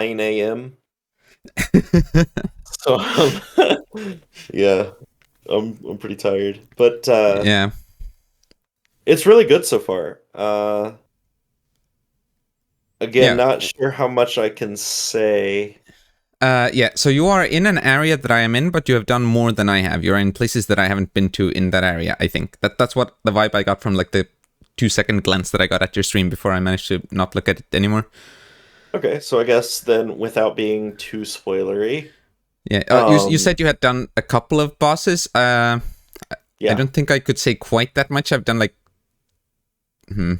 9 a.m. So yeah, I'm pretty tired, but Yeah. it's really good so far. Again, Yeah. not sure how much I can say. Yeah, so you are in an area that I am in, but you have done more than I have. You're in places that I haven't been to in that area, I think. That's what the vibe I got from like the 2 second glance that I got at your stream before I managed to not look at it anymore. Okay, so I guess then without being too spoilery, Yeah, you um, said you had done a couple of bosses. I yeah, don't think I could say quite that much. I've done like hmm,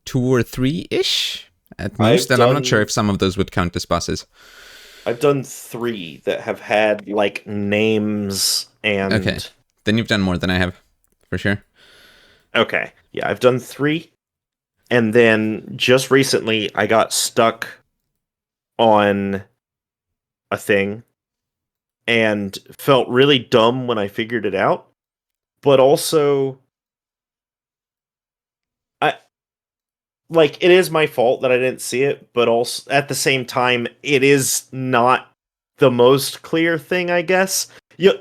two or three ish at most, I've and I'm not sure done if some of those would count as bosses. I've done three that have had like names Okay, and then you've done more than I have, for sure. okay, yeah, I've done three, and then just recently I got stuck on a thing and felt really dumb when I figured it out, but also I like it is my fault that I didn't see it, but also at the same time it is not the most clear thing, I guess. You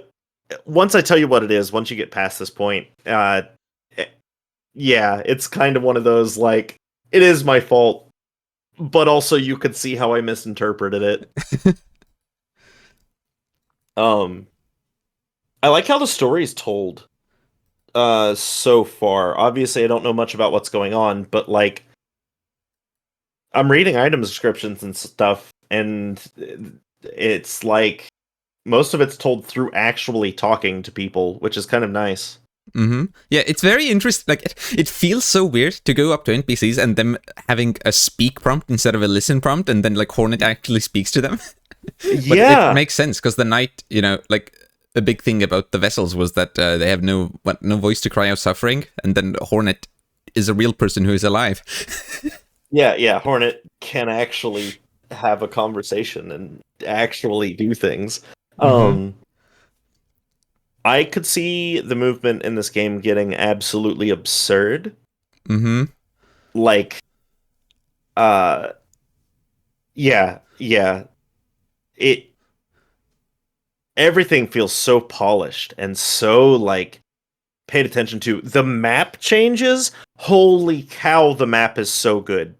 once I tell you what it is, once you get past this point, eh, yeah, it's kind of one of those like it is my fault, but also you could see how I misinterpreted it. Um I like how the story is told so far. Obviously I don't know much about what's going on, but like I'm reading item descriptions and stuff, and it's like most of it's told through actually talking to people, which is kind of nice. Yeah, it's very interesting. Like it feels so weird to go up to NPCs and them having a speak prompt instead of a listen prompt, and then like Hornet actually speaks to them. But it Yeah, makes sense because the knight, like a big thing about the vessels was that they have no voice to cry out suffering, and then Hornet is a real person who is alive. yeah. Hornet can actually have a conversation and actually do things. Mm-hmm. Um, I could see the movement in this game getting absolutely absurd. Mm-hmm. Like, uh, yeah. It everything feels so polished and so like paid attention to. The map changes. Holy cow, the map is so good.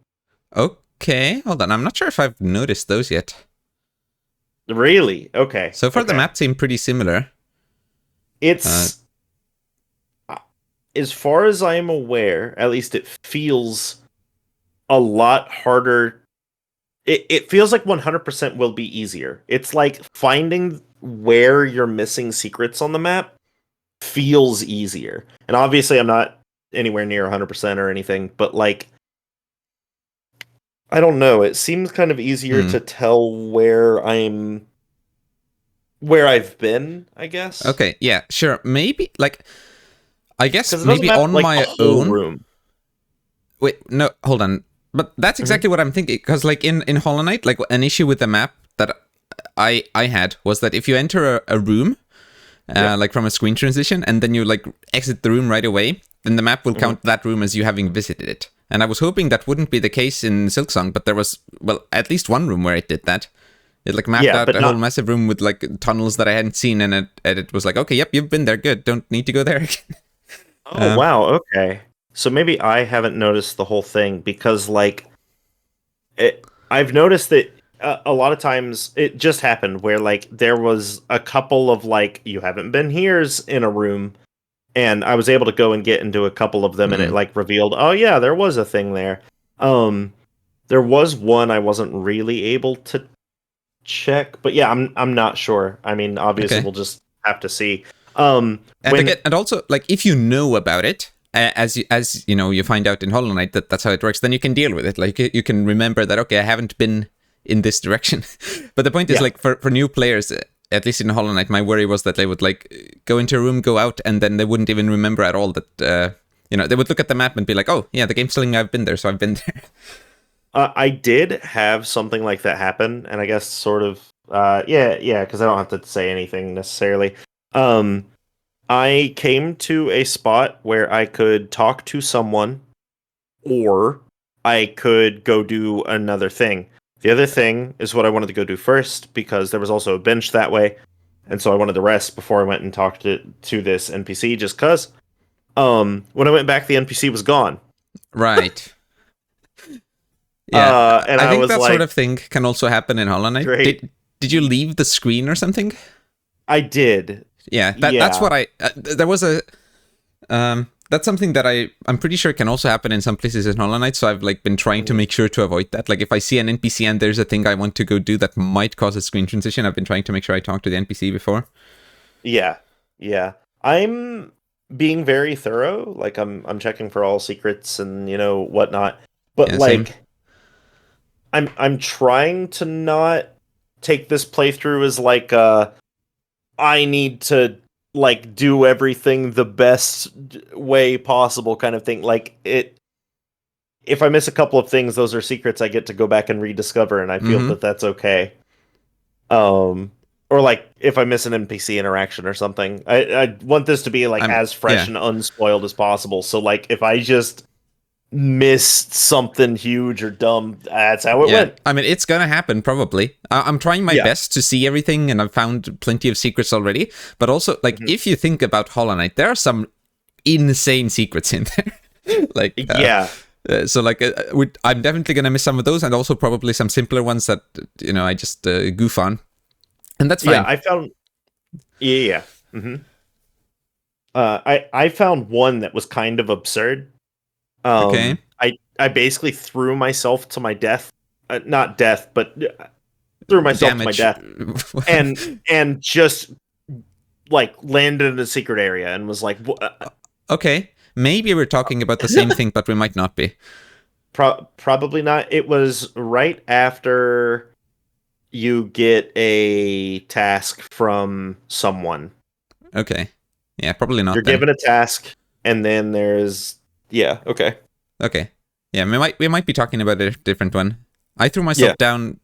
Okay, hold on. I'm not sure if I've noticed those yet. Really? Okay. So far, the Okay. map seem pretty similar. Uh, It's as far as I am aware, at least it feels a lot harder. It feels like 100% will be easier. It's like finding where you're missing secrets on the map feels easier. And obviously I'm not anywhere near 100% or anything, but like I don't know, it seems kind of easier hmm. to tell where I've been, I guess. Okay, yeah, sure. Maybe like I guess Because it doesn't maybe map on like a my whole own. room. Wait, no, hold on. But that's Hmm. exactly what I'm thinking. Because like in Hollow Knight, like an issue with the map that I had was that if you enter a room, Yeah. like from a screen transition, and then you like exit the room right away, then the map will Hmm. count that room as you having visited it. And I was hoping that wouldn't be the case in Silksong, but there was well at least one room where it did that. It like mapped Yeah, out but a whole not. massive room with like tunnels that I hadn't seen, and it was like, okay, yep, you've been there, good. Don't need to go there again. Oh, wow. Okay. So maybe I haven't noticed the whole thing because, like, I've noticed that a lot of times it just happened where, like, there was a couple of, like, you haven't been here's in a room, and I was able to go and get into a couple of them, and it, Hmm. like, revealed, oh, yeah, there was a thing there. Um, there was one I wasn't really able to check, but yeah, I'm not sure. I mean, obviously, Okay. we'll just have to see. And When again, and also like if you know about it, as you find out in Hollow Knight that that's how it works, then you can deal with it. Like you can remember that okay, I haven't been in this direction. But the point is yeah, like for new players, at least in Hollow Knight, my worry was that they would like go into a room, go out, and then they wouldn't even remember at all that they would look at the map and be like, oh yeah, the game's telling me I've been there, so I've been there. I did have something like that happen, and I guess sort of, yeah, because I don't have to say anything necessarily. Um, I came to a spot where I could talk to someone, or I could go do another thing. The other thing is what I wanted to go do first because there was also a bench that way, and so I wanted to rest before I went and talked to this NPC. Just cause, when I went back, the NPC was gone. Right. Yeah, And I I think was that sort like, of thing can also happen in Hollow Knight. great. Did you leave the screen or something? I did. Yeah, that's Yeah. what I. There was a. That's something that I'm pretty sure can also happen in some places in Hollow Knight. So I've like been trying to make sure to avoid that. Like if I see an NPC and there's a thing I want to go do that might cause a screen transition, I've been trying to make sure I talk to the NPC before. Yeah. Yeah. I'm being very thorough. Like I'm checking for all secrets and whatnot. But Yeah, same. like I'm trying to not take this playthrough as like I need to like do everything the best way possible kind of thing. Like if I miss a couple of things, those are secrets I get to go back and rediscover, and I feel Mm-hmm. that that's okay. Um, or like if I miss an NPC interaction or something, I want this to be like as fresh Yeah. and unspoiled as possible. So like if I just missed something huge or dumb, that's how it Yeah, went. I mean, it's gonna happen probably. I'm trying my Yeah. best to see everything, and I've found plenty of secrets already. But also, like, Mhm. if you think about Hollow Knight, there are some insane secrets in there. like, Yeah. so like, I'm definitely gonna miss some of those, and also probably some simpler ones that I just goof on, and that's Yeah. fine. I found. Yeah. Yeah. I found one that was kind of absurd. Okay, I basically threw myself to my death, not death, but threw myself to my damage. death, and just like landed in a secret area and was like, Okay, maybe we're talking about the same thing, but we might not be. probably not. It was right after you get a task from someone. Okay, yeah, probably You're not then. given a task, and then there's yeah, okay, Okay, yeah, we might be talking about a different one. I threw yeah. myself down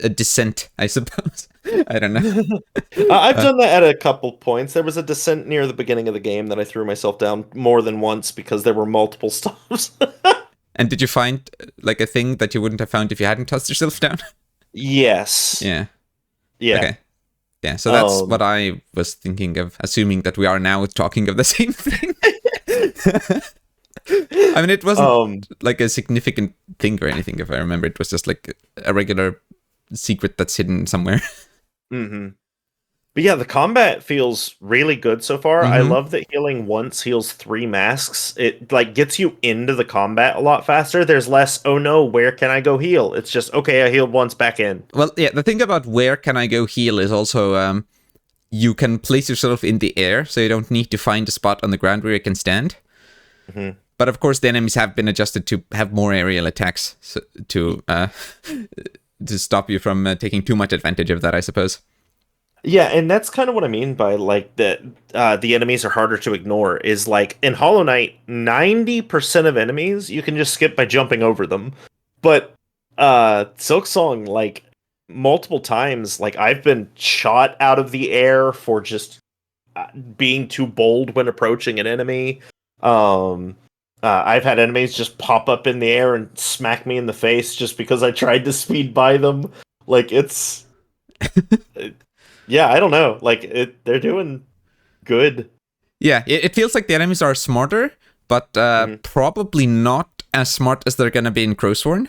a descent, I suppose. I don't know. I've Uh, done that at a couple points. There was a descent near the beginning of the game that I threw myself down more than once because there were multiple stops. and did you find like a thing that you wouldn't have found if you hadn't tossed yourself down? Yes. Yeah. Yeah. Okay. Yeah. So that's what Um. I was thinking of, assuming that we are now talking of the same thing. I mean, it wasn't um. like a significant thing or anything, if I remember. It was just like a regular secret that's hidden somewhere. hmm But yeah, the combat feels really good so far. I Mm-hmm. love that healing once heals 3 masks. It like gets you into the combat a lot faster. There's less, oh no, where can I go heal? It's just okay, I healed once, back in. Well, yeah, the thing about where can I go heal is also you can place yourself in the air, so you don't need to find a spot on the ground where you can stand. hmm But of course, the enemies have been adjusted to have more aerial attacks to stop you from taking too much advantage of that, I suppose. Yeah, and that's kind of what I mean by like that the enemies are harder to ignore is like in Hollow Knight, 90% of enemies you can just skip by jumping over them. But Silksong, like multiple times, like I've been shot out of the air for just being too bold when approaching an enemy. Um I've had enemies just pop up in the air and smack me in the face just because I tried to speed by them. Like it's yeah, I don't know. Like they're doing good. Yeah, it feels like the enemies are smarter, but Mhm. probably not as smart as they're gonna be in Crowsworn.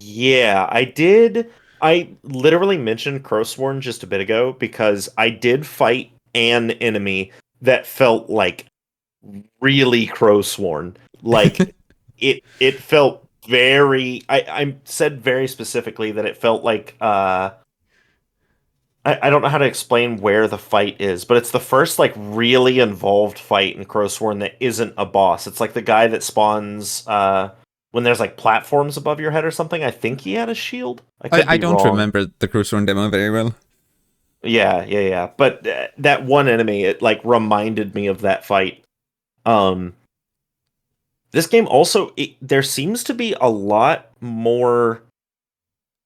Yeah, I did. I literally mentioned Crowsworn just a bit ago because I did fight an enemy that felt like really Crowsworn. Like it felt very. I said very specifically that it felt like I don't know how to explain where the fight is, but it's the first like really involved fight in Crowsworn that isn't a boss. It's like the guy that spawns when there's like platforms above your head or something. I think he had a shield. I could I be don't wrong. remember the Crowsworn demo very well. Yeah, yeah, yeah. But that one enemy, it like reminded me of that fight. Um, this game also there seems to be a lot more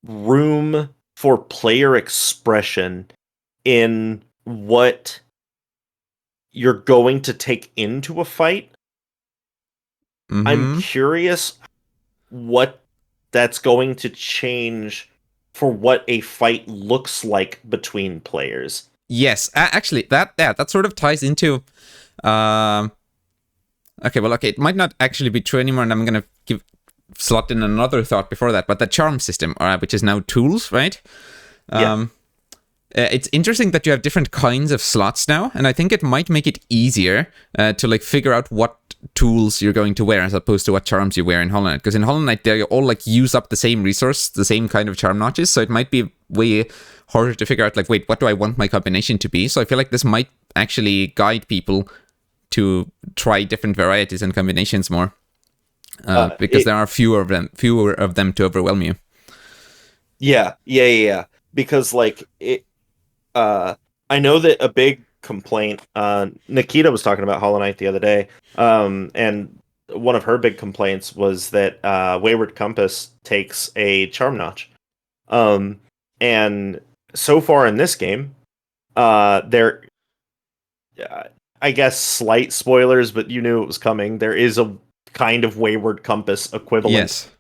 room for player expression in what you're going to take into a fight. I'm Mm-hmm. curious what that's going to change for what a fight looks like between players. Yes, actually, that sort of ties into. Um, okay, it might not actually be true anymore, and I'm gonna slot in another thought before that. But the charm system, which is now tools, right? Yeah. It's interesting that you have different kinds of slots now, and I think it might make it easier to like figure out what tools you're going to wear as opposed to what charms you wear in Hollow Knight. Because in Hollow Knight, they all like use up the same resource, the same kind of charm notches, so it might be way harder to figure out like, wait, what do I want my combination to be? So I feel like this might actually guide people to try different varieties and combinations more, because there are fewer of them to overwhelm you. Yeah. Because like I know that a big complaint. Nikita was talking about Hollow Knight the other day, and one of her big complaints was that Wayward Compass takes a charm notch. And so far in this game, there, I guess, slight spoilers, but you knew it was coming. There is a kind of Wayward Compass equivalent. Yes.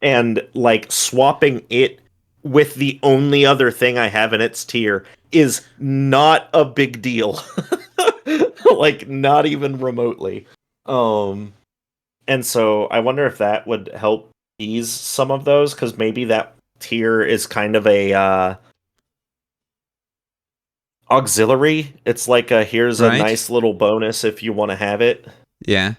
And like swapping it with the only other thing I have in its tier is not a big deal. Like not even remotely. And so I wonder if that would help ease some of those, because maybe that tier is kind of a auxiliary. It's like here's a nice little bonus if you want to have it. Yeah.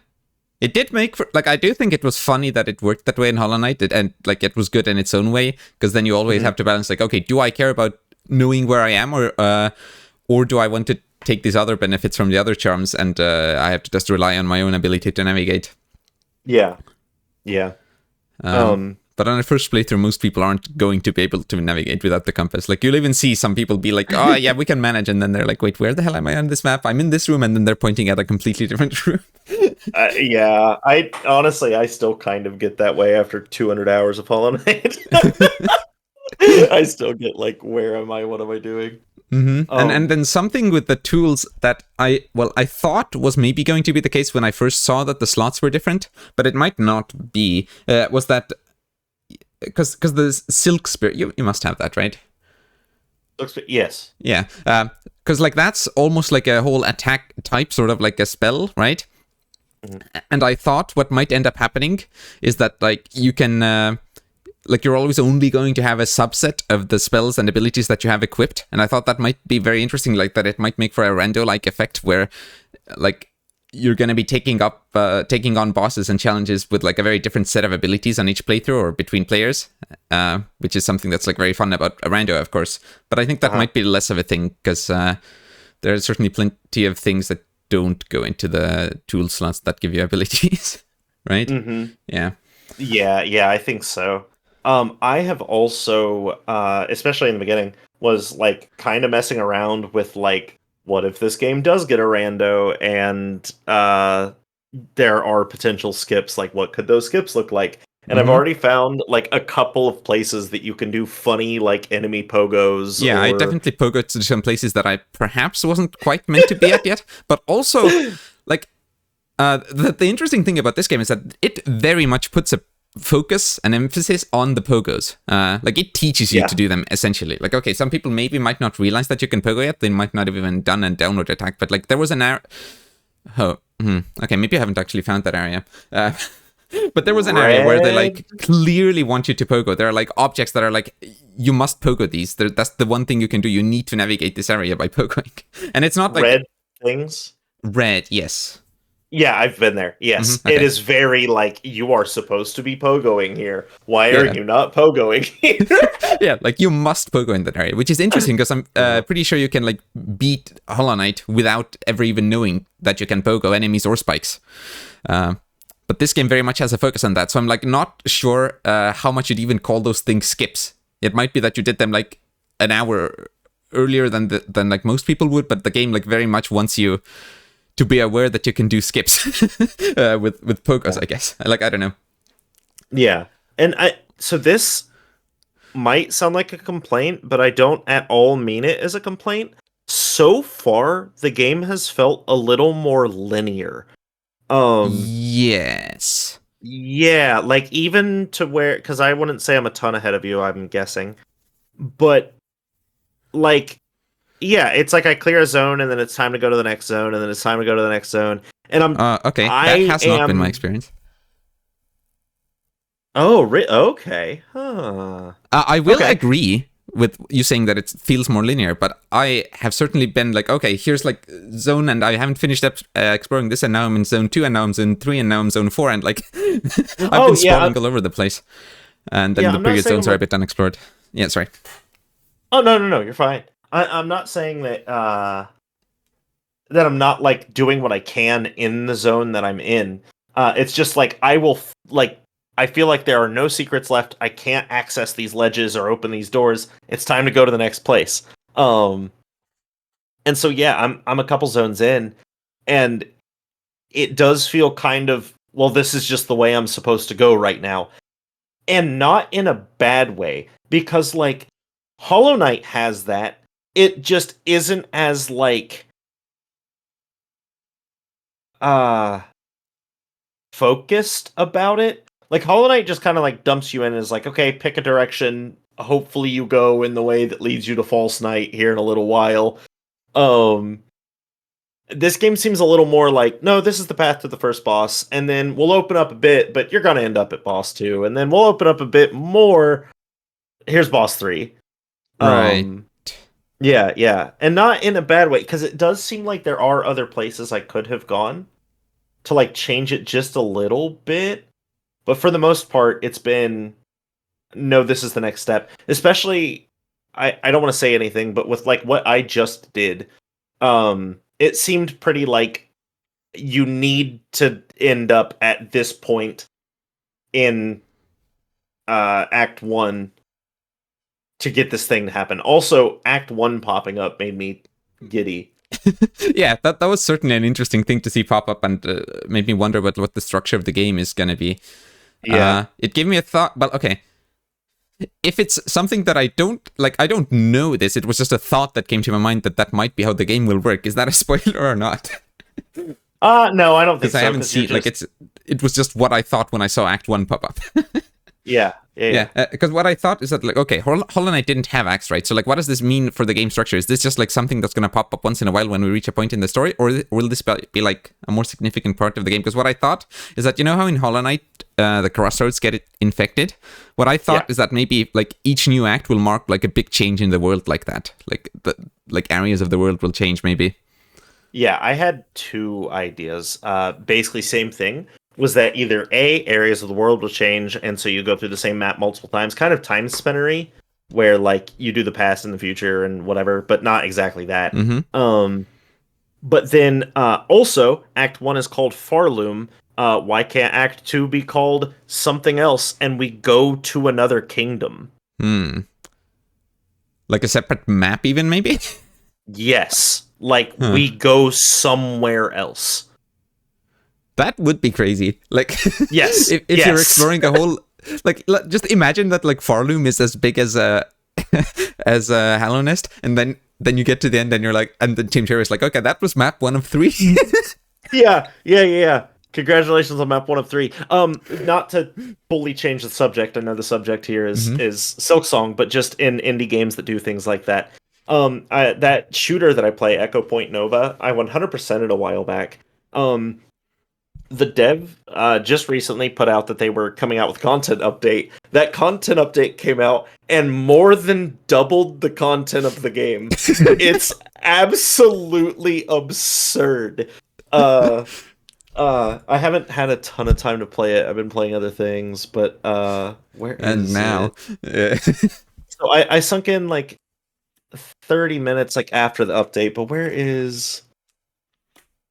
It did make for, like, I do think it was funny that it worked that way in Hollow Knight, and like it was good in its own way, because then you always have to balance like, okay, do I care about knowing where I am, or do I want to take these other benefits from the other charms, and I have to just rely on my own ability to navigate. Yeah. But on a first playthrough, most people aren't going to be able to navigate without the compass. Like, you'll even see some people be like, oh, yeah, we can manage. And then they're like, wait, where the hell am I on this map? I'm in this room. And then they're pointing at a completely different room. Yeah, I still kind of get that way after 200 hours of Hollow Knight. I still get like, where am I? What am I doing? Mm-hmm. And then something with the tools that I thought was maybe going to be the case when I first saw that the slots were different, but it might not be, was that because the Silk Spirit, you must have that, right? Yes. Yeah. Because like that's almost like a whole attack type, sort of like a spell, right? Mm-hmm. And I thought what might end up happening is that like you can like you're always only going to have a subset of the spells and abilities that you have equipped, and I thought that might be very interesting, like that it might make for a rando-like effect where like you're going to be taking on bosses and challenges with like a very different set of abilities on each playthrough or between players, which is something that's like very fun about a rando, of course. But I think that might be less of a thing, because there are certainly plenty of things that don't go into the tool slots that give you abilities, right? Mm-hmm. Yeah, I think so. I have also, especially in the beginning, was like kind of messing around with like, what if this game does get a rando and there are potential skips? Like, what could those skips look like? And I've already found like a couple of places that you can do funny like enemy pogos. Yeah, I definitely pogoed to some places that I perhaps wasn't quite meant to be at yet. But also, like, the interesting thing about this game is that it very much puts a focus and emphasis on the pogos. Like, it teaches you to do them, essentially. Like, okay, some people maybe might not realize that you can pogo yet. They might not have even done a downward attack. But like, there was an area. Okay, maybe I haven't actually found that area. But there was an area where they like clearly want you to pogo. There are like objects that are like, you must pogo these. That's the one thing you can do. You need to navigate this area by pogoing. And it's not like red things. Red, yes. Yeah, I've been there. Yes, okay. It is very like, you are supposed to be pogoing here. Why are you not pogoing here? Yeah, like you must pogo in that area, which is interesting because I'm pretty sure you can like beat Hollow Knight without ever even knowing that you can pogo enemies or spikes. But this game very much has a focus on that, so I'm like not sure how much you'd even call those things skips. It might be that you did them like an hour earlier than like most people would, but the game like very much wants you to be aware that you can do skips with pogos, I guess. Like, I don't know. Yeah, and so this might sound like a complaint, but I don't at all mean it as a complaint. So far, the game has felt a little more linear. Yes. Yeah, like even to where, because I wouldn't say I'm a ton ahead of you, I'm guessing, but like, yeah, it's like I clear a zone and then it's time to go to the next zone and then it's time to go to the next zone, and Okay, that I has not been my am. experience. Oh, okay, huh? I will Okay. agree with you saying that it feels more linear, but I have certainly been like, okay, here's like zone, and I haven't finished up exploring this, and now I'm in zone 2, and now I'm zone 3, and now I'm zone 4, and like I've Oh been yeah, sprawling all over the place, and then yeah. the I'm not previous saying zones I'm are a like. bit unexplored. Yeah, sorry. Oh no, no, no. You're fine. I'm not saying that that I'm not like doing what I can in the zone that I'm in. It's just like like I feel like there are no secrets left. I can't access these ledges or open these doors. It's time to go to the next place. Um, and so yeah, I'm a couple zones in, and it does feel kind of, well, this is just the way I'm supposed to go right now, and not in a bad way, because like Hollow Knight has that. It just isn't as like uh focused about it. Like Hollow Knight just kind of like dumps you in and is like, okay, pick a direction. Hopefully you go in the way that leads you to False Knight here in a little while. Um this game seems a little more like, no, this is the path to the first boss, and then we'll open up a bit, but you're gonna end up at boss 2, and then we'll open up a bit more. Here's boss 3. Right. Um yeah, yeah. And not in a bad way, because it does seem like there are other places I could have gone to like change it just a little bit. But for the most part, it's been, no, this is the next step. Especially, I don't want to say anything, but with like what I just did, it seemed pretty like you need to end up at this point in Act One to get this thing to happen. Also, Act One popping up made me giddy. Yeah, that was certainly an interesting thing to see pop up, and made me wonder what the structure of the game is gonna be. Yeah. It gave me a thought. Well, okay, if it's something that I don't like, I don't know this. It was just a thought that came to my mind that that might be how the game will work. Is that a spoiler or not? No, I don't think Because I so. haven't Because you're seen like just, it was just what I thought when I saw Act One pop up. yeah, yeah, yeah. Yeah, because what I thought is that like, okay, Hollow Knight didn't have acts, right? So like, what does this mean for the game structure? Is this just like something that's gonna pop up once in a while when we reach a point in the story, or will this be like a more significant part of the game? Because what I thought is that, you know how in Hollow Knight the crossroads get it infected. What I thought Yeah. is that maybe like each new act will mark like a big change in the world, like that. Like the like areas of the world will change, maybe. Yeah, I had two ideas. Basically, same thing. Was that either A, areas of the world will change, and so you go through the same map multiple times, kind of time spinnery, where like you do the past and the future and whatever, but not exactly that. Mm-hmm. But then also, Act One is called Farloom. Why can't Act Two be called something else, and we go to another kingdom? Hmm. Like a separate map, even maybe. Yes, like Huh. we go somewhere else. That would be crazy. Like, Yes, if you're yes. exploring a whole, like, just imagine that like Farloom is as big as as Hallow Nest, and then you get to the end and you're like, and then Team Cherry is like, okay, that was map 1 of 3. Yeah, yeah, yeah, yeah. Congratulations on map 1 of 3. Not to fully change the subject. I know the subject here is Mm-hmm. Silksong, but just in indie games that do things like that. That shooter that I play, Echo Point Nova, I 100% it a while back. Um, the dev just recently put out that they were coming out with content update. That content update came out and more than doubled the content of the game. It's absolutely absurd. Uh, I haven't had a ton of time to play it. I've been playing other things, but where And is now, it? So I sunk in like 30 minutes like after the update, but where is,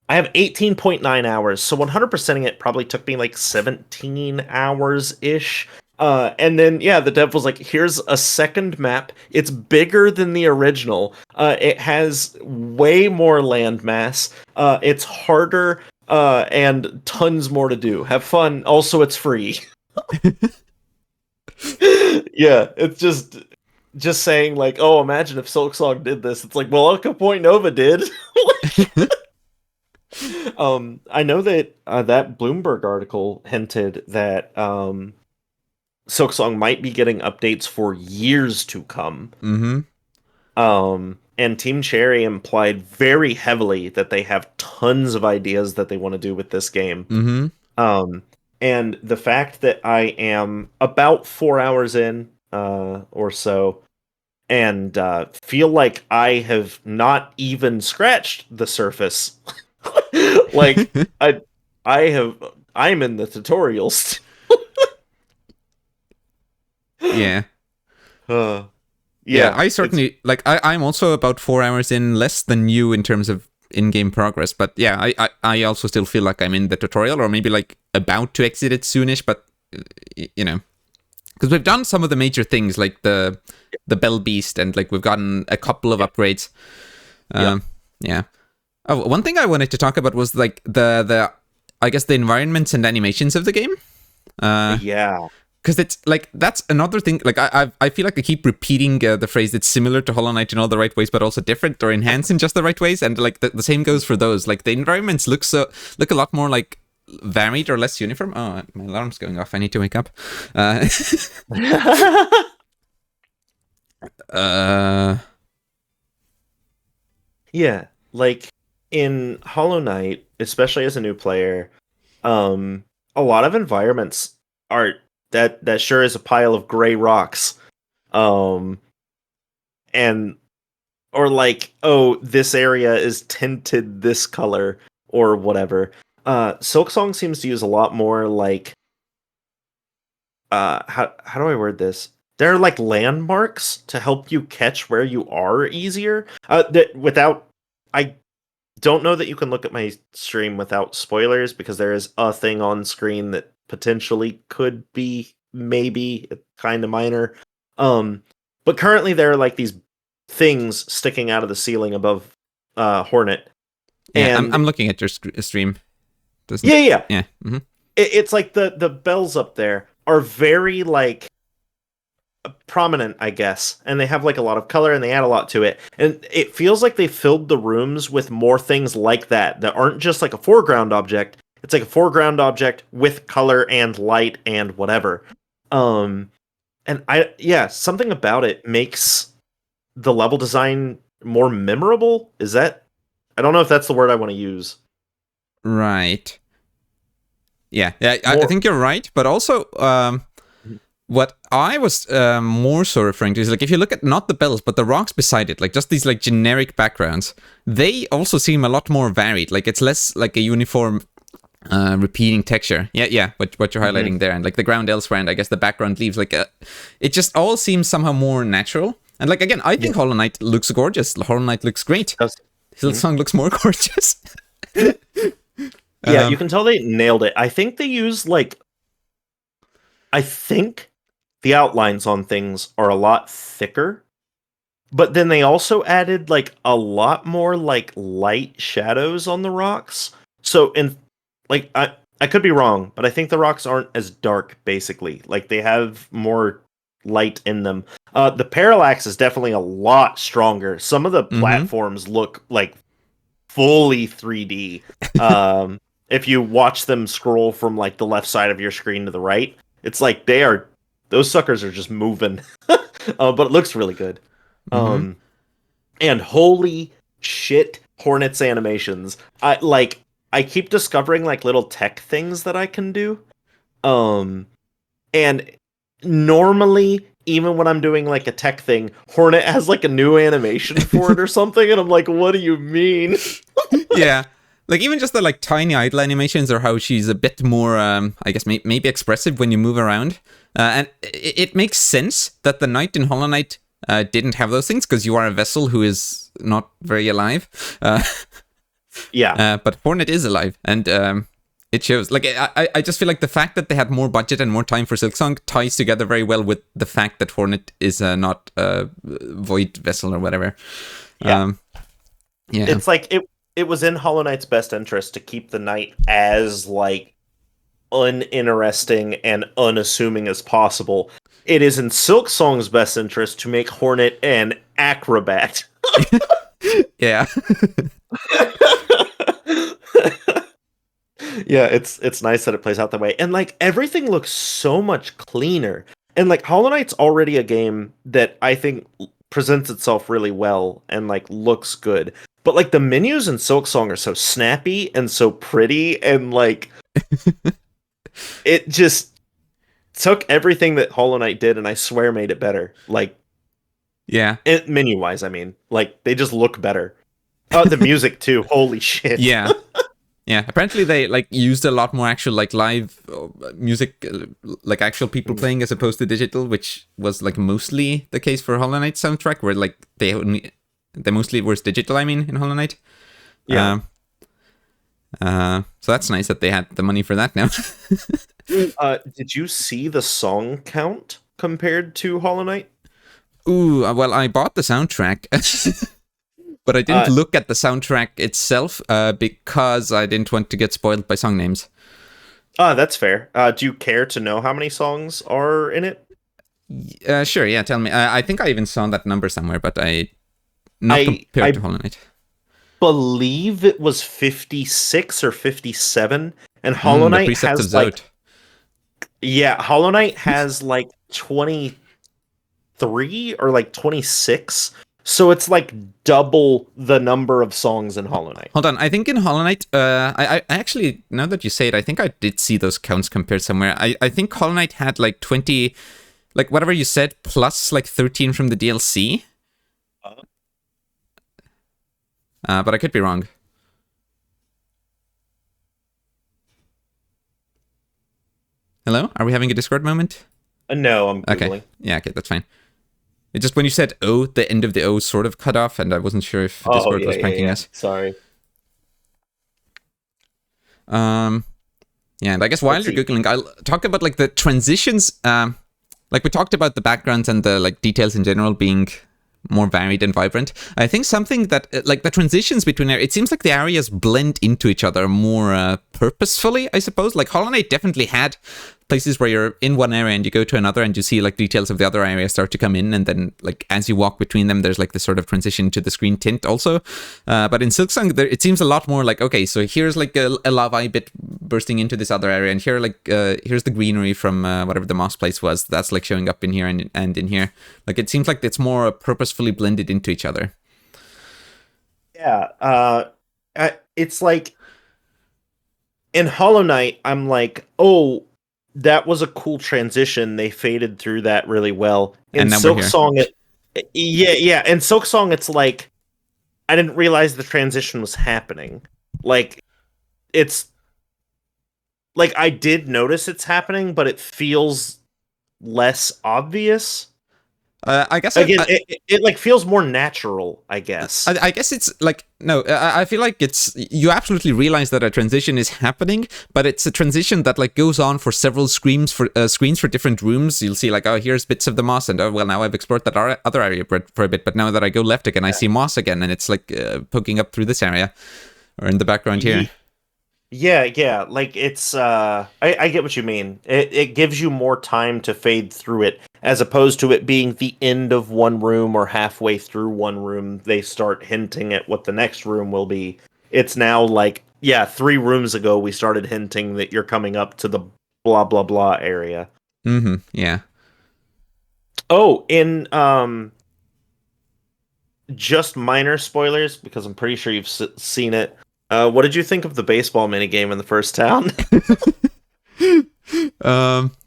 I have 18.9 hours, so 100%ing it probably took me like 17 hours ish. And then, yeah, the dev was like, here's a second map. It's bigger than the original. It has way more landmass. It's harder, and tons more to do. Have fun. Also, it's free. Yeah, it's just saying like, oh, imagine if Silksong did this. It's like, well, Echo Point Nova did. I know that that Bloomberg article hinted that Silksong might be getting updates for years to come. Mm-hmm. And Team Cherry implied very heavily that they have tons of ideas that they want to do with this game. Mm-hmm. Um, and the fact that I am about 4 hours in, or so, and feel like I have not even scratched the surface. Like I, I have, I'm in the tutorials. Yeah. uh, Yeah, yeah, I it's certainly like I'm also about 4 hours in, less than you in terms of in-game progress. But yeah, I also still feel like I'm in the tutorial, or maybe like about to exit it soonish, but you know. Because we've done some of the major things like the Bell Beast, and like we've gotten a couple of upgrades. yeah, Yeah. Oh, one thing I wanted to talk about was like the I guess the environments and animations of the game. yeah. Because it's like that's another thing. Like I feel like I keep repeating the phrase it's similar to Hollow Knight in all the right ways, but also different or enhanced in just the right ways. And like the same goes for those. Like the environments look a lot more like varied or less uniform. Oh, my alarm's going off. I need to wake up. Uh, Yeah, like in Hollow Knight, especially as a new player, a lot of environments are that sure is a pile of gray rocks. Um, and or like, oh, this area is tinted this color or whatever. Silksong seems to use a lot more like how do I word this? There are like landmarks to help you catch where you are easier. That without I don't know that you can look at my stream without spoilers because there is a thing on screen that potentially could be maybe kind of minor. But currently there are like these things sticking out of the ceiling above Hornet, yeah, and I'm looking at your stream. yeah, Doesn't yeah, yeah. Mm-hmm. it's like the bells up there are very like prominent, I guess, and they have like a lot of color and they add a lot to it. And it feels like they filled the rooms with more things like that aren't just like a foreground object. It's like a foreground object with color and light and whatever. Um and something about it makes the level design more memorable. Is that I don't know if that's the word I want to use. Right. Yeah, yeah, I More think you're right, but also what I was more so referring to is like if you look at not the bells but the rocks beside it, like just these like generic backgrounds, they also seem a lot more varied. Like it's less like a uniform repeating texture. Yeah, what you're highlighting there, and like the ground elsewhere, and I guess the background leaves like it just all seems somehow more natural. And like again, I think Hollow Knight looks gorgeous. Hollow Knight looks great. Silksong looks more gorgeous. Yeah, you can tell they nailed it. I think they use like I think the outlines on things are a lot thicker, but then they also added like a lot more like light shadows on the rocks. So in like I could be wrong, but I think the rocks aren't as dark basically. Like they have more light in them. The parallax is definitely a lot stronger. Some of the platforms look like fully 3D. If you watch them scroll from like the left side of your screen to the right, it's like those suckers are just moving. But it looks really good. Mm-hmm. And holy shit, Hornet's animations. I keep discovering like little tech things that I can do. Um and normally even when I'm doing like a tech thing, Hornet has like a new animation for it or something, and I'm like, what do you mean? Yeah. Like even just the like tiny idle animations, or how she's a bit more, I guess maybe expressive when you move around, and it makes sense that the knight in Hollow Knight didn't have those things because you are a vessel who is not very alive. Yeah. But Hornet is alive, and it shows. Like I just feel like the fact that they had more budget and more time for Silksong ties together very well with the fact that Hornet is not a void vessel or whatever. Yeah. Yeah. It's like it was in Hollow Knight's best interest to keep the knight as like uninteresting and unassuming as possible. It is in Silksong's best interest to make Hornet an acrobat. Yeah. Yeah, it's nice that it plays out that way. And like everything looks so much cleaner. And like Hollow Knight's already a game that I think presents itself really well and like looks good. But like the menus in Silksong are so snappy and so pretty and like it just took everything that Hollow Knight did and I swear made it better. Like Yeah. menu wise, I mean. Like they just look better. Oh, the music too. Holy shit. Yeah. Yeah, apparently they like used a lot more actual like live music, like actual people playing as opposed to digital, which was like mostly the case for Hollow Knight soundtrack, where like they mostly was digital. I mean, in Hollow Knight. Yeah. So that's nice that they had the money for that now. Did you see the song count compared to Hollow Knight? Ooh, well, I bought the soundtrack. But I didn't look at the soundtrack itself because I didn't want to get spoiled by song names. That's fair. Do you care to know how many songs are in it? Sure, yeah, tell me. I think I even saw that number somewhere, but not compared to Hollow Knight. Believe it was 56 or 57, and Hollow Knight has like... Yeah, Hollow Knight has like 23 or like 26. So it's like double the number of songs in Hollow Knight. Hold on, I think in Hollow Knight, I actually, now that you say it, I think I did see those counts compared somewhere. I think Hollow Knight had like 20, like whatever you said, plus like 13 from the DLC. But I could be wrong. Hello? Are we having a Discord moment? No, I'm Googling. Okay. Yeah, okay, that's fine. It just when you said O, the end of the O sort of cut off, and I wasn't sure if Discord was pranking us. Sorry. Yeah, and I guess while you're Googling, I'll talk about like the transitions. Like we talked about the backgrounds and the like details in general being more varied and vibrant. I think something that like the transitions between it seems like the areas blend into each other more purposefully, I suppose. Like Hollow Knight definitely had places where you're in one area and you go to another and you see like details of the other area start to come in, and then like as you walk between them there's like this sort of transition to the screen tint also. But in Silksong it seems a lot more like, okay, so here's like a lava bit bursting into this other area, and here like here's the greenery from whatever the moss place was that's like showing up in here and in here. Like it seems like it's more purposefully blended into each other. Yeah, it's like in Hollow Knight I'm like, oh, that was a cool transition. They faded through that really well. In Silksong, yeah. In Silksong, it's like I didn't realize the transition was happening. Like it's like I did notice it's happening, but it feels less obvious. I guess again, it like feels more natural, I guess. I guess it's like, no, I feel like it's, you absolutely realize that a transition is happening, but it's a transition that like goes on for several screens for different rooms. You'll see like, oh, here's bits of the moss, and oh, well, now I've explored that other area for a bit, but now that I go left again, I see moss again, and it's like poking up through this area, or in the background here. Yeah, like it's I get what you mean. It gives you more time to fade through it, as opposed to it being the end of one room or halfway through one room they start hinting at what the next room will be. It's now like, yeah, 3 rooms ago we started hinting that you're coming up to the blah blah blah area. Yeah. Oh, in just minor spoilers, because I'm pretty sure you've seen it. What did you think of the baseball minigame in the first town? It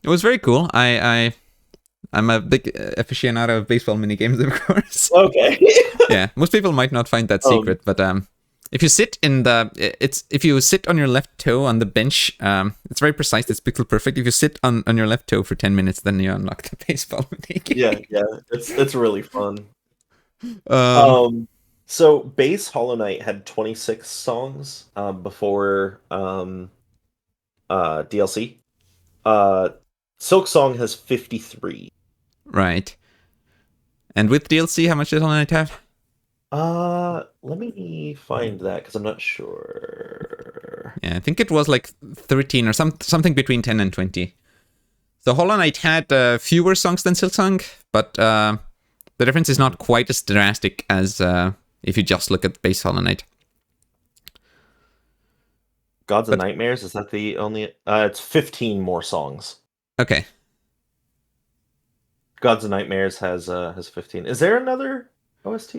was very cool. I'm a big aficionado of baseball minigames, of course. Okay. Yeah, most people might not find that secret, but if you sit if you sit on your left toe on the bench, it's very precise. It's pixel perfect. If you sit on your left toe for 10 minutes, then you unlock the baseball minigame. Yeah, it's really fun. So base Hollow Knight had 26 songs before DLC. Silksong has 53. Right. And with DLC, how much did Hollow Knight have? Let me find that because I'm not sure. Yeah, I think it was like 13 or something between 10 and 20. So Hollow Knight had fewer songs than Silksong, but the difference is not quite as drastic as if you just look at base Hollow Knight. Gods and But Nightmares, is that the only... it's 15 more songs. okay. Gods and Nightmares has 15. Is there another OST?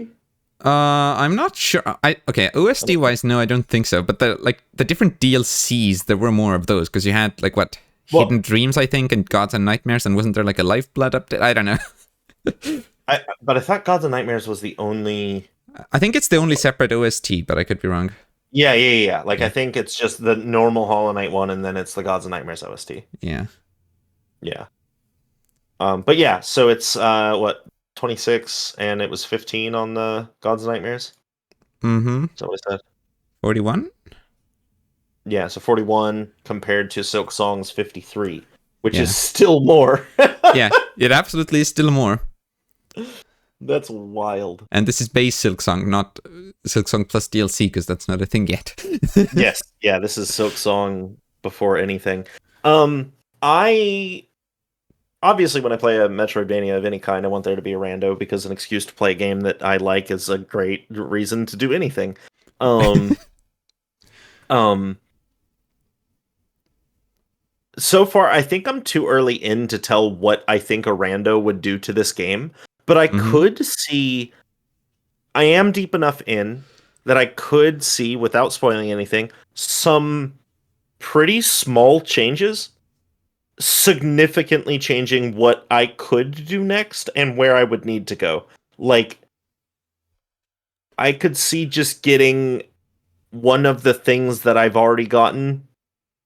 I'm not sure. Okay, OST wise, no, I don't think so. But the different DLCs, there were more of those because you had like what Well, Hidden Dreams, I think, and Gods and Nightmares, and wasn't there like a Lifeblood update? I don't know. but I thought Gods and Nightmares was the only... I think it's the only separate OST, but I could be wrong. Yeah. Like, I Yeah. think it's just the normal Hollow Knight one, and then it's the Gods and Nightmares OST. Yeah. Yeah. But yeah, so it's, what, 26, and it was 15 on the Gods and Nightmares? Mm-hmm. Is that what I said? 41? Yeah, so 41 compared to Silksong's 53, which Yeah. is still more. Yeah, it absolutely is still more. That's wild. And this is base Silksong, not Silksong plus DLC, because that's not a thing yet. Yes, yeah, this is Silksong before anything. I obviously when I play a Metroidvania of any kind, I want there to be a rando because an excuse to play a game that I like is a great reason to do anything. So far, I think I'm too early in to tell what I think a rando would do to this game, but I could see... I am deep enough in that I could see, without spoiling anything, some pretty small changes, significantly changing what I could do next and where I would need to go. Like, I could see just getting one of the things that I've already gotten,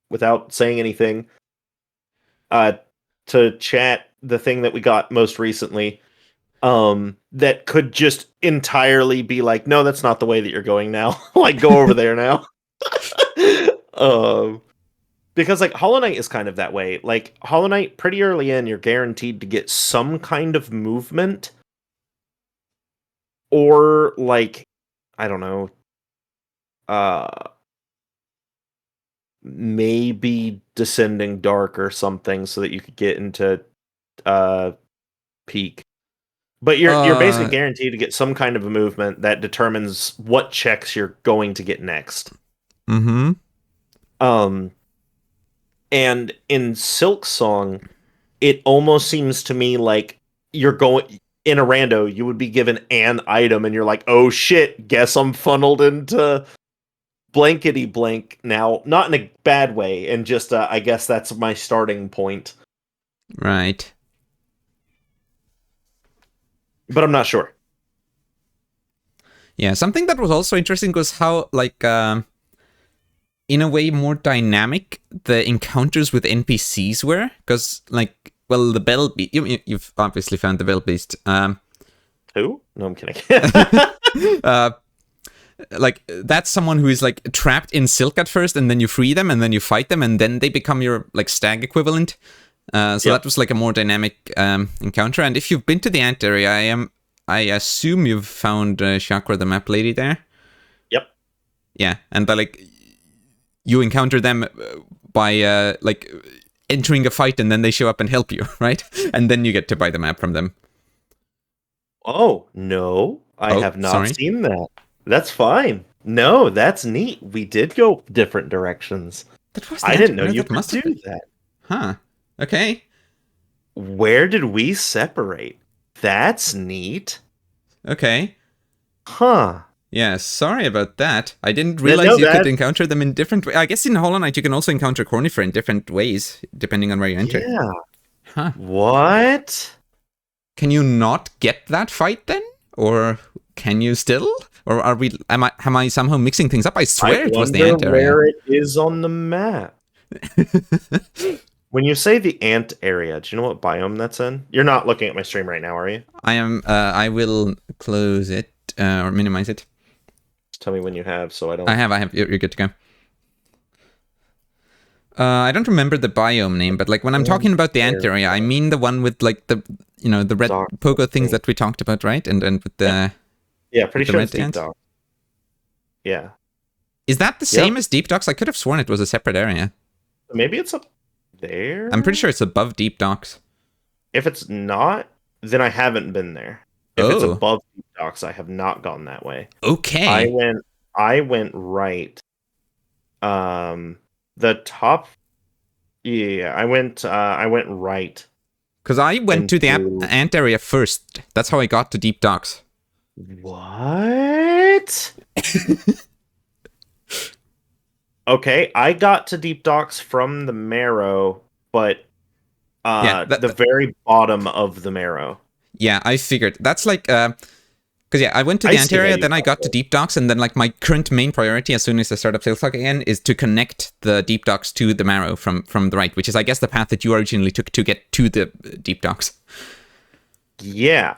without saying anything, to chat, the thing that we got most recently, that could just entirely be like, no, that's not the way that you're going now. Like, go over there now. Because like Hollow Knight is kind of that way. Like Hollow Knight, pretty early in, you're guaranteed to get some kind of movement, or like, I don't know, maybe Descending Dark or something, so that you could get into Peak. But you're basically guaranteed to get some kind of a movement that determines what checks you're going to get next. Mm-hmm. And in Silksong, it almost seems to me like you're going in a rando, you would be given an item, and you're like, oh shit, guess I'm funneled into blankety blank now. Not in a bad way, and just I guess that's my starting point. Right. But I'm not sure. Yeah, something that was also interesting was how, like, in a way more dynamic the encounters with NPCs were. Because, like, well, the Bell Beast... You've obviously found the Bell Beast. Who? No, I'm kidding. Like, that's someone who is, like, trapped in Silk at first, and then you free them, and then you fight them, and then they become your, like, stag equivalent. So that was like a more dynamic encounter. And if you've been to the ant area, I assume you've found Chakra the map lady there. Yep. Yeah, and like you encounter them by like entering a fight, and then they show up and help you, right? And then you get to buy the map from them. Oh no, I have not seen that. That's fine. No, that's neat. We did go different directions. I didn't know you could do that. Huh. Okay. Where did we separate? That's neat. Okay. Huh. Yeah, sorry about that. I didn't realize you could encounter them in different ways. I guess in Hollow Knight you can also encounter Cornifer in different ways, depending on where you enter. Yeah. Huh. What? Can you not get that fight then? Or can you still? Or am I somehow mixing things up? I swear it was the ant area. Where it is on the map. When you say the ant area, do you know what biome that's in? You're not looking at my stream right now, are you? I am. I will close it or minimize it. Just tell me when you have, so I don't... I have. You're good to go. I don't remember the biome name, but like when I'm talking about the ant area, I mean the one with like the the red pogo things that we talked about, right? And with the pretty sure it's Deep Docks. Yeah. Is that the same as Deep Docks? I could have sworn it was a separate area. Maybe it's up there? I'm pretty sure it's above Deep Docks. If it's not, then I haven't been there. If it's above Deep Docks, I have not gone that way. Okay. I went right. Um, the top. Yeah, I went right Because I went to the into ant area first. That's how I got to deep docks. what? Okay, I got to deep docks from the marrow, but Yeah, the very bottom of the marrow. yeah, I figured. That's like, because yeah, I went to I the ant see how area, you then I got got to there. deep docks, and then like my current main priority as soon as I start up Silksong again is to connect the deep docks to the marrow from the right, which is I guess the path that you originally took to get to the deep docks. Yeah.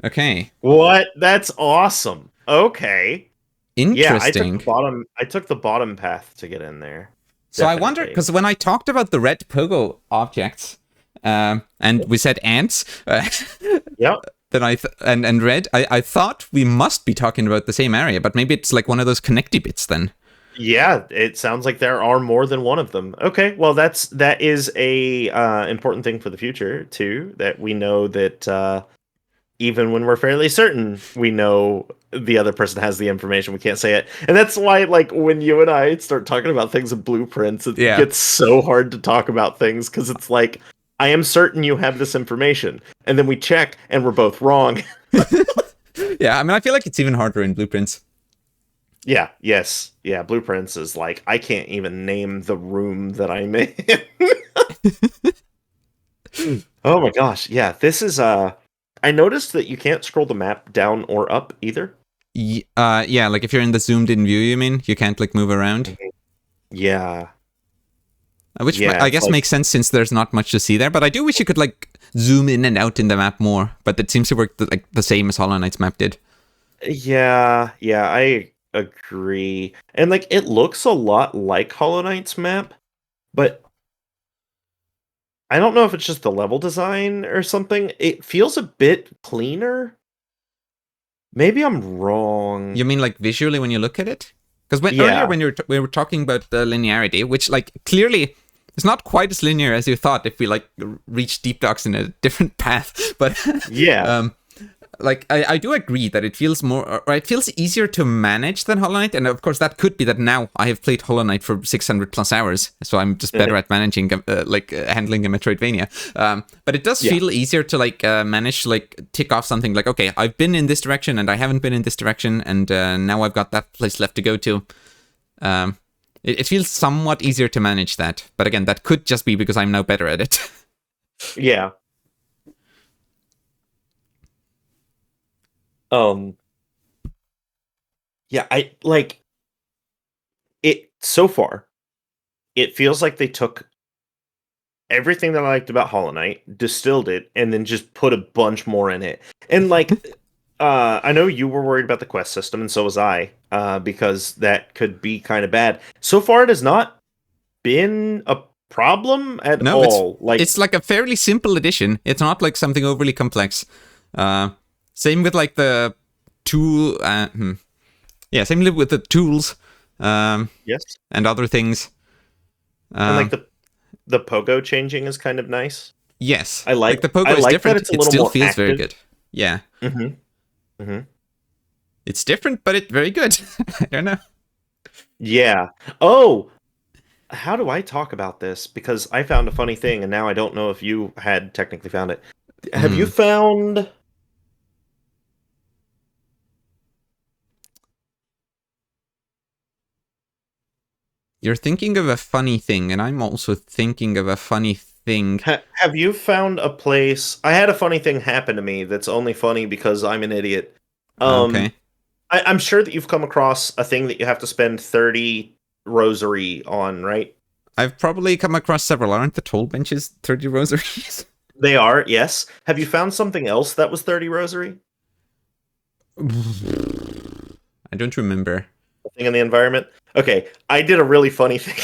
Okay, What? That's awesome. Okay. Yeah, interesting. I took the bottom path to get in there. So I wonder, Definitely. because when I talked about the red pogo objects, and we said ants, Yep. then and red, I thought we must be talking about the same area, but maybe it's like one of those connecty bits then. Yeah, it sounds like there are more than one of them. Okay, well that is a important thing for the future too. That we know that even when we're fairly certain we know the other person has the information, we can't say it, and that's why like when you and I start talking about things in blueprints, it Yeah. gets so hard to talk about things because it's like I am certain you have this information, and then we check and we're both wrong. Yeah, I mean, I feel like it's even harder in blueprints. Yeah, yes. Yeah, blueprints is like I can't even name the room that I'm in. Oh my gosh. Yeah, this is I noticed that you can't scroll the map down or up either. Yeah, like if you're in the zoomed in view, you mean you can't like move around, Mhm. Yeah. which Yeah, I it's guess like makes sense since there's not much to see there. But I do wish you could like zoom in and out in the map more. But it seems to work like the same as Hollow Knight's map did. yeah, I agree. And like it looks a lot like Hollow Knight's map, but I don't know if it's just the level design or something. It feels a bit cleaner. Maybe I'm wrong. You mean like visually when you look at it? Because earlier Yeah. when we were talking about the linearity, which like clearly it's not quite as linear as you thought if we like reach deep docks in a different path. But Yeah. um, like I do agree that it feels more, or it feels easier to manage than Hollow Knight, and of course that could be that now I have played Hollow Knight for 600 plus hours, so I'm just better at managing handling a Metroidvania. But it does Yeah. feel easier to like manage to, like tick off something like, okay, I've been in this direction and I haven't been in this direction, and now I've got that place left to go to. It feels somewhat easier to manage that, but again, that could just be because I'm now better at it. Yeah. Um yeah, I like it so far. It feels like they took everything that I liked about Hollow Knight, distilled it, and then just put a bunch more in it. And like I know you were worried about the quest system, and so was I, because that could be kind of bad. So far it has not been a problem at No, all. Like it's like a fairly simple addition. It's not like something overly complex. Uh, Same with like the tool. Yeah, same with the tools yes. and other things. And like Um, the pogo changing is kind of nice. yes, I like like the I pogo is like that different. it's a It little still more feels very active. good. Yeah, Mhm. Mhm. it's different, but it's very good. I don't know. Yeah. Oh, how do I talk about this? Because I found a funny thing, and now I don't know if you had technically found it. Have you Hmm. found? You're thinking of a funny thing, and I'm also thinking of a funny thing. Have you found a place? I had a funny thing happen to me that's only funny because I'm an idiot. Um, Okay. I'm sure that you've come across a thing that you have to spend 30 rosary on, right? I've probably come across several. Aren't the toll benches 30 rosaries? They are, yes. Have you found something else that was 30 rosary? I don't remember. A thing in the environment? Okay, I did a really funny thing.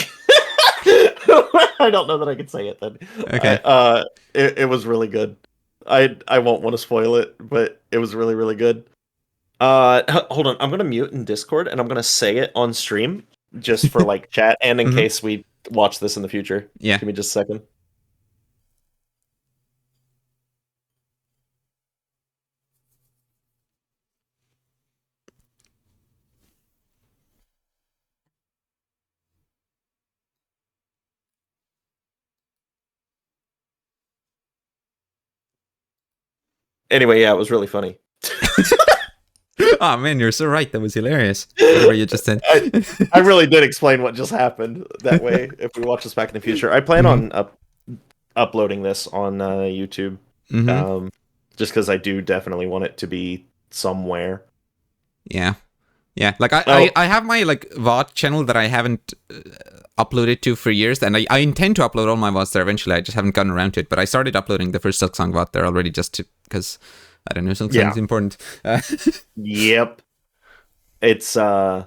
I don't know that I could say it then. I Okay. it was really good. I won't want to spoil it, but it was really really good. Hold on. I'm gonna mute in Discord and I'm gonna say it on stream just for like chat and in Hmm. case we watch this in the future. Yeah. Give me just a second. Anyway, yeah, it was really funny. Oh man, you're so right. That was hilarious. Whatever you just said. I really did explain what just happened that way. If we watch this back in the future, I plan on uploading this on YouTube, just because I do definitely want it to be somewhere. Yeah. Yeah, like I have my like VOD channel that I haven't uploaded to for years, and I intend to upload all my VODs there eventually. I just haven't gotten around to it, but I started uploading the first Silksong VOD there already just because, I don't know, Silksong is important. Yep. It's, I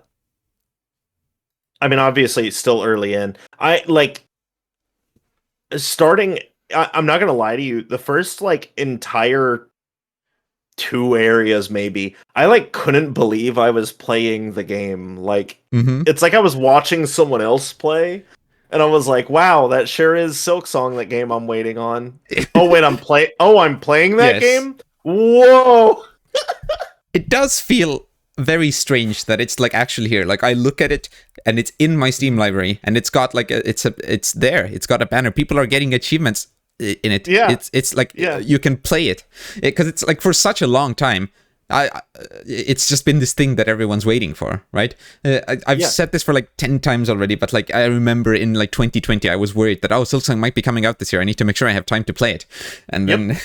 mean, obviously it's still early in. I'm not going to lie to you, the first like entire 2 areas maybe I like couldn't believe I was playing the game. Like it's like I was watching someone else play and I was like, wow, that sure is Silksong, that game I'm waiting on. Oh wait, I'm playing that game. Whoa. It does feel very strange that it's like actually here. Like I look at it and it's in my Steam library and it's got like it's there, it's got a banner, people are getting achievements in it. It's like you can play it because it's like for such a long time it's just been this thing that everyone's waiting for, right? I've said this for like 10 times already, but like I remember in like 2020 I was worried that Silksong might be coming out this year, I need to make sure I have time to play it, and then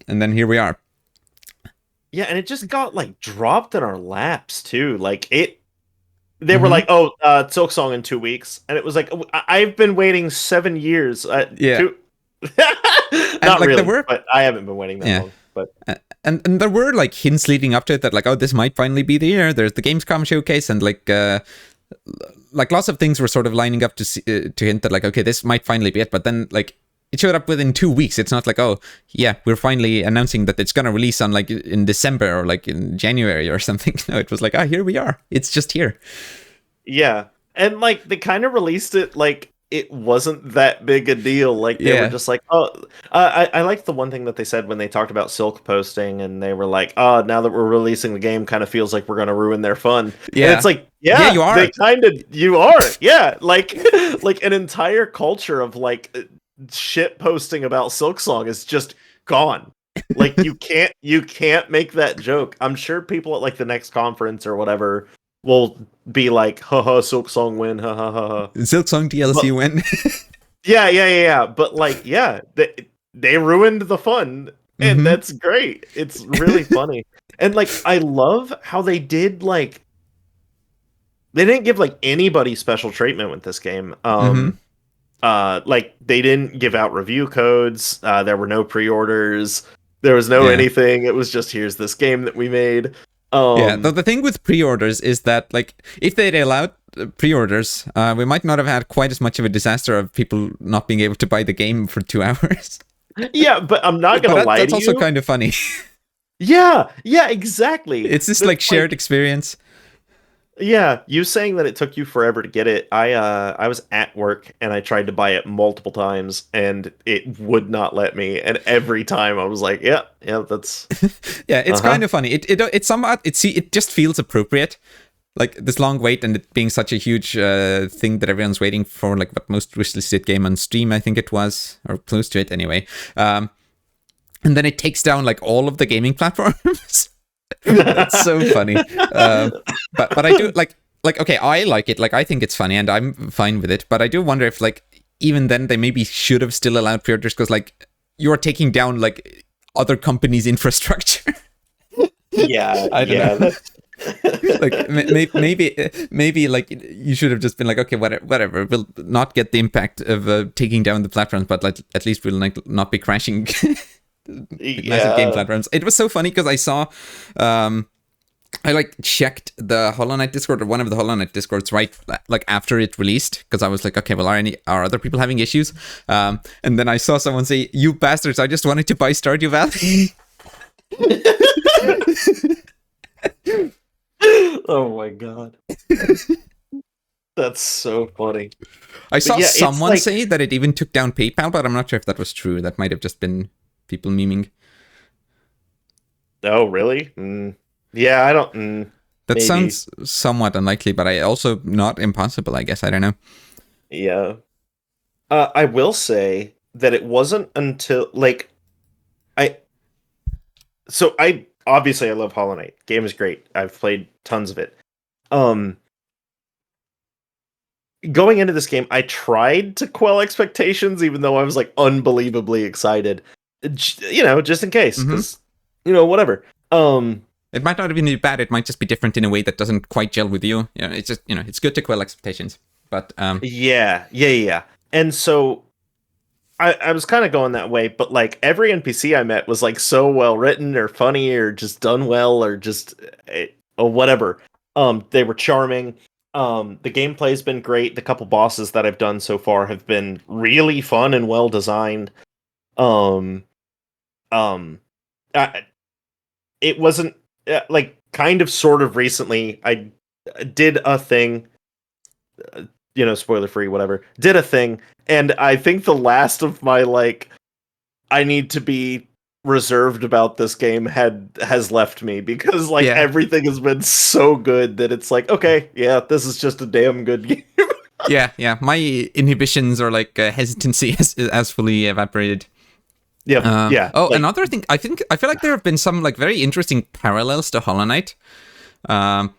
and then here we are. Yeah, and it just got like dropped in our laps too. Like they were like, "Oh, Silksong in 2 weeks," and it was like, "I've been waiting 7 years." Not like really, but I haven't been waiting that long. But and there were like hints leading up to it that like, oh, this might finally be the year. There's the Gamescom showcase, and like lots of things were sort of lining up to hint that like, okay, this might finally be it. But then like it showed up within 2 weeks. It's not like, oh yeah, we're finally announcing that it's gonna release on like in December or like in January or something. No, it was like, here we are. It's just here. Yeah, and like they kind of released it like it wasn't that big a deal. Like they were just like, oh, I liked the one thing that they said when they talked about Silk posting, and they were like, oh, now that we're releasing the game, kind of feels like we're gonna ruin their fun. Yeah, and it's like, yeah, you are. You are. Yeah, like an entire culture of like shit posting about Silksong is just gone. Like you can't make that joke. I'm sure people at like the next conference or whatever will be like, haha, Silksong win, ha ha ha. Silksong DLC win. Yeah. But like, they ruined the fun, and that's great. It's really funny. And like, I love how they did like, they didn't give like anybody special treatment with this game. Like they didn't give out review codes. There were no pre-orders. There was no anything. It was just, here's this game that we made. The thing with pre-orders is that like if they'd allowed pre-orders, we might not have had quite as much of a disaster of people not being able to buy the game for 2 hours. Yeah, but I'm not gonna lie to you. That's also kind of funny. Yeah, exactly. It's this like shared experience. Yeah, you saying that it took you forever to get it. I was at work and I tried to buy it multiple times and it would not let me. And every time I was like, yeah, that's yeah, it's kind of funny. It somewhat it just feels appropriate, like this long wait and it being such a huge thing that everyone's waiting for, like what most listed game on Steam, I think it was, or close to it anyway. And then it takes down like all of the gaming platforms. That's so funny. But I do like okay, I like it. Like I think it's funny and I'm fine with it. But I do wonder if like even then they maybe should have still allowed pre-orders, because like you're taking down like other companies' infrastructure. Yeah, I don't know. Like maybe like you should have just been like, okay, whatever, we'll not get the impact of taking down the platforms, but like at least we'll like not be crashing massive game platforms. It was so funny because I saw I like checked the Hollow Knight Discord, or one of the Hollow Knight Discords, right like after it released, because I was like, okay, well, are other people having issues? And then I saw someone say, "You bastards, I just wanted to buy Stardew Valley." Oh my god. That's so funny. I saw someone say that it even took down PayPal, but I'm not sure if that was true. That might have just been people memeing. Oh, really? Yeah, I don't... that maybe. Sounds somewhat unlikely, but also not impossible, I guess. I don't know. Yeah. I will say that it wasn't until, like... I so I obviously I love Hollow Knight. Game is great. I've played tons of it. Um, Going into this game, I tried to quell expectations, even though I was like unbelievably excited. Just in case, Mm-hmm. because whatever. Um, It might not even be bad. It might just be different in a way that doesn't quite gel with you. It's just it's good to quell expectations. But yeah. And so I was kind of going that way, but like every NPC I met was like so well written or funny or just done well or just or whatever. They were charming. The gameplay's been great. The couple bosses that I've done so far have been really fun and well designed. Um, um, I, it wasn't like kind of sort of recently. I did a thing, spoiler free, whatever. Did a thing, and I think the last of my like I need to be reserved about this game has left me because like yeah, everything has been so good that it's like, okay, yeah, this is just a damn good game. yeah. My inhibitions or like hesitancy has fully evaporated. Yep, yeah. Oh, Like another thing. I feel like there have been some like very interesting parallels to Hollow Knight. Um,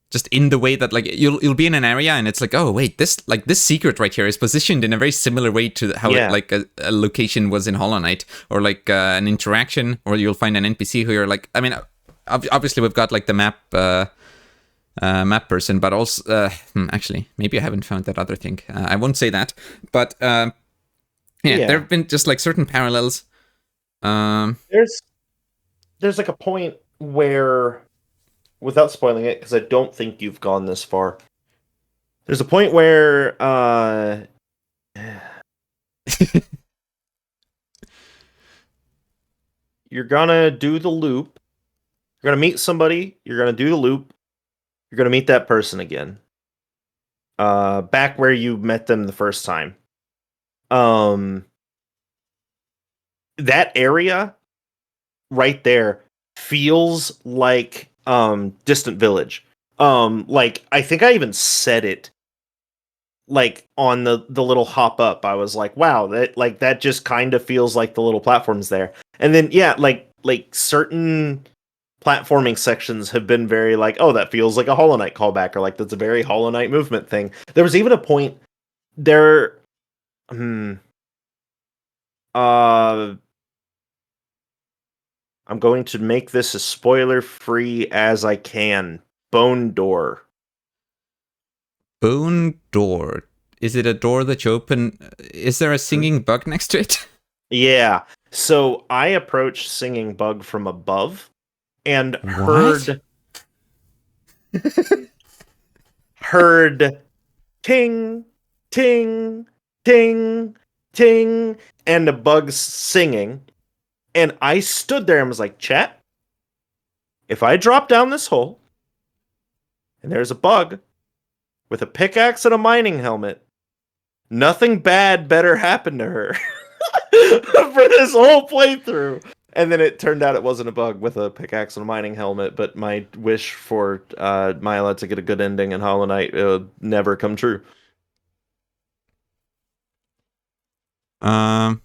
just in the way that like you'll be in an area and it's like, oh wait, this secret right here is positioned in a very similar way to how yeah. like a location was in Hollow Knight, or like an interaction, or you'll find an NPC who you're like, I mean, obviously we've got like the map person, but also actually maybe I haven't found that other thing. I won't say that, but yeah, there have been just like certain parallels. There's like a point where, without spoiling it, because I don't think you've gone this far. There's a point where you're gonna do the loop. You're gonna meet somebody. You're gonna do the loop. You're gonna meet that person again. Back where you met them the first time. Um, that area right there feels like Distant Village. Like I think I even said it like on the little hop up. I was like, wow, that just kind of feels like the little platforms there. And then yeah, like certain platforming sections have been very like, oh, that feels like a Hollow Knight callback, or like that's a very Hollow Knight movement thing. There was even a point there. Uh, I'm going to make this as spoiler free as I can. Bone Door. Bone door. Is it a door that you open? Is there a Hmm? singing bug next to it? Yeah. So I approached Singing Bug from above and What? heard ting, ting, ting, ting, and the bugs singing. And I stood there and was like, chat, if I drop down this hole and there's a bug with a pickaxe and a mining helmet, nothing bad better happen to her for this whole playthrough. And then it turned out it wasn't a bug with a pickaxe and a mining helmet, but my wish for Myla to get a good ending in Hollow Knight would never come true. Um.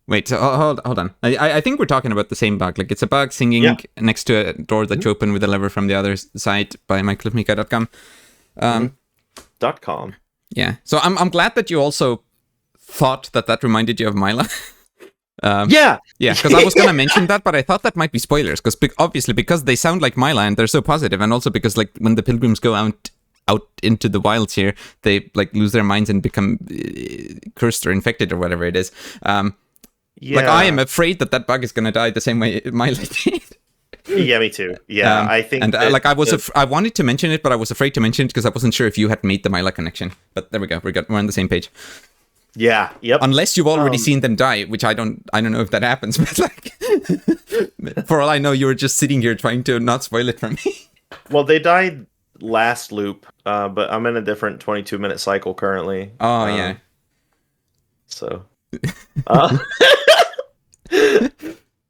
Wait. So hold on. I think we're talking about the same bug. Like it's a bug singing Yeah. next to a door that Mm-hmm. you open with a lever from the other side by mycliffmika.com. .com. Yeah. So I'm glad that you also thought that reminded you of Myla. Yeah. Yeah, because I was gonna mention that, but I thought that might be spoilers. Because obviously, because they sound like Myla and they're so positive, and also because like when the pilgrims go out into the wilds here, they like lose their minds and become cursed or infected or whatever it is. Yeah. Like I am afraid that bug is gonna die the same way Myla did. Yeah, me too. Yeah, I think. And that like I wanted to mention it, but I was afraid to mention it because I wasn't sure if you had made the Myla connection. But there we go, we're on the same page. Yeah. Yep. Unless you've already seen them die, which I don't know if that happens. But like, for all I know, you were just sitting here trying to not spoil it for me. Well, they died last loop, but I'm in a different 22-minute cycle currently. Oh yeah. So.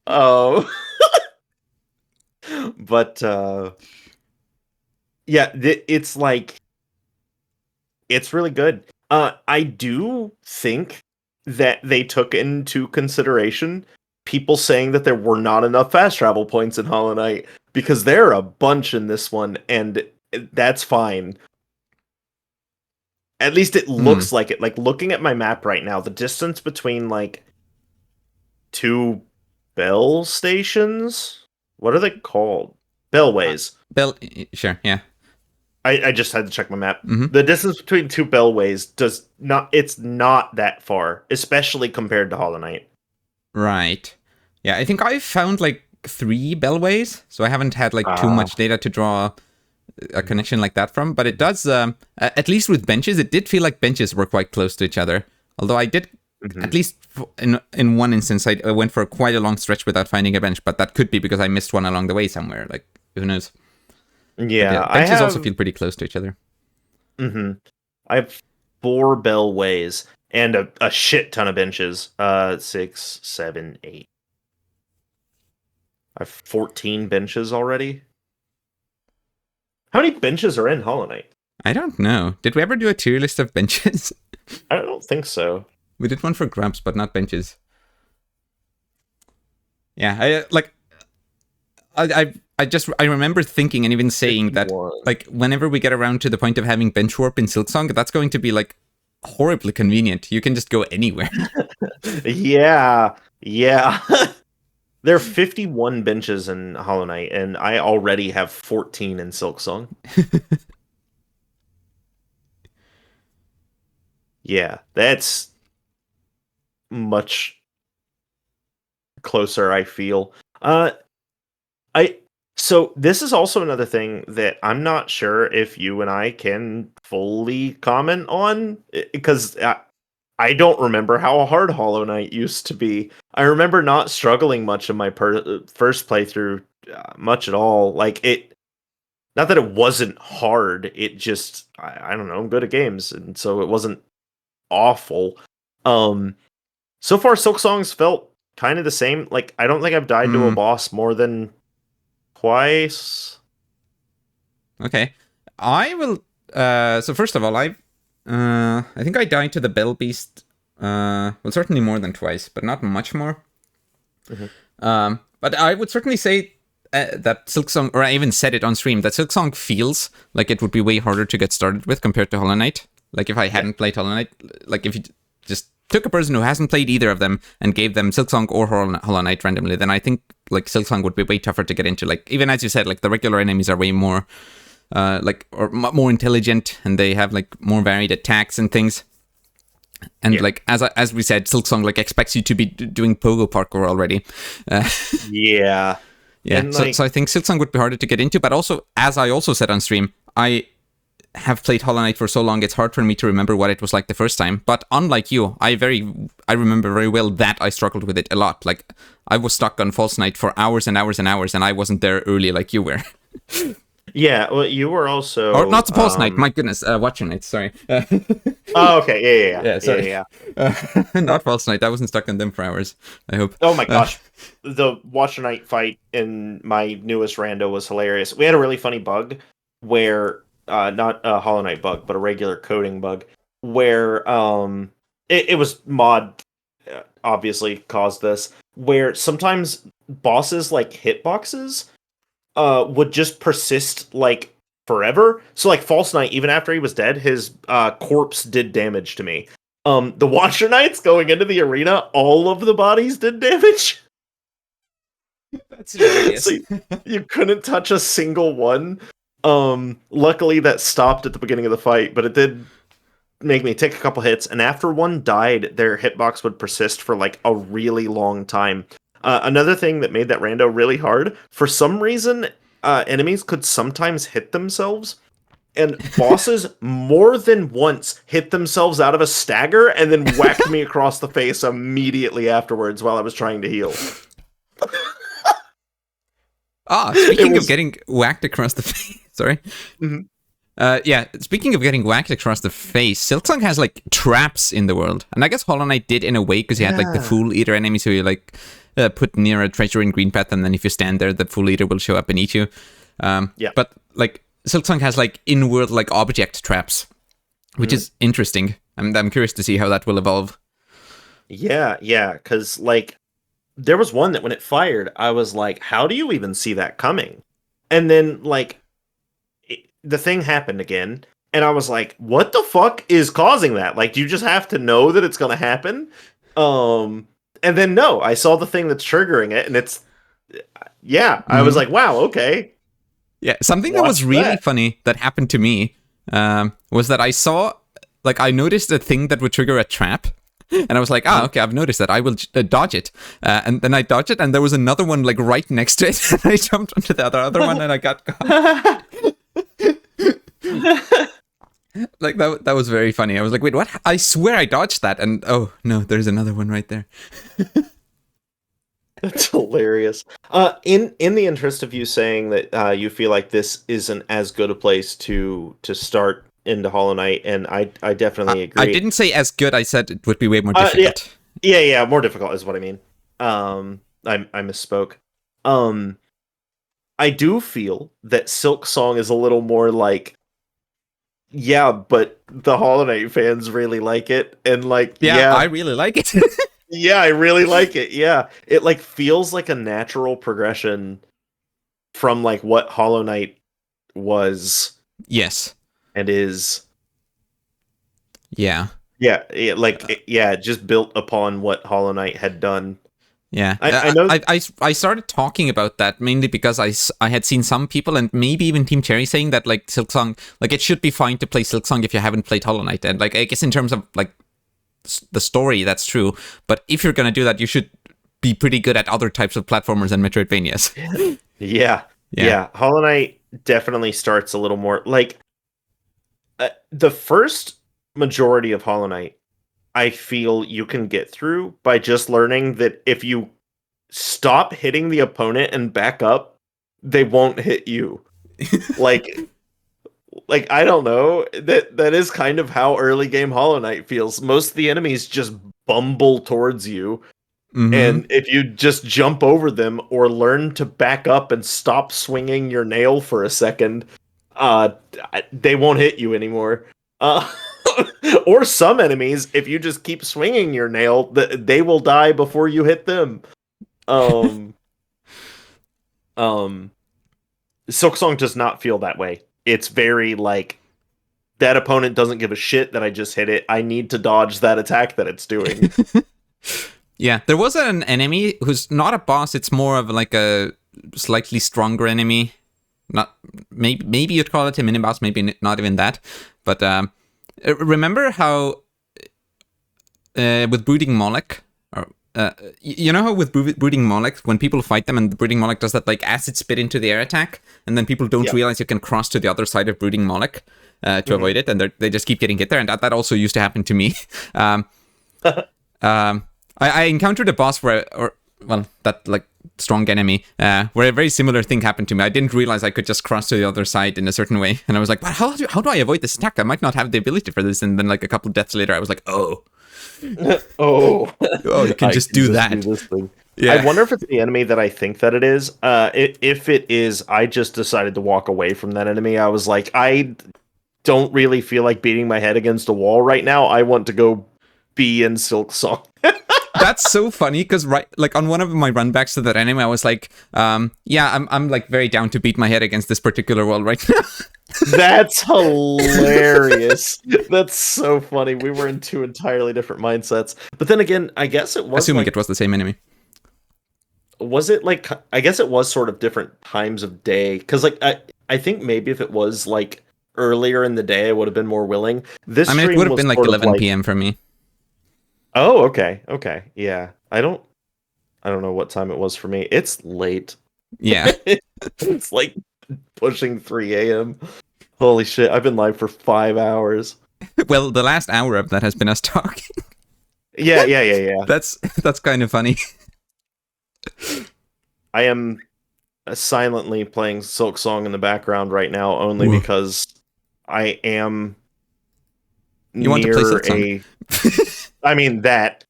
Oh. But yeah, it's like it's really good. I do think that they took into consideration people saying that there were not enough fast travel points in Hollow Knight, because there are a bunch in this one, and that's fine. At least it looks like it. Like, looking at my map right now, the distance between, like, two bell stations? What are they called? Bellways. Sure, yeah. I just had to check my map. Mhm. The distance between two bellways it's not that far, especially compared to Hollow Knight. Right. Yeah, I think I've found like 3 bellways, so I haven't had like too much data to draw a connection like that from, but it does, at least with benches, it did feel like benches were quite close to each other. Although I did, at least in one instance, I went for quite a long stretch without finding a bench, but that could be because I missed one along the way somewhere, like, who knows. Yeah, benches also feel pretty close to each other. I have 4 bellways and a shit ton of benches. 6, 7, 8. I have 14 benches already. How many benches are in Hollow Knight? I don't know. Did we ever do a tier list of benches? I don't think so. We did one for grubs, but not benches. Yeah, I remember thinking and even saying 51. That, like, whenever we get around to the point of having bench warp in Silksong, that's going to be, like, horribly convenient. You can just go anywhere. Yeah. There are 51 benches in Hollow Knight, and I already have 14 in Silksong. Yeah, that's much closer, I feel. So this is also another thing that I'm not sure if you and I can fully comment on, because I don't remember how hard Hollow Knight used to be. I remember not struggling much in my first playthrough, much at all. Like, not that it wasn't hard, it just, I don't know, I'm good at games, and so it wasn't awful. So far, Silksong's felt kind of the same. Like, I don't think I've died to a boss more than twice. Okay. I will, so first of all, I think I died to the Bell Beast, well, certainly more than twice, but not much more. But I would certainly say that Silksong, or I even said it on stream, that Silksong feels like it would be way harder to get started with compared to Hollow Knight. Like, if I hadn't played Hollow Knight, like, if you just took a person who hasn't played either of them and gave them Silksong or Hollow Knight randomly, then I think, like, Silksong would be way tougher to get into. Like, even as you said, like, the regular enemies are way more, more intelligent, and they have, like, more varied attacks and things. And like, as we said, Silksong, like, expects you to be doing pogo parkour already. Yeah. And so I think Silksong would be harder to get into, but also, as I also said on stream, I have played Hollow Knight for so long, it's hard for me to remember what it was like the first time. But unlike you, I remember very well that I struggled with it a lot. Like, I was stuck on False Knight for hours and hours and hours, and I wasn't there early like you were. Yeah, well, you were also... Or not False Knight, my goodness, Watcher Knight, sorry. Oh, okay, yeah. Sorry. Yeah. Not False Knight, I wasn't stuck on them for hours, I hope. Oh my gosh, the Watcher Knight fight in my newest rando was hilarious. We had a really funny bug where... not a Hollow Knight bug, but a regular coding bug, where it was mod, obviously caused this, where sometimes bosses, like, hitboxes would just persist, like, forever. So, like, False Knight, even after he was dead, his corpse did damage to me. The Watcher Knights going into the arena, all of the bodies did damage. That's hilarious. So you couldn't touch a single one. Luckily that stopped at the beginning of the fight, but it did make me take a couple hits, and after one died, their hitbox would persist for, like, a really long time. Another thing that made that rando really hard, for some reason, enemies could sometimes hit themselves, and bosses more than once hit themselves out of a stagger and then whacked me across the face immediately afterwards while I was trying to heal. Speaking of getting whacked across the face, sorry. Speaking of getting whacked across the face, Silksong has, like, traps in the world. And I guess Hollow Knight did in a way, because you had, like, the Fool Eater enemies who you, like, put near a treasure in Green Path, and then if you stand there, the Fool Eater will show up and eat you. But, like, Silksong has, like, in-world, like, object traps, which is interesting. I'm curious to see how that will evolve. Yeah, because like there was one that when it fired, I was like, how do you even see that coming? And then like the thing happened again, and I was like, what the fuck is causing that? Like, do you just have to know that it's gonna happen? Um, and then no, I saw the thing that's triggering it, and it's yeah, I was Mhm. like, wow, okay, Yeah, something that was watch really that. funny that happened to me was that I noticed a thing that would trigger a trap. And I was like, Mhm. okay, I've noticed that. I will dodge it. And then I dodged it, and there was another one like right next to it. And I jumped onto the other one, and I got caught. Like that was very funny. I was like, wait, what? I swear I dodged that. And oh no, there's another one right there. That's hilarious. In the interest of you saying that you feel like this isn't as good a place to start into Hollow Knight, and I definitely I agree. didn't say as good. I said it would be way more Yeah, difficult. yeah, more difficult is what I mean. I misspoke. Um, I do feel that Silksong is a little more like, yeah, but the Hollow Knight fans really like it, and like, Yeah, I yeah, really like it. yeah, I really like it. Yeah, it like feels like a natural progression from like what Hollow Knight was Yes. and is. Yeah. Yeah, yeah, just built upon what Hollow Knight had done. Yeah, I know. I started talking about that mainly because I had seen some people and maybe even Team Cherry saying that like Silksong, like it should be fine to play Silksong if you haven't played Hollow Knight. And like I guess in terms of like the story, that's true. But if you're gonna do that, you should be pretty good at other types of platformers and Metroidvanias. Yeah, Yeah. yeah. Hollow Knight definitely starts a little more like the first majority of Hollow Knight. I feel you can get through by just learning that if you stop hitting the opponent and back up, they won't hit you. Like I don't know. That is kind of how early game Hollow Knight feels. Most of the enemies just bumble towards you, Mm-hmm. and if you just jump over them or learn to back up and stop swinging your nail for a second, uh they won't hit you anymore. Uh or some enemies, if you just keep swinging your nail, they will die before you hit them. Um um Silksong does not feel that way. It's very like that opponent doesn't give a shit that I just hit it. I need to dodge that attack that it's doing. Yeah, there was an enemy who's not a boss. It's more of like a slightly stronger enemy. Not maybe you'd call it a mini boss. Maybe not even that. But remember how with Brooding Moloch, or you know how with Brooding Moloch, when people fight them and the Brooding Moloch does that like acid spit into the air attack, and then people don't Yeah. realize you can cross to the other side of Brooding Moloch to avoid it, and they just keep getting hit there, and that also used to happen to me. um, I encountered a boss where, or well, that like strong enemy, where a very similar thing happened to me. I didn't realize I could just cross to the other side in a certain way, and I was like, "But how do I avoid this attack? I might not have the ability for this." And then like a couple of deaths later, I was like, "Oh, Oh, oh, you can I just can do just do that." this thing. I Yeah. wonder if it's the enemy that I think that it is. If it is, I just decided to walk away from that enemy. I was like, I don't really feel like beating my head against a wall right now. I want to go be in Silksong. That's so funny because right, like on one of my runbacks to that enemy, I was like, yeah, I'm like very down to beat my head against this particular wall right now. That's hilarious. That's so funny. We were in two entirely different mindsets. But then again, I guess it was Assuming like, it was the same enemy. was it like, I guess it was sort of different times of day. Because, like, I think maybe if it was like earlier in the day, I would have been more willing. This I mean, it would stream have was been like sort of 11 like, p.m. for me. oh, okay, yeah. I don't know what time it was for me. It's late. Yeah. It's like pushing 3 a.m. Holy shit, I've been live for 5 hours. Well, the last hour of that has been us talking. Yeah. That's kind of funny. I am silently playing Silksong in the background right now only Ooh. because I am You want to play near Silksong? I mean that,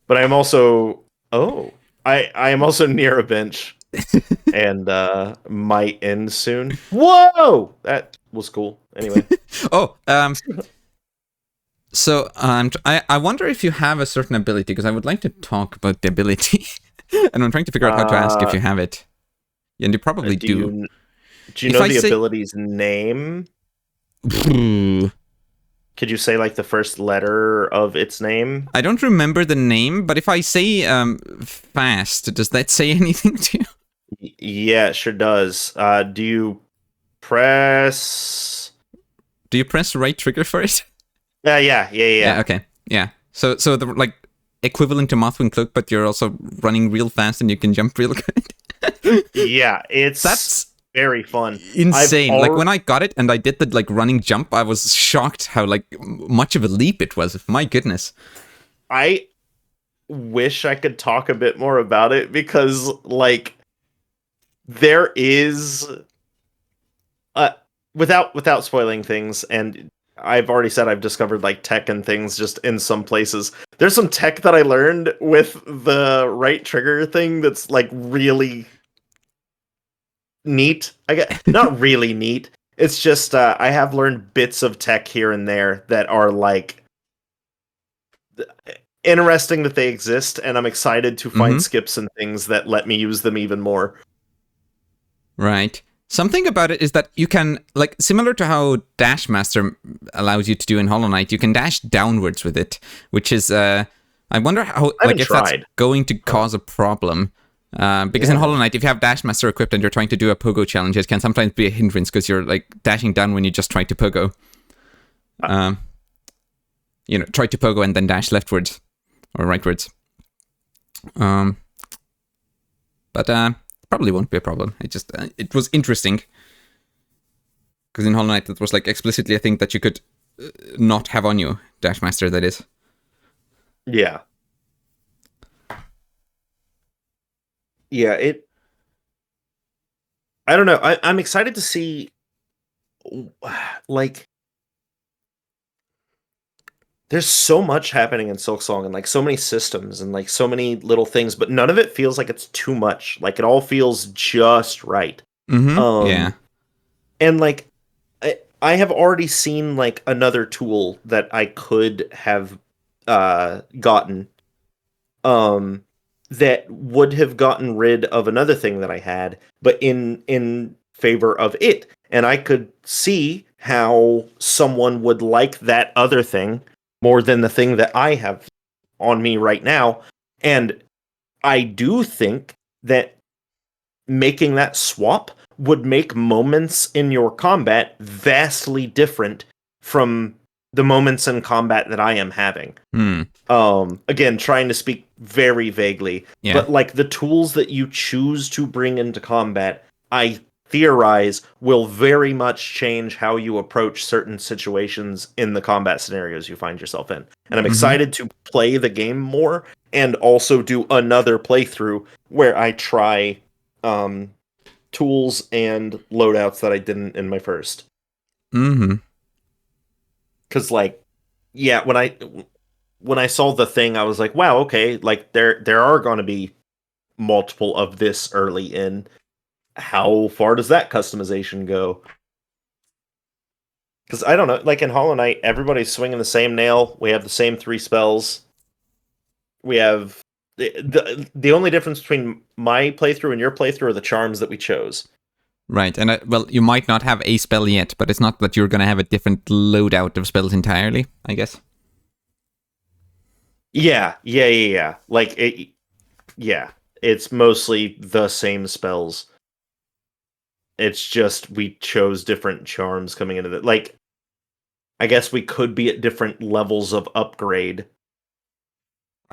but I'm also I am also near a bench and might end soon. Whoa! That was cool. Anyway. Oh, So I wonder if you have a certain ability, because I would like to talk about the ability, and I'm trying to figure out how to ask if you have it. And you probably do. Do you If know I the say, ability's name? I Could you say like the first letter of its name? don't remember the name, but if I say fast, does that say anything to you? Yeah, it sure does. Do you press? Do you press the right trigger for it? Yeah. Okay. Yeah. So the like equivalent to Mothwing Cloak, but you're also running real fast and you can jump real good. Yeah, it's That's very fun. insane. Like when I got it and I did the like running jump, I was shocked how like much of a leap it was. My goodness. I wish I could talk a bit more about it because like there is without spoiling things, and I've already said I've discovered like tech and things just in some places. There's some tech that I learned with the right trigger thing that's like really neat. I get not really neat. It's just I have learned bits of tech here and there that are like interesting that they exist, and I'm excited to find skips and things that let me use them even more. Right. Something about it is that you can, like, similar to how Dash Master allows you to do in Hollow Knight, you can dash downwards with it, which is, I wonder how, like, if that's going to cause a problem. Because in Hollow Knight, if you have Dash Master equipped and you're trying to do a pogo challenge, it can sometimes be a hindrance because you're, like, dashing down when you just try to pogo. Try to pogo and then dash leftwards or rightwards. But probably won't be a problem. It was interesting because in Hollow Knight it was like explicitly a thing that you could not have on you, Dash Master, that is. Yeah. Yeah, I don't know. I'm excited to see like there's so much happening in Silksong and like so many systems and like so many little things, but none of it feels like it's too much. Like it all feels just right. Yeah. And like I have already seen like another tool that I could have gotten that would have gotten rid of another thing that I had, but in favor of it. And I could see how someone would like that other thing more than the thing that I have on me right now. And I do think that making that swap would make moments in your combat vastly different from the moments in combat that I am having. Again, trying to speak very vaguely, but like the tools that you choose to bring into combat, I theorize will very much change how you approach certain situations in the combat scenarios you find yourself in. And I'm excited to play the game more and also do another playthrough where I try tools and loadouts that I didn't in my first. Because like, yeah, when I saw the thing, I was like, wow, okay, like there are going to be multiple of this early in. How far does that customization go? Because I don't know, like in Hollow Knight, everybody's swinging the same nail. We have the same 3 spells. We have the only difference between my playthrough and your playthrough are the charms that we chose. Right, and well, you might not have a spell yet, but it's not that you're going to have a different loadout of spells entirely, I guess. Yeah. Like, it's mostly the same spells. It's just we chose different charms coming into it. Like, I guess we could be at different levels of upgrade.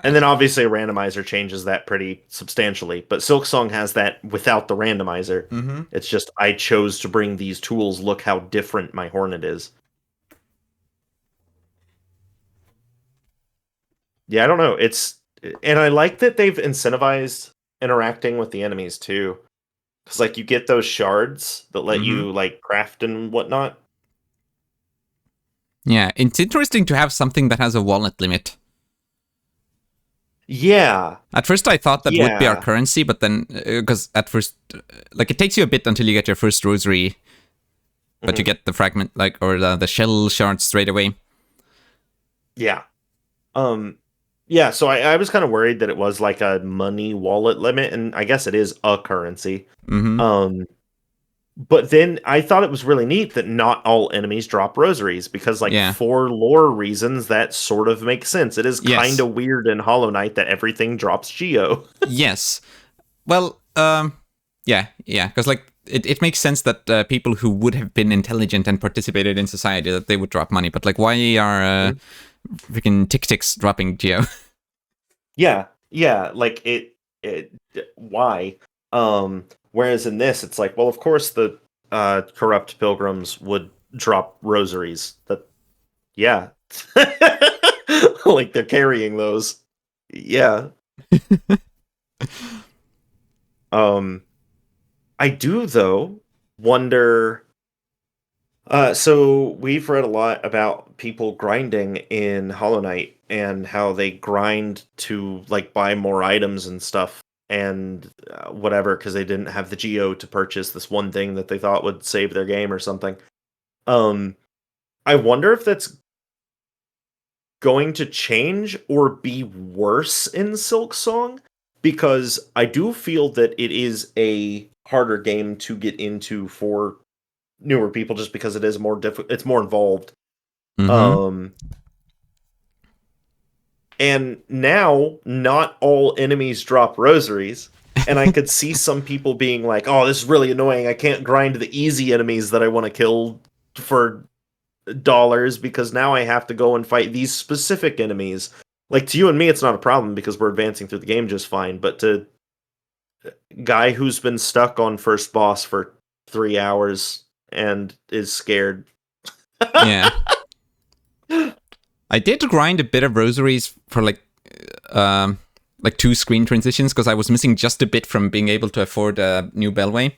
And then obviously a randomizer changes that pretty substantially. But Silksong has that without the randomizer. It's just I chose to bring these tools. Look how different my Hornet is. Yeah, I don't know. And I like that they've incentivized interacting with the enemies too. Because like you get those shards that let you like craft and whatnot. Yeah, it's interesting to have something that has a wallet limit. Yeah. At first I thought that would be our currency, but then, because at first, like it takes you a bit until you get your first rosary, but you get the fragment, like, or the shell shard straight away. Yeah. Um, yeah, so I was kind of worried that it was like a money wallet limit, and I guess it is a currency. Mm-hmm. Um, but then I thought it was really neat that not all enemies drop rosaries because, like, Yeah. for lore reasons, that sort of makes sense. It is kind Yes. of weird in Hollow Knight that everything drops Geo. Yes. Well, yeah, because like it makes sense that people who would have been intelligent and participated in society that they would drop money, but like, why are freaking tick ticks dropping Geo? Yeah, yeah, like why? Whereas in this, it's like, well, of course the corrupt pilgrims would drop rosaries. That yeah, like they're carrying those. Yeah. Um, I do though wonder. So we've read a lot about people grinding in Hollow Knight and how they grind to like buy more items and stuff and whatever because they didn't have the geo to purchase this one thing that they thought would save their game or something. Um, I wonder if that's going to change or be worse in Silksong because I do feel that it is a harder game to get into for newer people just because it is more difficult. It's more involved. Mm-hmm. Um, and now not all enemies drop rosaries. And I could see some people being like, "Oh, this is really annoying. I can't grind the easy enemies that I want to kill for dollars because now I have to go and fight these specific enemies." Like to you and me, it's not a problem because we're advancing through the game just fine. But to guy who's been stuck on first boss for 3 hours and is scared. Yeah. I did grind a bit of rosaries for like two screen transitions because I was missing just a bit from being able to afford a new Bellway.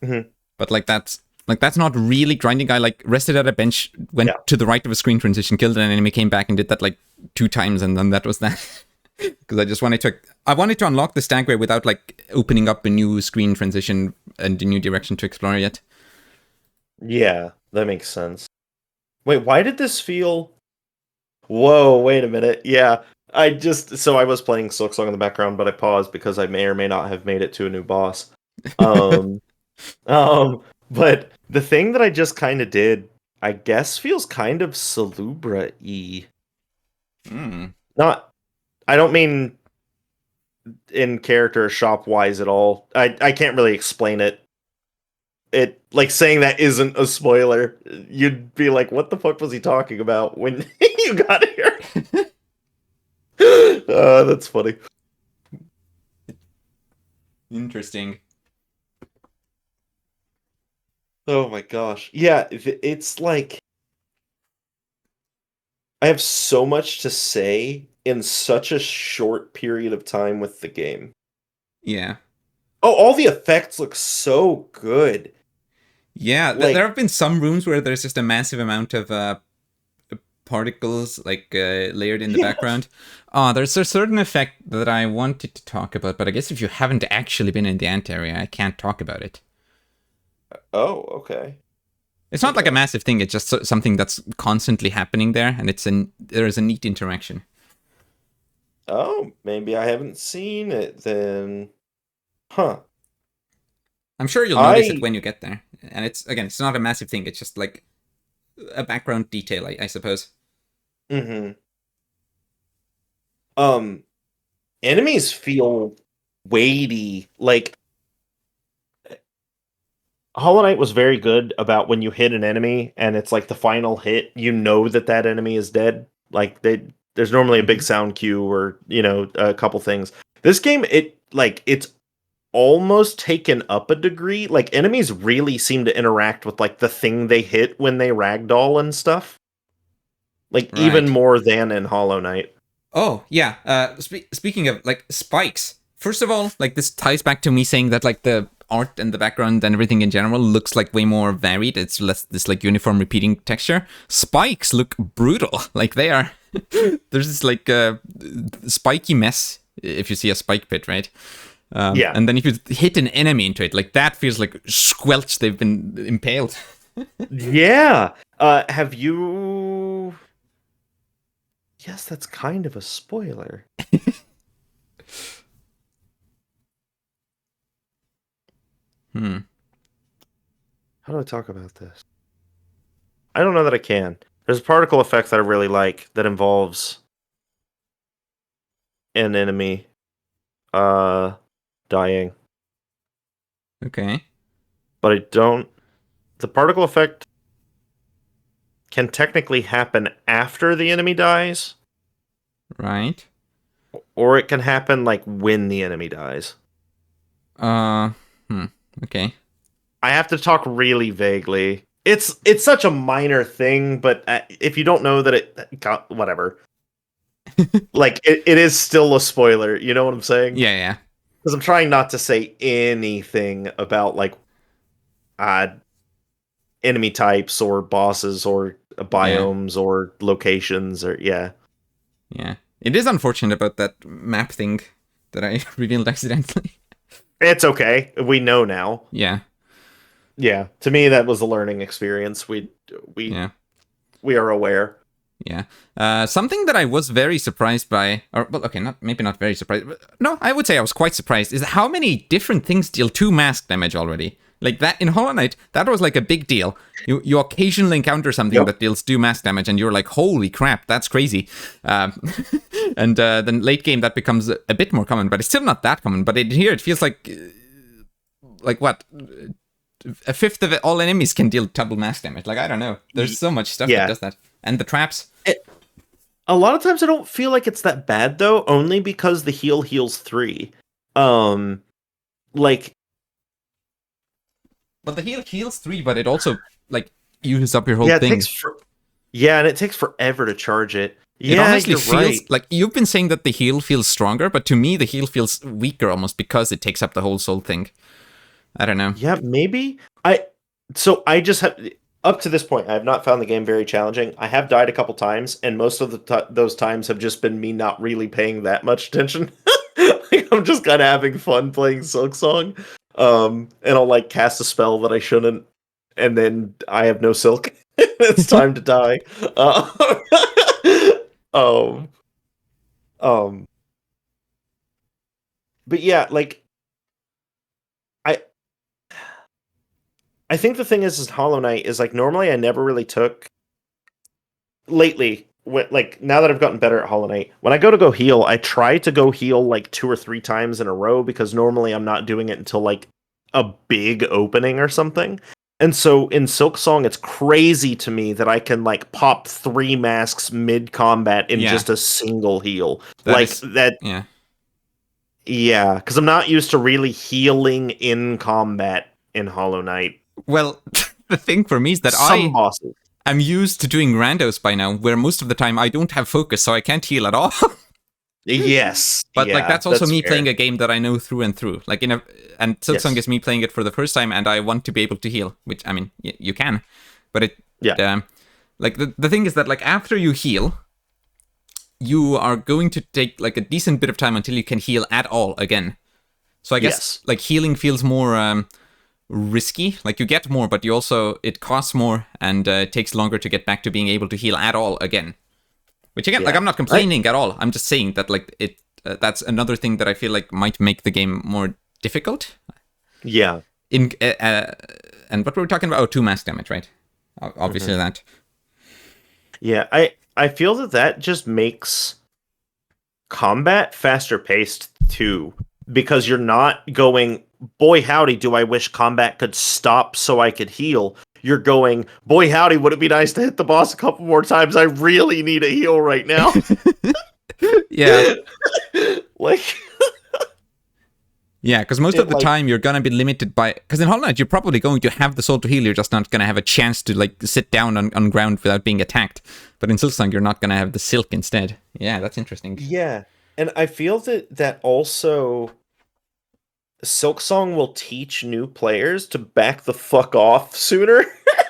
Mhm. But that's not really grinding. I like rested at a bench, went Yeah. to the right of a screen transition, killed an enemy, came back and did that like 2 times, and then that was that. Because I just wanted to unlock the stagway without like opening up a new screen transition and a new direction to explore yet. Yeah, that makes sense. Wait, why did this feel? Whoa, wait a minute. Yeah, I was playing Silksong in the background, but I paused because I may or may not have made it to a new boss. Um, but the thing that I just kind of did, I guess, feels kind of Salubra-y. Mm. Not, I don't mean in character shop wise at all. I can't really explain it. It like saying that isn't a spoiler. You'd be like, "What the fuck was he talking about when you got here?" That's funny. Interesting. Oh my gosh. Yeah, it's like I have so much to say in such a short period of time with the game. Yeah. Oh, all the effects look so good. Yeah, there Like, have been some rooms where there's just a massive amount of particles like layered in the yeah. background. There's a certain effect that I wanted to talk about, but I guess if you haven't actually been in the ant area, I can't talk about it. Oh, okay. It's not like a Okay. massive thing. It's just something that's constantly happening there, and there's a neat interaction. Oh, maybe I haven't seen it then. Huh. I'm sure you'll notice it I when you get there. And it's not a massive thing. It's just like a background detail, I suppose. mhm. Um Enemies feel weighty. Like Hollow Knight was very good about when you hit an enemy and it's like the final hit, you know that that enemy is dead. Like there's normally a big Mm-hmm. sound cue or, a couple things. This game it's almost taken up a degree. Like enemies really seem to interact with like the thing they hit when they ragdoll and stuff. Like even Right. more than in Hollow Knight. Oh, yeah. Speaking of like spikes, first of all, like this ties back to me saying that like the art and the background and everything in general looks like way more varied. It's less this like uniform repeating texture. Spikes look brutal. Like they are. There's this like spiky mess if you see a spike pit, right? Yeah. And then if you hit an enemy into it, like that feels like squelch. They've been impaled. Yeah. Have you Yes, that's kind of a spoiler. Hmm. How do I talk about this? I don't know that I can. There's a particle effect that I really like that involves an enemy dying. Okay. But I don't. The particle effect can technically happen after the enemy dies, Right. or it can happen like when the enemy dies. Uh. Hmm. Okay. I have to talk really vaguely. It's such a minor thing, but if you don't know that it got whatever, like it is still a spoiler. You know what I'm saying? Yeah. Yeah. Because I'm trying not to say anything about like uh, enemy types or bosses or Yeah. biomes or locations or yeah. Yeah. It is unfortunate about that map thing that I revealed accidentally. It's okay. We know now. Yeah. Yeah. To me, that was a learning experience. We Yeah. we are aware. Yeah. Something that I was very surprised by, or well, okay, not maybe not very surprised. But no, I would say I was quite surprised. Is how many different things deal 2 mask damage already. Like that in Hollow Knight, that was like a big deal. You occasionally encounter something Yep. that deals 2 mask damage, and you're like, holy crap, that's crazy. And then late game that becomes a bit more common, but it's still not that common. But here it feels like what? A fifth of it, all enemies can deal double mask damage. Like I don't know. There's so much stuff that Yeah. does that, and the traps. A lot of times I don't feel like it's that bad though, only because the heal heals 3. Like But the heal heals 3, but it also like uses up your whole yeah, thing. yeah, and it takes forever to charge it. It Yeah, honestly you're feels right. like you've been saying that the heal feels stronger, but to me the heal feels weaker almost because it takes up the whole soul thing. I don't know. Yeah, maybe. I just have up to this point I have not found the game very challenging. I have died a couple times and most of those times have just been me not really paying that much attention. Like, I'm just kind of having fun playing Silksong. And I'll like cast a spell that I shouldn't and then I have no silk. It's time to die. Uh, um um but yeah, like I I think the thing is Hollow Knight is like normally I never really took lately when, like now that I've gotten better at Hollow Knight, when I go heal, I try to go heal like 2 or 3 times in a row because normally I'm not doing it until like a big opening or something. And so in Silksong, it's crazy to me that I can like pop 3 masks mid combat in Yeah, just a single heal. that Like is. that, Yeah. yeah, because I'm not used to really healing in combat in Hollow Knight. Well, the thing for me is that Some bosses, I'm used to doing randos by now, where most of the time I don't have focus, so I can't heal at all. yes, But like yeah, that's also that's me fair. playing a game that I know through and through. Like and Silksong Yes. is me playing it for the first time, and I want to be able to heal, which I mean you can, but Yeah. like the thing is that like after you heal, you are going to take like a decent bit of time until you can heal at all again. So I guess Yes. like healing feels more risky. Like you get more, but you also it costs more, and it takes longer to get back to being able to heal at all again. Which again, like Yeah. I'm not complaining at all. I'm just saying that like it that's another thing that I feel like might make the game more difficult. Yeah. In and what were we talking about? Oh, 2 mask damage, right? Obviously Mhm. that. Yeah, I feel that that just makes combat faster paced too because you're not going boy howdy do I wish combat could stop so I could heal. You're going boy howdy would it be nice to hit the boss a couple more times. I really need a heal right now. Yeah. Like Yeah, because most it of the like time you're gonna be limited by. Because in Hollow Knight you're probably going to have the soul to heal. You're just not gonna have a chance to like sit down on ground without being attacked. But in Silksong you're not gonna have the silk instead. Yeah, that's interesting. yeah. And I feel that also Silksong will teach new players to back the fuck off sooner.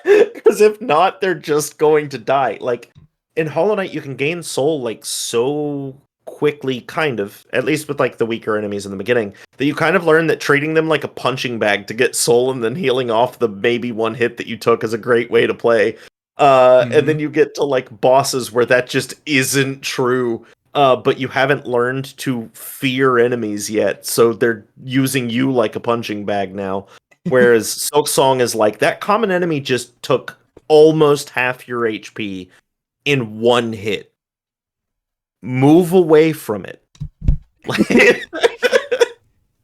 Because if not, they're just going to die. Like in Hollow Knight, you can gain soul like so quickly, kind of, at least with like the weaker enemies in the beginning, that you kind of learn that treating them like a punching bag to get soul and then healing off the maybe one hit that you took is a great way to play. And then you get to like bosses where that just isn't true. But you haven't learned to fear enemies yet, so they're using you like a punching bag now. Whereas Silksong is like, that common enemy just took almost half your HP in one hit. Move away from it.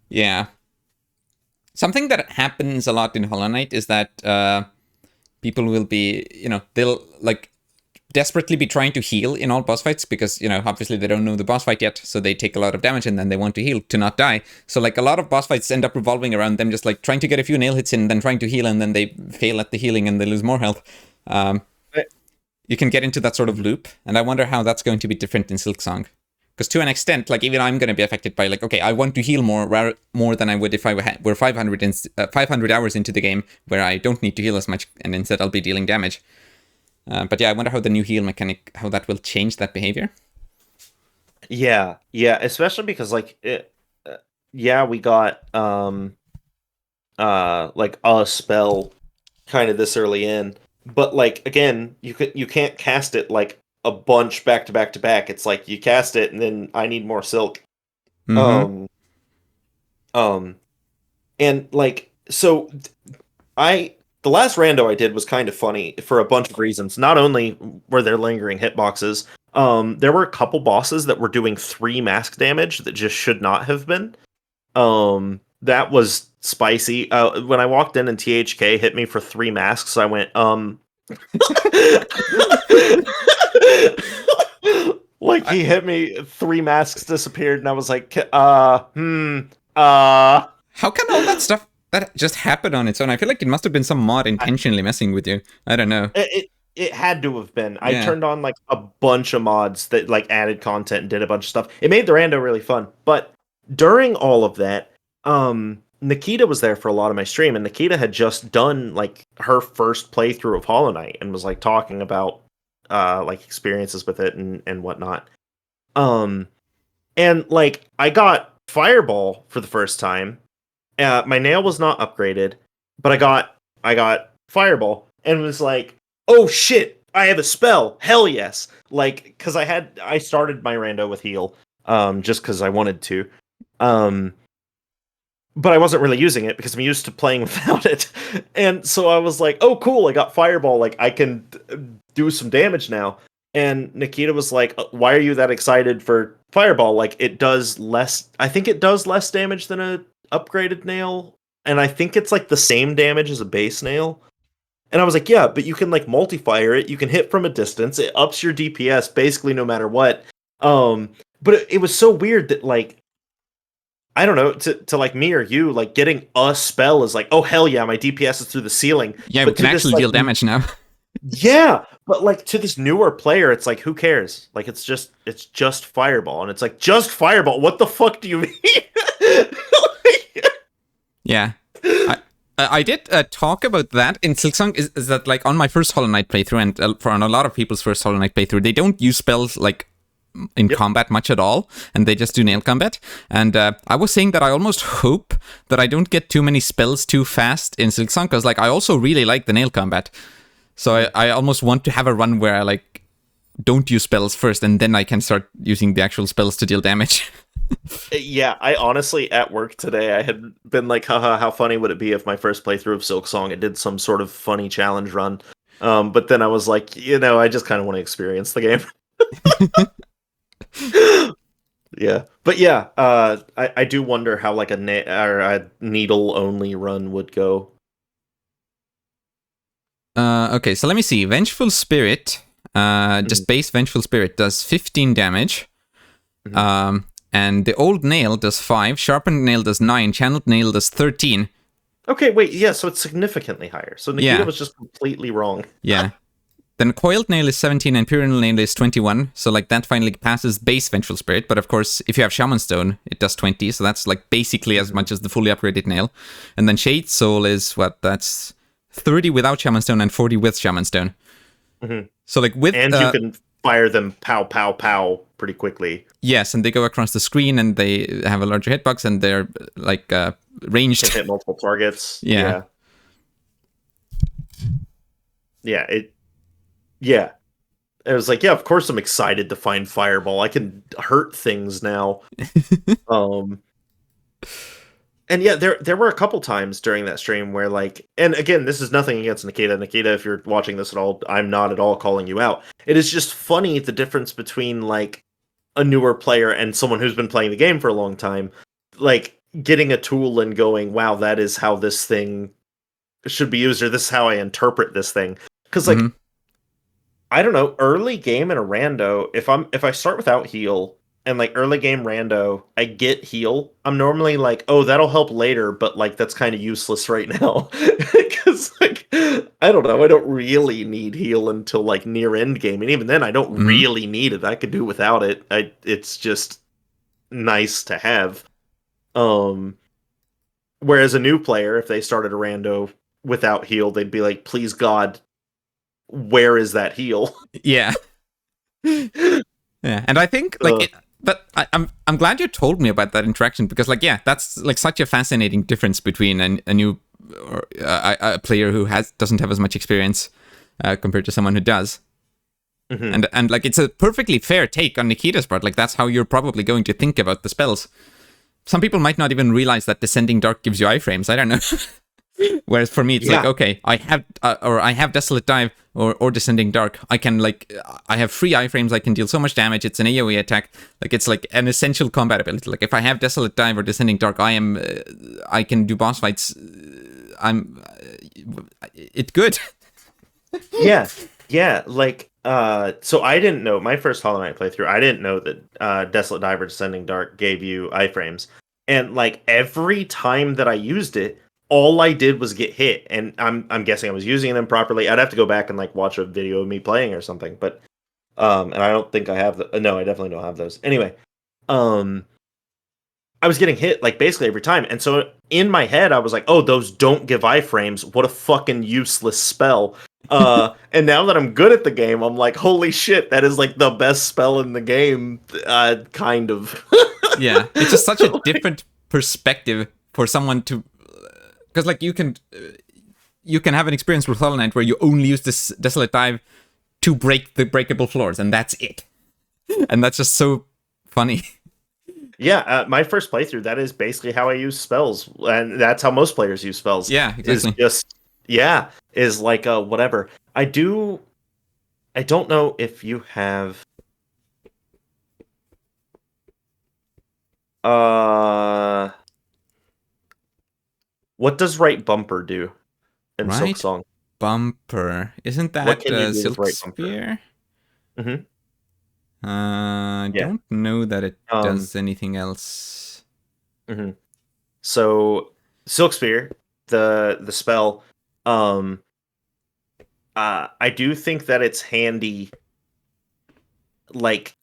Yeah. Something that happens a lot in Hollow Knight is that people will be, they'll like desperately be trying to heal in all boss fights because, obviously they don't know the boss fight yet, so they take a lot of damage and then they want to heal to not die. So like a lot of boss fights end up revolving around them just like trying to get a few nail hits in, then trying to heal, and then they fail at the healing and they lose more health. You can get into that sort of loop, and I wonder how that's going to be different in Silksong. Because to an extent, like even I'm going to be affected by like, okay, I want to heal more than I would if I were 500 hours into the game where I don't need to heal as much, and instead I'll be dealing damage. But yeah, I wonder how the new heal mechanic, how that will change that behavior. Yeah, especially because like we got like a spell kind of this early in, but like again, you can't cast it like a bunch back to back to back. It's like you cast it and then I need more silk. Mm-hmm. And like so the last rando I did was kind of funny for a bunch of reasons. Not only were there lingering hitboxes, there were a couple bosses that were doing 3 mask damage that just should not have been. That was spicy. When I walked in and THK hit me for 3 masks, I went, like he hit me, 3 masks disappeared, and I was like, How can all that stuff that just happened on its own? I feel like it must have been some mod intentionally messing with you. I don't know. It had to have been. I turned on like a bunch of mods that like added content and did a bunch of stuff. It made the rando really fun. But during all of that, Nikita was there for a lot of my stream, and Nikita had just done like her first playthrough of Hollow Knight and was like talking about like experiences with it and whatnot. And like I got Fireball for the first time. My nail was not upgraded, but I got Fireball and was like, oh shit, I have a spell. Hell yes. Like, because I started my rando with heal, just because I wanted to. But I wasn't really using it because I'm used to playing without it. And so I was like, oh cool, I got Fireball, like I can do some damage now. And Nikita was like, why are you that excited for Fireball? Like I think it does less damage than a upgraded nail. And I think it's like the same damage as a base nail. And I was like, yeah, but you can like multi-fire it. You can hit from a distance. It ups your DPS basically no matter what. But it was so weird that like, I don't know, to like me or you, like getting a spell is like, oh hell yeah, my DPS is through the ceiling. Yeah, but we can actually deal damage now. Yeah, but like to this newer player, it's like, who cares? Like it's just Fireball, and it's like, just Fireball. What the fuck do you mean? Yeah. I did talk about that in Silksong, is that like on my first Hollow Knight playthrough, and for a lot of people's first Hollow Knight playthrough, they don't use spells like in combat much at all, and they just do nail combat. And I was saying that I almost hope that I don't get too many spells too fast in Silksong, because like I also really like the nail combat. So I almost want to have a run where I like don't use spells first, and then I can start using the actual spells to deal damage. Yeah, I honestly, at work today, I had been like, haha, how funny would it be if my first playthrough of Silksong, it did some sort of funny challenge run. But then I was like, I just kind of want to experience the game. Yeah, but yeah, I do wonder how like a needle only run would go. Okay, so let me see. Vengeful Spirit, just base Vengeful Spirit does 15 damage. Mhm. And the Old Nail does 5, Sharpened Nail does 9, Channeled Nail does 13. Okay, wait, yeah, so it's significantly higher. So Nikita Yeah. was just completely wrong. Yeah. Then Coiled Nail is 17 and Pyramidal Nail is 21. So like that finally passes base Vengeful Spirit. But of course, if you have Shaman Stone, it does 20. So that's like basically as much as the fully upgraded nail. And then Shade Soul is what? That's 30 without Shaman Stone and 40 with Shaman Stone. Mm-hmm. So like with... And you can fire them pow, pow, pow pretty quickly. Yes, and they go across the screen and they have a larger hitbox and they're like ranged. Can hit multiple targets. Yeah. Yeah, Yeah. And it was like, yeah, of course I'm excited to find Fireball. I can hurt things now. Um and yeah, there were a couple times during that stream where like, and again, this is nothing against Nikita. Nikita, if you're watching this at all, I'm not at all calling you out. It is just funny the difference between like a newer player and someone who's been playing the game for a long time, like getting a tool and going, wow, that is how this thing should be used, or this is how I interpret this thing. Because like, Mhm. I don't know, early game in a rando, if I start without heal and like early game rando, I get heal, I'm normally like, oh, that'll help later, but like that's kind of useless right now. Because like I don't know, I don't really need heal until like near end game. And even then I don't Mhm. really need it. I could do without it. It's just nice to have. Um Whereas a new player, if they started a rando without heal, they'd be like, please God, where is that heal? Yeah. Yeah, and I think like uh, it, but I'm glad you told me about that interaction because like yeah, that's like such a fascinating difference between a new or a player who doesn't have as much experience compared to someone who does. mhm. And like it's a perfectly fair take on Nikita's part. Like that's how you're probably going to think about the spells. Some people might not even realize that Descending Dark gives you iframes. I don't know. Whereas for me, it's like, Yeah, okay, I have Desolate Dive or Descending Dark. I can like, I have free iframes. I can deal so much damage. It's an AoE attack. Like it's like an essential combat ability. Like if I have Desolate Dive or Descending Dark, I can do boss fights. It's good. yeah, yeah. Like, so I didn't know my first Hollow Knight playthrough. I didn't know that Desolate Diver Descending Dark gave you iframes, and like every time that I used it, all I did was get hit. And I'm guessing I was using them properly. I'd have to go back and like watch a video of me playing or something. But and I don't think I have the. No, I definitely don't have those. Anyway, um, I was getting hit like basically every time. And so in my head, I was like, oh, those don't give iframes. What a fucking useless spell. And now that I'm good at the game, I'm like, holy shit, that is like the best spell in the game, kind of. Yeah, it's just such a different perspective for someone to, because like you can have an experience with Hollow Knight where you only use this Desolate Dive to break the breakable floors, and that's it. And that's just so funny. Yeah, my first playthrough, that is basically how I use spells. And that's how most players use spells. Yeah, Is exactly. just, yeah, is like whatever. I don't know if you have uh what does right bumper do in Right Silksong? bumper. Isn't What that can you do with Silk right bumper? Spear? Hmm. I Yeah. don't know that it Um. does anything else. Mhm. So Silk Spear, the spell, um, I do think that it's handy, like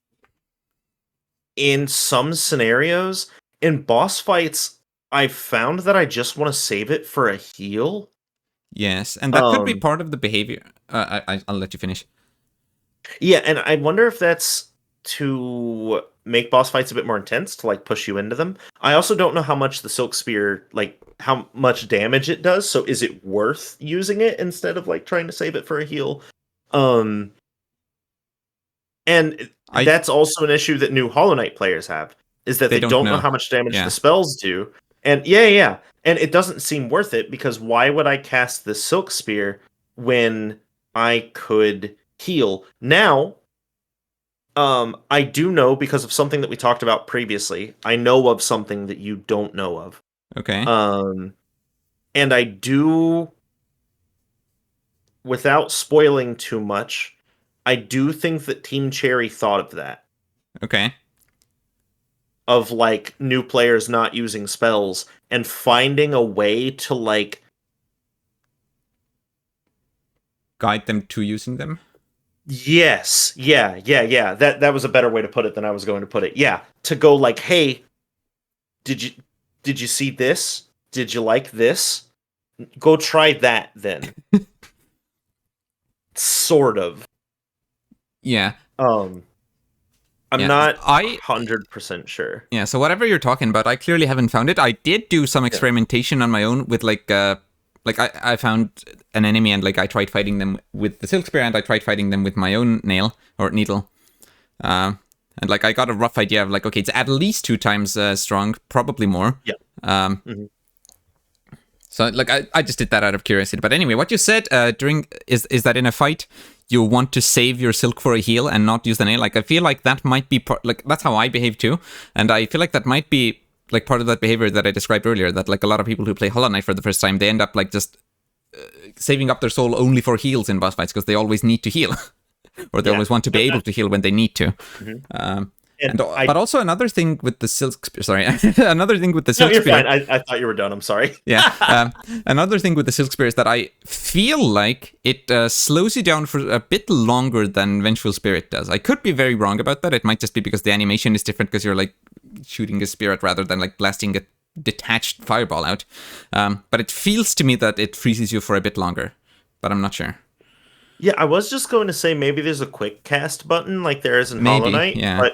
in some scenarios. In boss fights, I found that I just want to save it for a heal. Yes, and that could be Um, part of the behavior. I'll let you finish. yeah, and I wonder if that's to make boss fights a bit more intense to like push you into them. I also don't know how much the Silk Spear, like how much damage it does, so is it worth using it instead of like trying to save it for a heal? Um and I that's also an issue that new Hollow Knight players have, is that They they don't don't know know. how much damage the Yeah. spells do. And yeah. And it doesn't seem worth it because why would I cast the Silk Spear when I could heal? Now, I do know because of something that we talked about previously. I know of something that you don't know of. Okay. Um, and I do, without spoiling too much, I do think that Team Cherry thought of that. Okay. Of like new players not using spells and finding a way to like, Guide them to using them. yes, yeah. That was a better way to put it than I was going to put it. Yeah, to go like, hey, did you did you see this? Did you like this? Go try that then. Sort of. Yeah. Um, I'm Yeah. not I 100% sure. Yeah, so whatever you're talking about, I clearly haven't found it. I did do some Yeah. experimentation on my own with like like I found an enemy and like I tried fighting them with the silk spear and I tried fighting them with my own nail or needle. And like I got a rough idea of like, okay, it's at least 2 times strong, probably more. Yeah. So like I just did that out of curiosity. But anyway, what you said during is that in a fight you want to save your silk for a heal and not use the nail. Like I feel like that might be like that's how I behave too, and I feel like that might be like part of that behavior that I described earlier. That like a lot of people who play Hollow Knight for the first time, they end up like just saving up their soul only for heals in boss fights because they always need to heal. Or they always want to be able to heal when they need to. But also another thing with the silk spear. Sorry, another thing with the silk spear. You're fine. I thought you were done. I'm sorry. Yeah. Another thing with the silk spear is that I feel like it slows you down for a bit longer than Vengeful Spirit does. I could be very wrong about that. It might just be because the animation is different because you're like shooting a spirit rather than like blasting a detached fireball out. But it feels to me that it freezes you for a bit longer. But I'm not sure. Yeah, I was just going to say maybe there's a quick cast button like there is in Hollow Knight, yeah.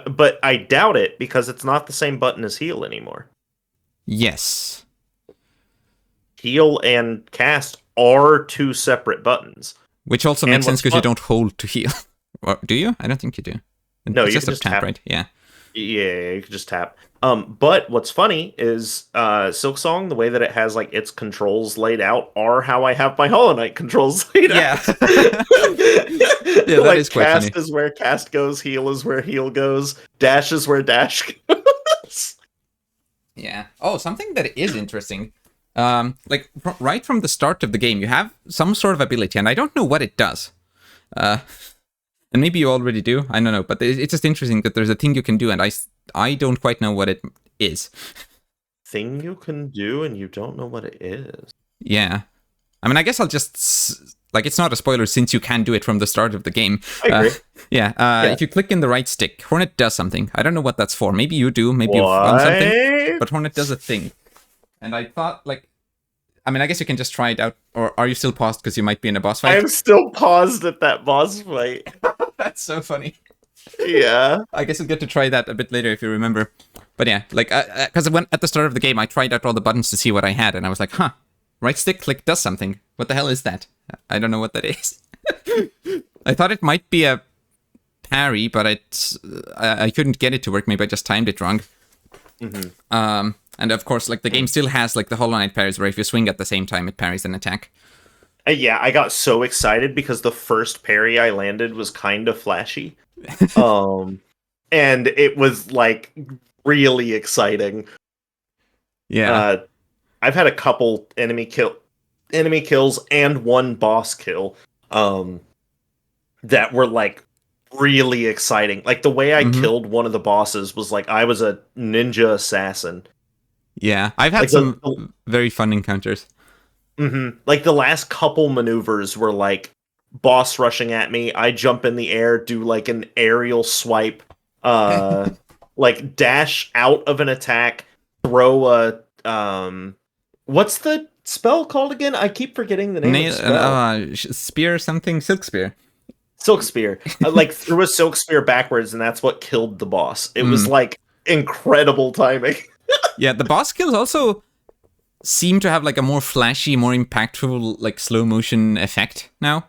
but I doubt it because it's not the same button as heal anymore. Yes. Heal and cast are 2 separate buttons. Which also makes sense because you don't hold to heal. Or, do you? I don't think you do. No, it's you just can a just tap, tap, right? Yeah. Yeah, you can just tap. But what's funny is Silksong, the way that it has like its controls laid out are how I have my Hollow Knight controls laid out. Yeah, that like is quite cast funny. is where cast goes, heal is where heal goes, dash is where dash goes. Yeah. Oh, something that is interesting. Like right from the start of the game, you have some sort of ability, and I don't know what it does. And maybe you already do. I don't know, but it's just interesting that there's a thing you can do, and I don't quite know what it is. Thing you can do, and you don't know what it is. Yeah. I mean, I guess I'll just like it's not a spoiler since you can do it from the start of the game. I agree. Yeah. If you click in the right stick, Hornet does something. I don't know what that's for. Maybe you do. Maybe you've done something. But Hornet does a thing. And I thought, like, I mean, I guess you can just try it out. Or are you still paused because you might be in a boss fight? I'm still paused at that boss fight. That's so funny. Yeah. I guess you'll get to try that a bit later if you remember. But yeah, like, because when at the start of the game, I tried out all the buttons to see what I had, and I was like, huh, right stick click does something. What the hell is that? I don't know what that is. I thought it might be a parry, but I couldn't get it to work. Maybe I just timed it wrong. And of course, like the game still has like the Hollow Knight parries, where if you swing at the same time, it parries an attack. Yeah, I got so excited because the first parry I landed was kind of flashy. And it was like really exciting. Yeah. I've had a couple enemy kills and one boss kill that were like really exciting. Like the way I killed one of the bosses was like I was a ninja assassin. Yeah, I've had like some very fun encounters. Like the last couple maneuvers were like boss rushing at me. I jump in the air, do like an aerial swipe, like dash out of an attack, throw a what's the spell called again? I keep forgetting the name of the spell. Spear something, silk spear. Silk spear. Like threw a silk spear backwards, and that's what killed the boss. It was like incredible timing. Yeah, the boss kills also seem to have like a more flashy, more impactful, like slow motion effect now.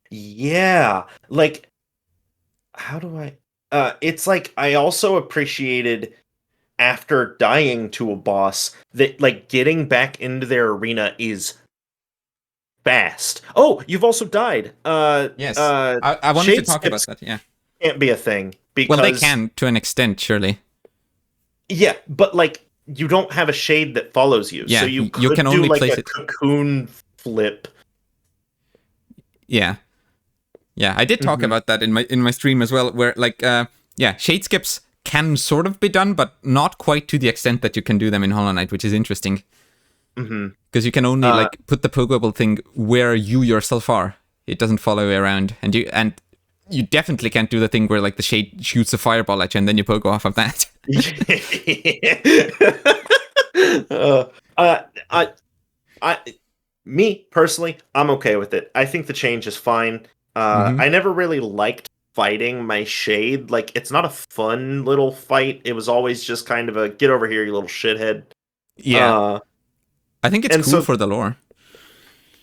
Yeah, like how do I? It's like I also appreciated after dying to a boss that like getting back into their arena is fast. Oh, you've also died. Yes. I wanted to talk about that. Yeah, can't be a thing because well, they can to an extent, surely. Yeah, but like you don't have a shade that follows you, yeah, so you can do only like place a cocoon flip. Yeah, I did talk about that in my stream as well, where like shade skips can sort of be done, but not quite to the extent that you can do them in Hollow Knight, which is interesting. Because you can only like put the pokeable thing where you yourself are. It doesn't follow you around, and you definitely can't do the thing where like the shade shoots a fireball at you and then you poke off of that. Me personally, I'm okay with it. I think the change is fine. I never really liked fighting my shade. Like, it's not a fun little fight. It was always just kind of a get over here, you little shithead. Yeah. I think it's And cool for the lore.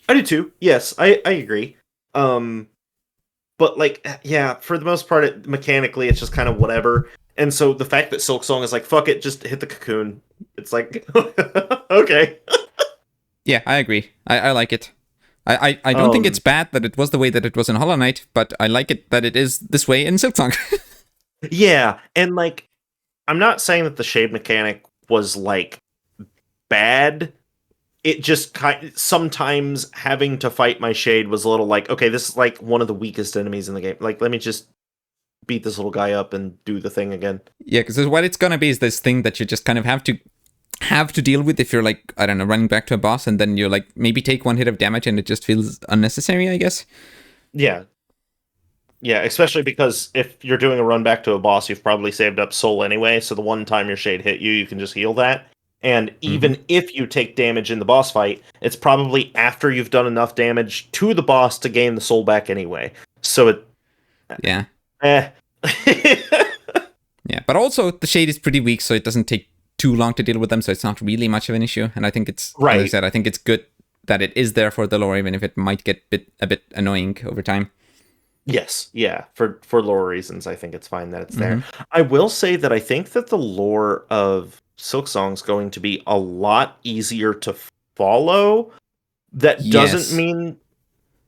I do too. Yes, I agree. But like, yeah, for the most part, mechanically, it's just kind of whatever. And so the fact that Silksong is like, fuck it, just hit the cocoon. It's like, okay. Yeah, I agree. I like it. I don't think it's bad that it was the way that it was in Hollow Knight, but I like it that it is this way in Silksong. Yeah, and like, I'm not saying that the shade mechanic was like bad. It just sometimes having to fight my shade was a little like, okay, this is like one of the weakest enemies in the game. Like, let me just beat this little guy up and do the thing again. Yeah, because what it's gonna be is this thing that you just kind of have to deal with if you're like, I don't know, running back to a boss and then you like maybe take one hit of damage and it just feels unnecessary, I guess. Yeah. Yeah, especially because if you're doing a run back to a boss, you've probably saved up soul anyway, so the one time your shade hit you, you can just heal that. And even if you take damage in the boss fight, it's probably after you've done enough damage to the boss to gain the soul back anyway. So it... Yeah. Yeah, but also the shade is pretty weak, so it doesn't take too long to deal with them, so it's not really much of an issue. And I think it's, right. As I said, I think it's good that it is there for the lore, even if it might get a bit annoying over time. Yes, yeah. For lore reasons, I think it's fine that it's there. I will say that I think that the lore of Silksong's going to be a lot easier to follow. That doesn't mean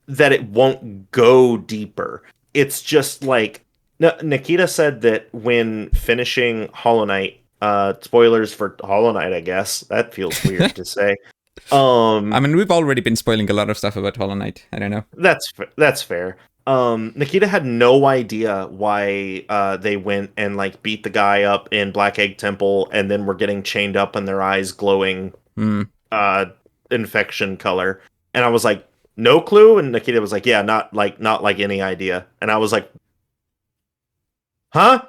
that it won't go deeper. It's just like Nikita said that when finishing Hollow Knight, spoilers for Hollow Knight, I guess. That feels weird to say. I mean, we've already been spoiling a lot of stuff about Hollow Knight. I don't know. That's fair. Nikita had no idea why they went and like beat the guy up in Black Egg Temple and then were getting chained up and their eyes glowing infection color. And I was like, no clue. And Nikita was like, yeah, not like any idea. And I was like, huh?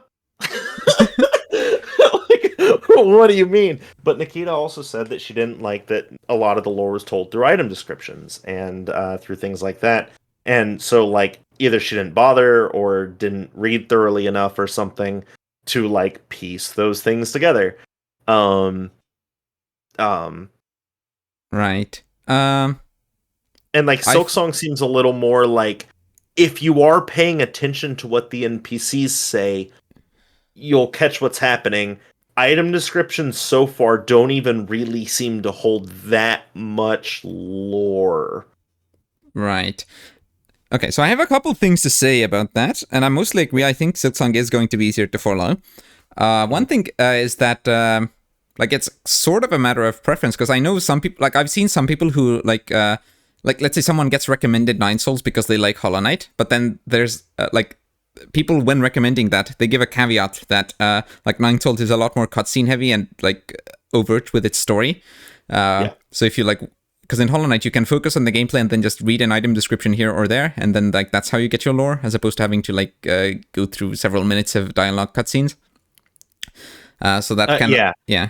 Like, what do you mean? But Nikita also said that she didn't like that a lot of the lore was told through item descriptions and through things like that. And so, like, either she didn't bother or didn't read thoroughly enough or something to, like, piece those things together. Right. And, like, Silksong seems a little more like, if you are paying attention to what the NPCs say, you'll catch what's happening. Item descriptions so far don't even really seem to hold that much lore. Right. Okay, so I have a couple things to say about that, and I mostly agree. I think Silksong is going to be easier to follow. One thing is that, like, it's sort of a matter of preference, because I know some people, like, I've seen some people who, like, let's say someone gets recommended Nine Souls because they like Hollow Knight, but then there's, like, people, when recommending that, they give a caveat that, like, Nine Souls is a lot more cutscene heavy and, like, overt with its story. So if you, like... Because in Hollow Knight, you can focus on the gameplay and then just read an item description here or there, and then like that's how you get your lore, as opposed to having to like go through several minutes of dialogue cutscenes. So that kind of yeah.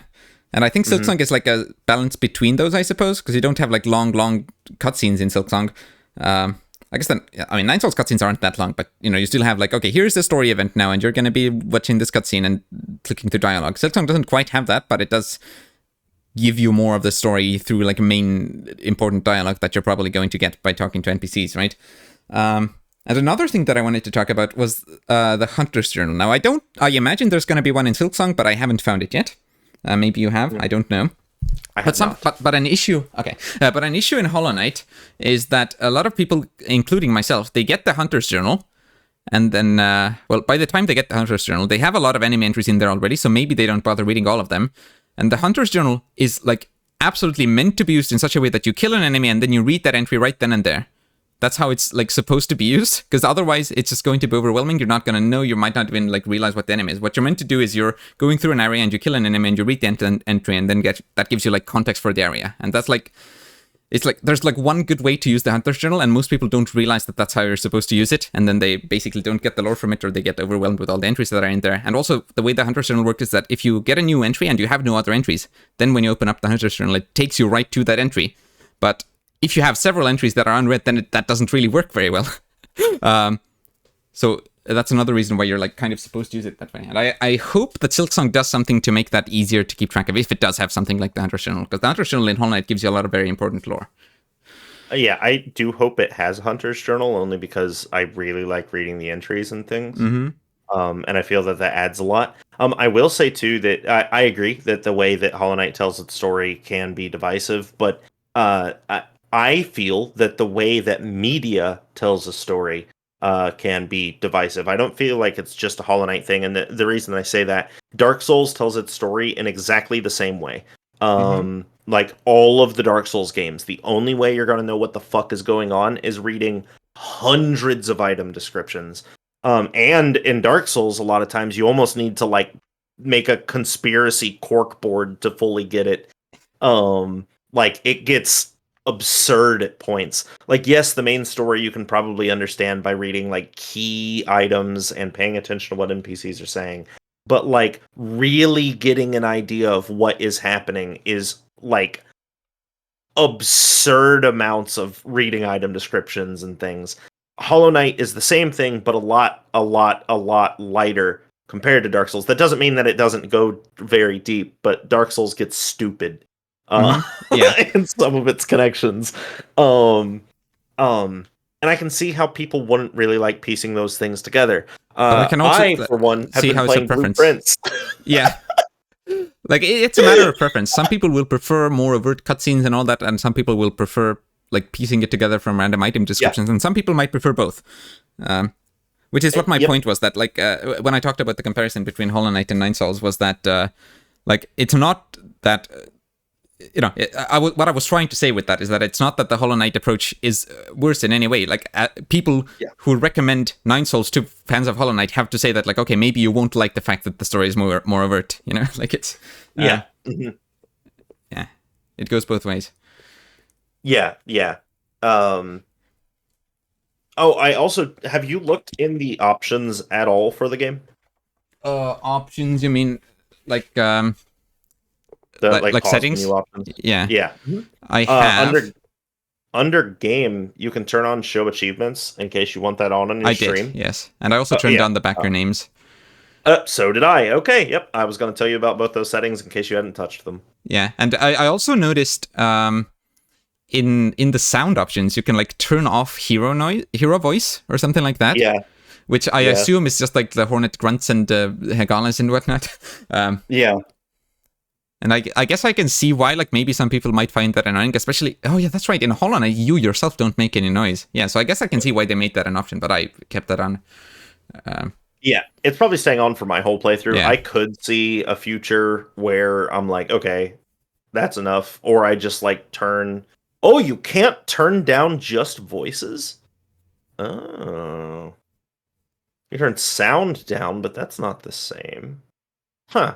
And I think Silksong is like a balance between those, I suppose, because you don't have like long cutscenes in Silksong. I guess then, I mean, Nine Souls cutscenes aren't that long, but you know, you still have like, okay, here's the story event now, and you're going to be watching this cutscene and clicking through dialogue. Silksong doesn't quite have that, but it does give you more of the story through like main important dialogue that you're probably going to get by talking to NPCs, right? And another thing that I wanted to talk about was the Hunter's Journal. Now, I imagine there's going to be one in Silksong, but I haven't found it yet. Maybe you have, I don't know. But an issue in Hollow Knight is that a lot of people, including myself, they get the Hunter's Journal, and then, by the time they get the Hunter's Journal, they have a lot of enemy entries in there already, so maybe they don't bother reading all of them. And the Hunter's Journal is like absolutely meant to be used in such a way that you kill an enemy and then you read that entry right then and there. That's how it's like supposed to be used, because otherwise it's just going to be overwhelming. You're not going to know, you might not even like realize what the enemy is. What you're meant to do is you're going through an area and you kill an enemy and you read the entry, and then that gives you like context for the area. And that's like, it's like there's like one good way to use the Hunter's Journal, and most people don't realize that that's how you're supposed to use it, and then they basically don't get the lore from it, or they get overwhelmed with all the entries that are in there. And also, the way the Hunter's Journal works is that if you get a new entry and you have no other entries, then when you open up the Hunter's Journal, it takes you right to that entry. But if you have several entries that are unread, then that doesn't really work very well. So that's another reason why you're like kind of supposed to use it that way. And I hope that Silksong does something to make that easier to keep track of, if it does have something like the Hunter's Journal, because the Hunter's Journal in Hollow Knight gives you a lot of very important lore. Yeah, I do hope it has a Hunter's Journal, only because I really like reading the entries and things. Mm-hmm. And I feel that adds a lot. I will say too that I agree that the way that Hollow Knight tells its story can be divisive, but I feel that the way that media tells a story can be divisive. I don't feel like it's just a Hollow Knight thing, and the reason I say that, Dark Souls tells its story in exactly the same way. Like all of the Dark Souls games, the only way you're going to know what the fuck is going on is reading hundreds of item descriptions. And in Dark Souls, a lot of times you almost need to like make a conspiracy corkboard to fully get it. Like it gets absurd at points. Like, yes, the main story you can probably understand by reading like key items and paying attention to what NPCs are saying. But like really getting an idea of what is happening is like absurd amounts of reading item descriptions and things. Hollow Knight is the same thing, but a lot lighter compared to Dark Souls. That doesn't mean that it doesn't go very deep, but Dark Souls gets stupid in some of its connections. And I can see how people wouldn't really like piecing those things together. But I can also for one, have see been how it's a playing preference. Blueprints. Yeah. Like, it's a matter of preference. Some people will prefer more overt cutscenes and all that, and some people will prefer like piecing it together from random item descriptions, and some people might prefer both. Which is what my point was, that like when I talked about the comparison between Hollow Knight and Nine Souls, was that like it's not that what I was trying to say with that is that it's not that the Hollow Knight approach is worse in any way. Like people who recommend Nine Souls to fans of Hollow Knight have to say that, like, okay, maybe you won't like the fact that the story is more overt. You know, like it's yeah, it goes both ways. Yeah. Oh, I also, have you looked in the options at all for the game? Options? You mean like like settings? Options? Yeah. I have. Under game, you can turn on show achievements in case you want that on your stream. Did, yes, and I also turned on the backer names. So did I. Okay, yep. I was going to tell you about both those settings in case you hadn't touched them. Yeah, and I also noticed in the sound options you can like turn off hero voice or something like that. Yeah. Which I assume is just like the Hornet grunts and Hegalas and whatnot. Yeah. And I guess I can see why, like, maybe some people might find that annoying, especially, oh yeah, that's right, in Hollow Knight, you yourself don't make any noise. Yeah, so I guess I can see why they made that an option, but I kept that on. Yeah, it's probably staying on for my whole playthrough. Yeah. I could see a future where I'm like, okay, that's enough. Or I just, like, turn... Oh, you can't turn down just voices? Oh. You turn sound down, but that's not the same. Huh.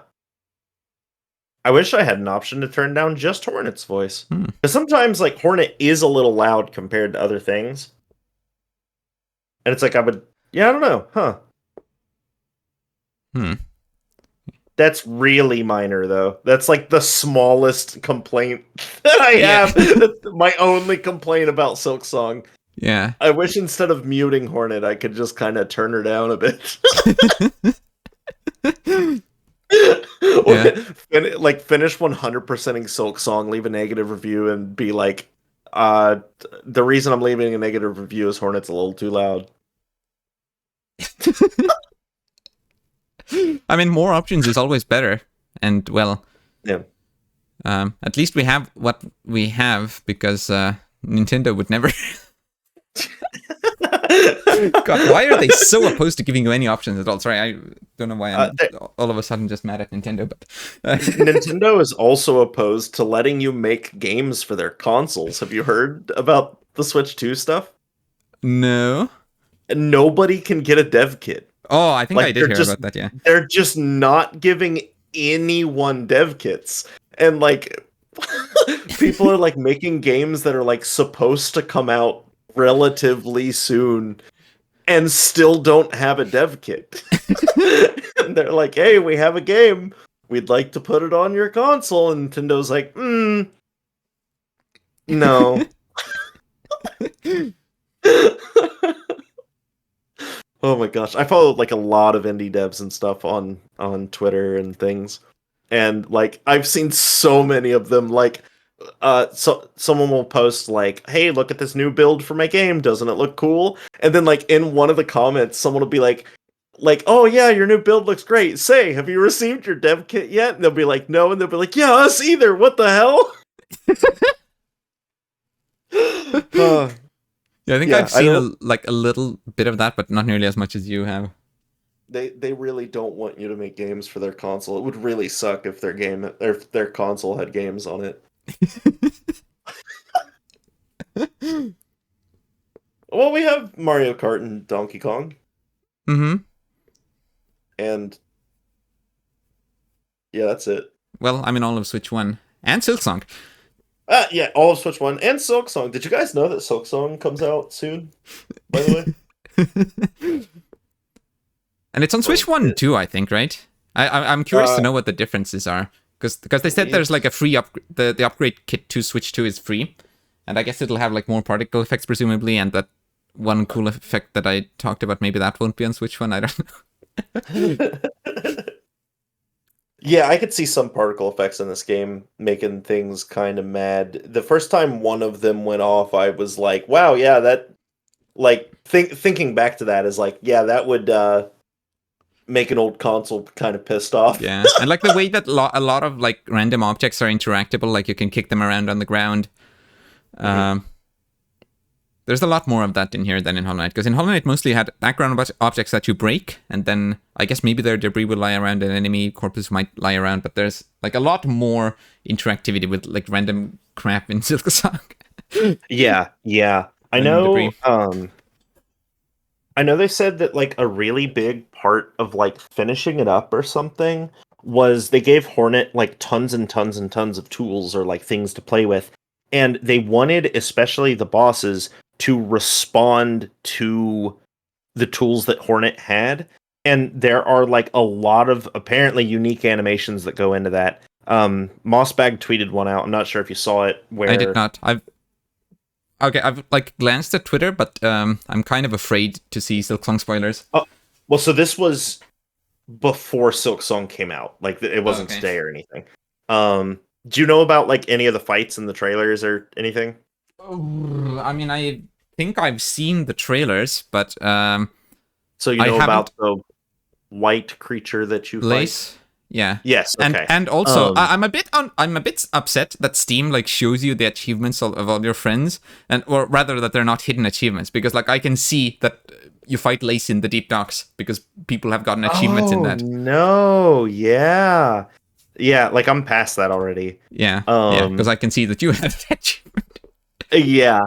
I wish I had an option to turn down just Hornet's voice. Because sometimes, like, Hornet is a little loud compared to other things. And it's like, I don't know, huh. That's really minor, though. That's, like, the smallest complaint that I have. That's my only complaint about Silksong. Yeah. I wish instead of muting Hornet, I could just kind of turn her down a bit. Like, finish 100%ing Silksong, leave a negative review, and be like, the reason I'm leaving a negative review is Hornet's a little too loud. I mean, more options is always better. And, well, yeah. At least we have what we have, because Nintendo would never... God, why are they so opposed to giving you any options at all? Sorry, I don't know why I'm all of a sudden just mad at Nintendo, but... Nintendo is also opposed to letting you make games for their consoles. Have you heard about the Switch 2 stuff? No. Nobody can get a dev kit. Oh, I think I did hear about that, yeah. They're just not giving anyone dev kits. And, like, people are, like, making games that are, like, supposed to come out relatively soon and still don't have a dev kit. And they're like, hey, we have a game. We'd like to put it on your console. And Nintendo's like, no. Oh my gosh. I follow like a lot of indie devs and stuff on Twitter and things. And like I've seen so many of them like so someone will post like, "Hey, look at this new build for my game. Doesn't it look cool?" And then like in one of the comments someone will be like, "Oh yeah, your new build looks great. Say, have you received your dev kit yet?" And they'll be like, "No." And they'll be like, "Yeah, us either. What the hell?" uh, Yeah, I think yeah, I've I seen don't like a little bit of that, but not nearly as much as you have. they really don't want you to make games for their console. It would really suck if their console had games on it. Well, we have Mario Kart and Donkey Kong, Mm-hmm. and yeah, that's it. Well, I'm in all of Switch 1 and Silksong. Yeah, all of Switch 1 and Silksong. Did you guys know that Silksong comes out soon, by the way? And it's on Well, Switch 1 too, I think, right? I'm curious to know what the differences are. Because they said there's like a free the upgrade kit to Switch 2 is free. And I guess it'll have like more particle effects presumably, and that one cool effect that I talked about, maybe that won't be on Switch 1, I don't know. Yeah, I could see some particle effects in this game making things kind of mad. The first time one of them went off, I was like, "Wow, yeah, that." Like thinking back to that is like, yeah, that would make an old console kind of pissed off. Yeah, and like the way that a lot of like random objects are interactable, like you can kick them around on the ground. Mhm. There's a lot more of that in here than in Hollow Knight, because in Hollow Knight mostly had background objects that you break, and then I guess maybe their debris would lie around, an enemy corpus might lie around, but there's like a lot more interactivity with like random crap in Silksong. Yeah. Random debris. I know they said that like a really big part of like finishing it up or something was they gave Hornet like tons and tons and tons of tools or like things to play with. And they wanted especially the bosses to respond to the tools that Hornet had. And there are like a lot of apparently unique animations that go into that. Mossbag tweeted one out. I'm not sure if you saw it I did where not. I've like glanced at Twitter, but I'm kind of afraid to see Silksong spoilers. oh, well, so this was before Silksong came out. Like it wasn't Okay. today or anything. Do you know about like any of the fights in the trailers or anything? I mean, I think I've seen the trailers, but So you I know haven't. about the white creature that you fight? Lace. Yeah. Yes, okay. And also I'm a bit upset that Steam like shows you the achievements of all your friends, and or rather that they're not hidden achievements, because like I can see that you fight Lace in the deep docks because people have gotten achievements in Oh that. no, yeah. Yeah, like I'm past that already. Yeah, because Um I can see that you have that achievement. yeah.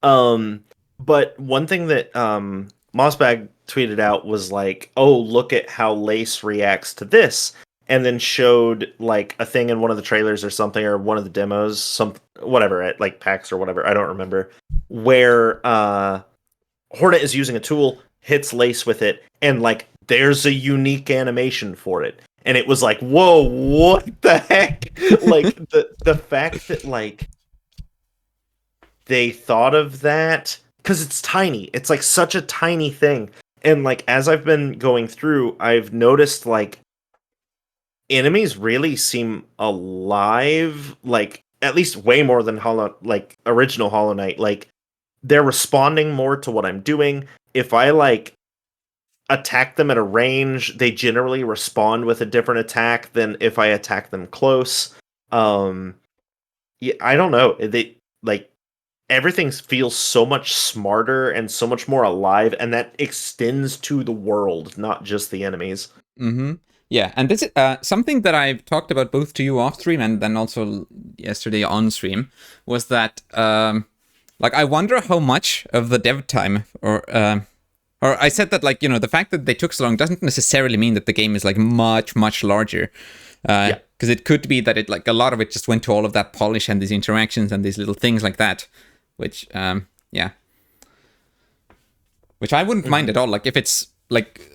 Um but one thing that Mossbag tweeted out was like, "Oh, look at how Lace reacts to this." And then showed like a thing in one of the trailers or something or one of the demos, some whatever at like PAX or whatever, I don't remember, where Hornet is using a tool, hits Lace with it, and like there's a unique animation for it. And it was like, whoa, what the heck? Like the fact that like they thought of that because it's tiny. It's like such a tiny thing. And like as I've been going through, I've noticed like enemies really seem alive, like at least way more than original Hollow Knight. Like they're responding more to what I'm doing. If I like attack them at a range, they generally respond with a different attack than if I attack them close. Yeah, I don't know. They like everything feels so much smarter and so much more alive, and that extends to the world, not just the enemies. Mm-hmm. Yeah, and this is something that I've talked about both to you off stream and then also yesterday on stream was that like I wonder how much of the dev time or I said that like the fact that they took so long doesn't necessarily mean that the game is like much larger. Yeah. Because it could be that it like a lot of it just went to all of that polish and these interactions and these little things like that, which yeah, which I wouldn't mind at all. Like if it's like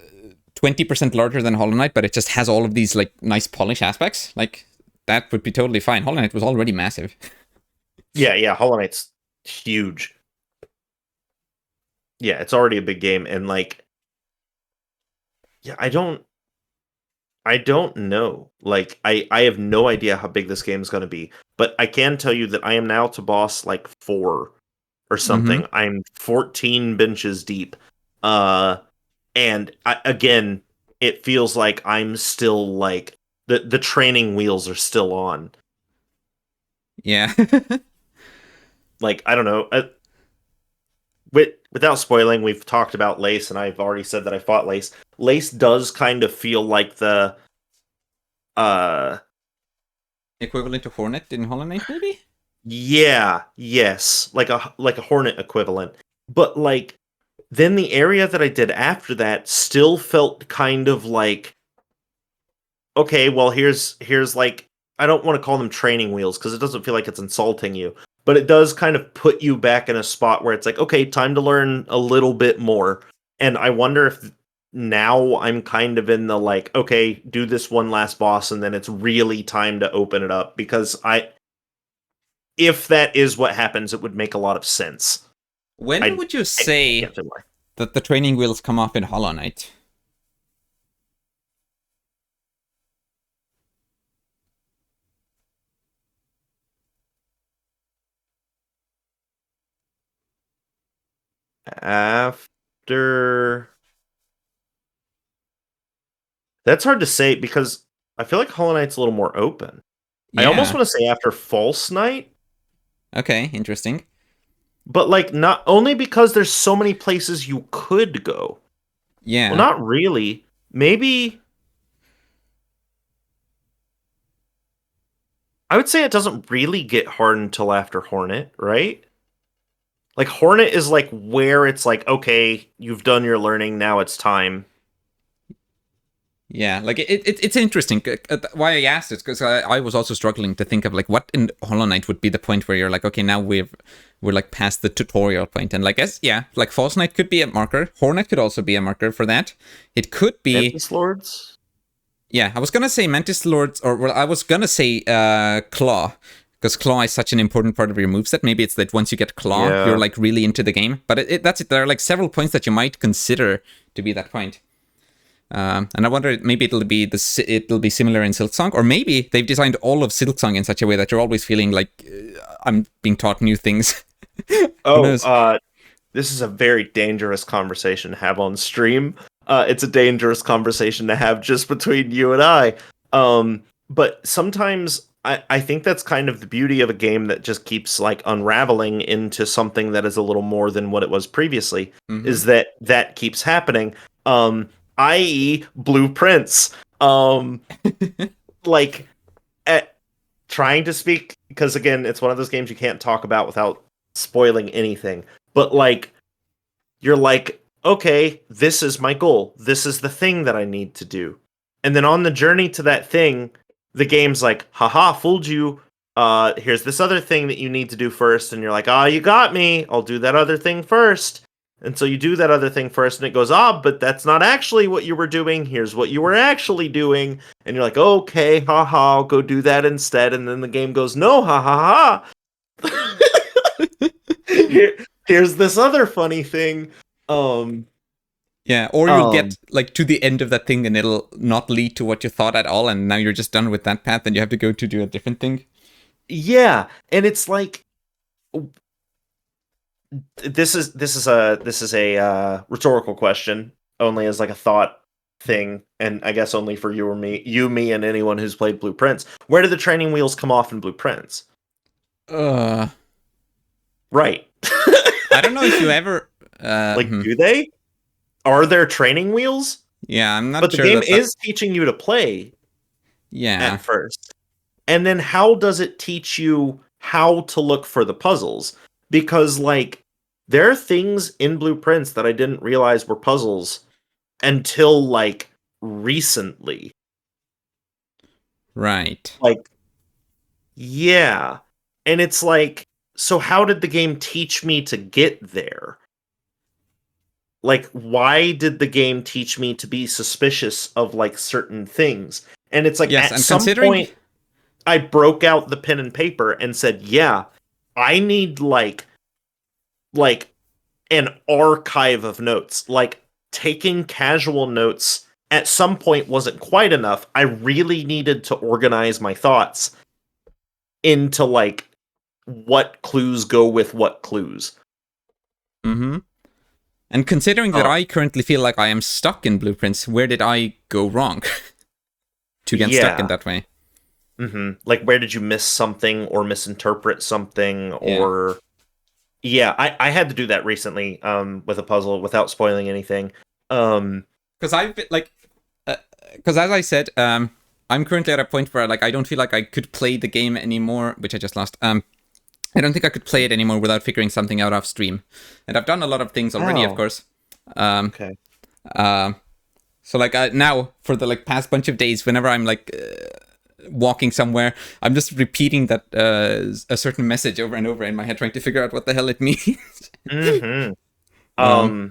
20% larger than Hollow Knight, but it just has all of these like nice polish aspects, like that would be totally fine. Hollow Knight was already massive. Yeah, Hollow Knight's huge. Yeah, it's already a big game, and like Yeah, I don't know. Like I have no idea how big this game is going to be, but I can tell you that I am now to boss like 4 or Mm-hmm. something. I'm 14 benches deep. Uh and again, it feels like I'm still like the training wheels are still on. Yeah. Like I don't know. Without spoiling, we've talked about Lace, and I've already said that I fought Lace. Lace does kind of feel like the uh Equivalent to Hornet in Hollow Knight, maybe? yeah, yes, like a Hornet equivalent. But like then the area that I did after that still felt kind of like okay, well here's like I don't want to call them training wheels because it doesn't feel like it's insulting you, but it does kind of put you back in a spot where it's like okay, time to learn a little bit more. And I wonder if now I'm kind of in the like okay, do this one last boss and then it's really time to open it up because I if that is what happens, it would make a lot of sense. When I would you I say can't say why. that the training wheels come off in Hollow Knight? After that's hard to say because I feel like Hollow Knight's a little more open. I almost Yeah. want to say after False Night, Okay, interesting. but like not only because there's so many places you could go. Well, Yeah. not really. Maybe I would say it doesn't really get hard until after Hornet, right? Like Hornet is like where it's like, okay, you've done your learning, now it's time. Yeah, like it's interesting. Why I asked is because I was also struggling to think of like what in Hollow Knight would be the point where you're like, okay, now we're like past the tutorial point, and like yes, yeah, like False Knight could be a marker. Hornet could also be a marker for that. It could be, Mantis Lords? yeah. I was gonna say Mantis Lords, or well, I was gonna say Claw, because Claw is such an important part of your moveset. Maybe it's that once you get Claw, you're Yeah. like really into the game. But that's it. There are like several points that you might consider to be that point. And I wonder, maybe it'll be similar in Silksong, or maybe they've designed all of Silksong in such a way that you're always feeling like I'm being taught new things. Who Oh, knows? this is a very dangerous conversation to have on stream. It's a dangerous conversation to have just between you and I. But sometimes I think that's kind of the beauty of a game that just keeps like unraveling into something that is a little more than what it was previously, Mm-hmm. is that keeps happening. Um, i.e. blueprints. Like at trying to speak because again, it's one of those games you can't talk about without spoiling anything. But like you're like, okay, this is my goal. This is the thing that I need to do. And then on the journey to that thing, the game's like, haha, fooled you. Here's this other thing that you need to do first. And you're like, ah, you got me. I'll do that other thing first. And so you do that other thing first, and it goes, ah, but that's not actually what you were doing. Here's what you were actually doing. And you're like, okay, haha, I'll go do that instead. And then the game goes, no, ha ha ha. Here's this other funny thing. Um, Yeah, or you'll um, get like to the end of that thing and it'll not lead to what you thought at all, and now you're just done with that path and you have to go to do a different thing. yeah, and it's like this is a rhetorical question, only as like a thought thing, and I guess only for you or me, me, and anyone who's played Blueprints. Where do the training wheels come off in Blueprints? Uh, Right. I don't know if you ever. Like, do they? Are there training wheels? Yeah, I'm not But the sure game that that. is teaching you to play Yeah, at first. And then how does it teach you how to look for the puzzles? Because like there are things in Blueprints that I didn't realize were puzzles until like recently. right. Like yeah. And it's like so how did the game teach me to get there? Like why did the game teach me to be suspicious of like certain things? And it's like Yes, at and some considering. point I broke out the pen and paper and said, "Yeah, I need like an archive of notes, like taking casual notes at some point wasn't quite enough. I really needed to organize my thoughts into like what clues go with what clues. Mm-hmm. And considering that I currently feel like I am stuck in blueprints, where did I go wrong to get stuck in that way? Mm-hmm. Like, where did you miss something or misinterpret something? Or I had to do that recently with a puzzle without spoiling anything. Because I've been like, because as I said, I'm currently at a point where like I don't feel like I could play the game anymore, which I just lost. I don't think I could play it anymore without figuring something out off stream, and I've done a lot of things already, of course. Okay. So like now for the like past bunch of days, whenever I'm like walking somewhere, I'm just repeating that a certain message over and over in my head, trying to figure out what the hell it means. Mm-hmm.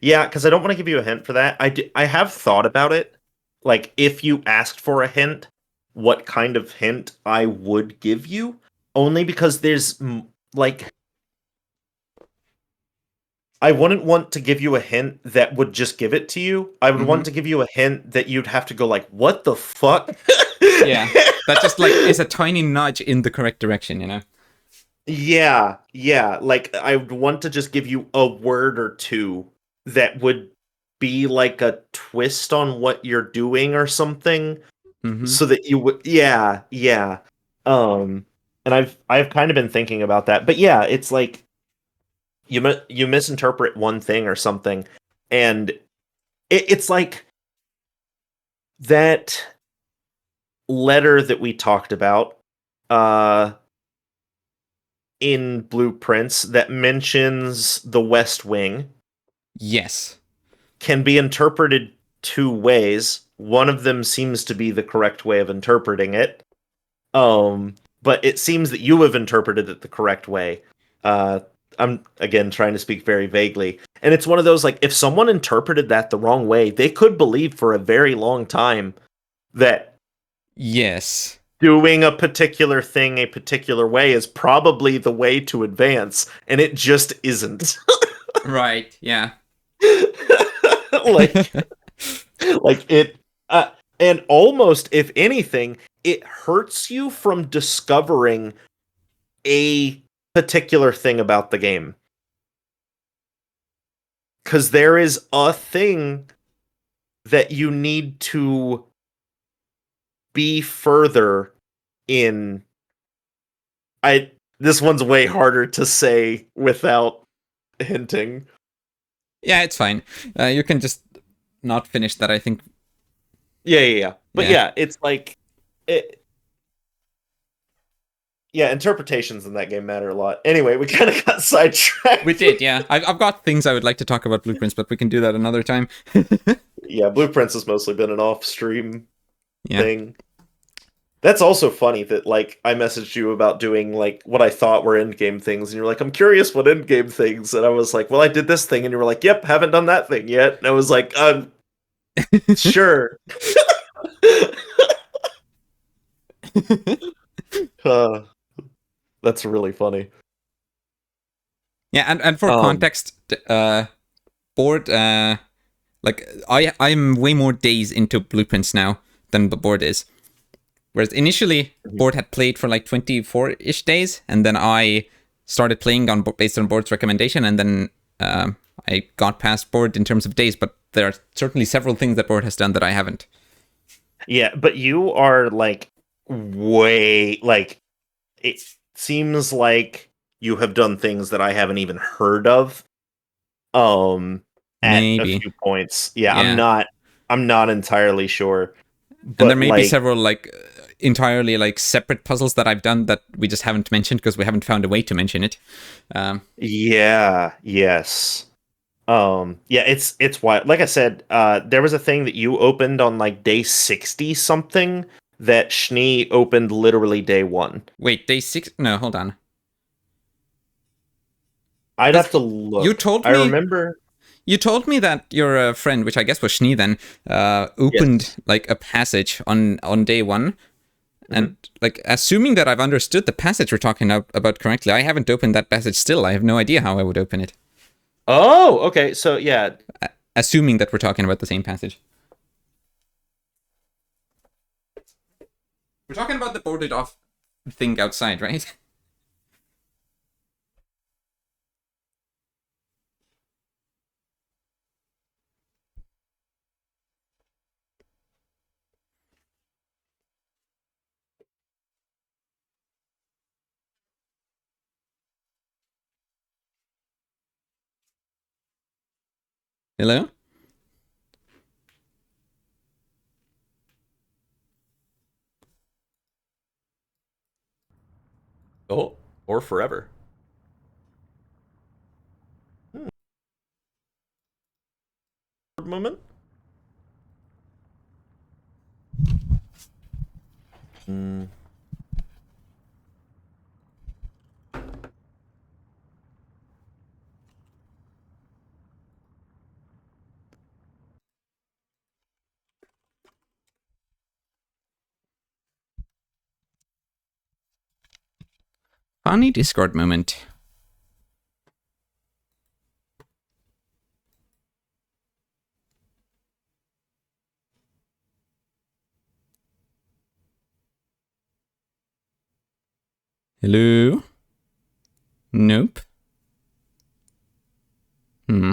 Yeah, because I don't want to give you a hint for that. I have thought about it. Like, if you asked for a hint, what kind of hint I would give you? Only because there's, like... I wouldn't want to give you a hint that would just give it to you. I would want to give you a hint that you'd have to go like, what the fuck? Yeah, that just like is a tiny nudge in the correct direction, you know? Yeah. Like, I would want to just give you a word or two that would be like a twist on what you're doing or something, so that you would, yeah. And I've kind of been thinking about that, but yeah, it's like you misinterpret one thing or something, and it's like that letter that we talked about in Blueprints that mentions the West Wing. Yes. Can be interpreted two ways. One of them seems to be the correct way of interpreting it. But it seems that you have interpreted it the correct way. I'm, again, trying to speak very vaguely. And it's one of those, like, if someone interpreted that the wrong way, they could believe for a very long time that yes, doing a particular thing a particular way is probably the way to advance, and it just isn't. Right, yeah. like it and almost, if anything, it hurts you from discovering a particular thing about the game, because there is a thing that you need to be further in. This one's way harder to say without hinting. Yeah, it's fine. You can just not finish that, I think. Yeah. But yeah, it's like interpretations in that game matter a lot. Anyway, we kind of got sidetracked. We did, yeah. I've got things I would like to talk about Blueprints, but we can do that another time. Yeah, Blueprints has mostly been an off-stream thing. That's also funny that, like, I messaged you about doing, like, what I thought were endgame things, and you're like, I'm curious what endgame things, and I was like, well, I did this thing, and you were like, yep, haven't done that thing yet, and I was like, sure. That's really funny. Yeah, and for context, Board, like, I'm way more days into Blueprints now than the Board is. Whereas initially, Board had played for like 24-ish days, and then I started playing based on Board's recommendation, and then I got past Board in terms of days, but there are certainly several things that Board has done that I haven't. Yeah, but you are, like, way, like, it seems like you have done things that I haven't even heard of. At Maybe. a few points. Yeah, I'm not entirely sure. But and there may be several, like, entirely, like, separate puzzles that I've done that we just haven't mentioned because we haven't found a way to mention it. Yeah, yes. Yeah, it's wild. Like I said, there was a thing that you opened on, like, day 60 something that Schnee opened literally day 1. Wait, day 6? No, hold on. I'd have to look. You told me. I remember. You told me that your friend, which I guess was Schnee then, opened like a passage on day 1. And like, assuming that I've understood the passage we're talking about correctly, I haven't opened that passage still. I have no idea how I would open it. Oh, okay. So yeah. Assuming that we're talking about the same passage. We're talking about the boarded off thing outside, right? Hello? Oh, or forever. Moment. Mm. Funny Discord moment. Hello? Nope. Hmm.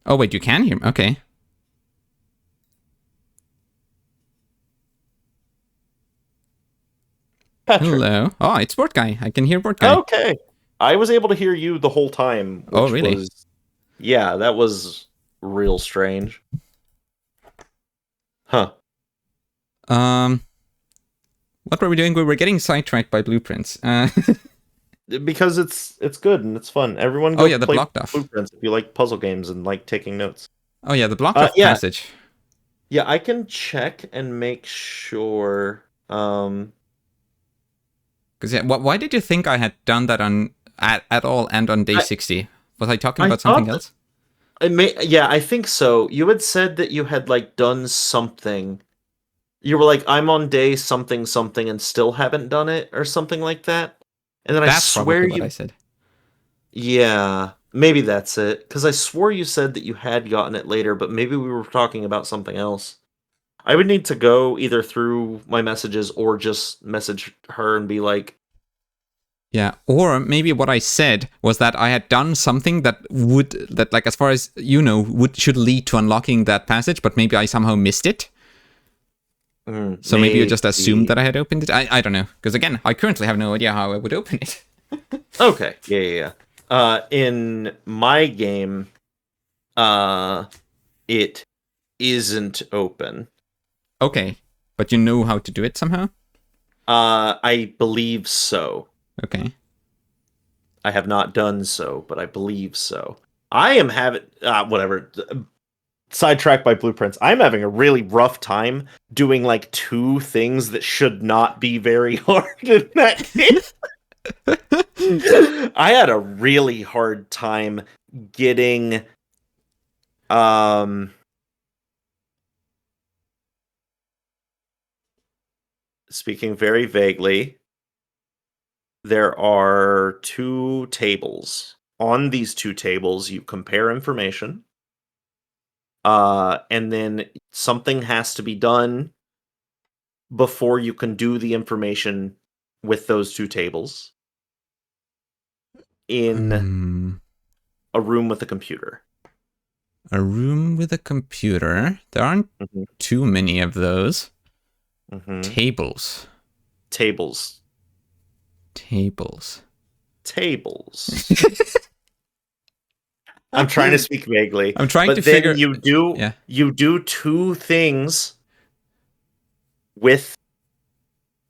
Oh, wait, you can hear me? Okay. Patrick. Hello. Oh, it's Board Guy. I can hear Board Guy. Okay. I was able to hear you the whole time, Oh, which really? was, yeah, that was real strange. Huh. Um, what were we doing? We were getting sidetracked by blueprints. Because it's good and it's fun. Everyone Oh, go yeah, the play blocked off. Blueprints if you like puzzle games and like taking notes. Oh, yeah, the blocked off Yeah, passage. yeah, I can check and make sure. Because yeah, why did you think I had done that on at all and on day I 60? Was I talking I about something thought else? yeah, I think so. You had said that you had like done something. You were like, I'm on day something something and still haven't done it or something like that. And then I That's swear probably what I you, said. yeah, maybe that's it. Because I swore you said that you had gotten it later, but maybe we were talking about something else. I would need to go either through my messages or just message her and be like, Yeah, or maybe what I said was that I had done something that like as far as you know should lead to unlocking that passage, but maybe I somehow missed it. So maybe you just assumed maybe. that I had opened it. I don't know, because again, I currently have no idea how I would open it. Okay, yeah, yeah, yeah. In my game, uh, it isn't open. Okay, but you know how to do it somehow. I believe so. Okay. I have not done so, but I believe so. I am having whatever. Sidetracked by blueprints. I'm having a really rough time doing like two things that should not be very hard in that game. I had a really hard time getting um speaking very vaguely, there are two tables. On these two tables, you compare information. And then something has to be done before you can do the information with those two tables in Hmm. a room with a computer. A room with a computer. There aren't Mm-hmm. too many of those. Mm-hmm. Tables. Tables. Tables. Tables. I'm trying to speak vaguely, I'm trying to but then figure. Yeah. you do two things with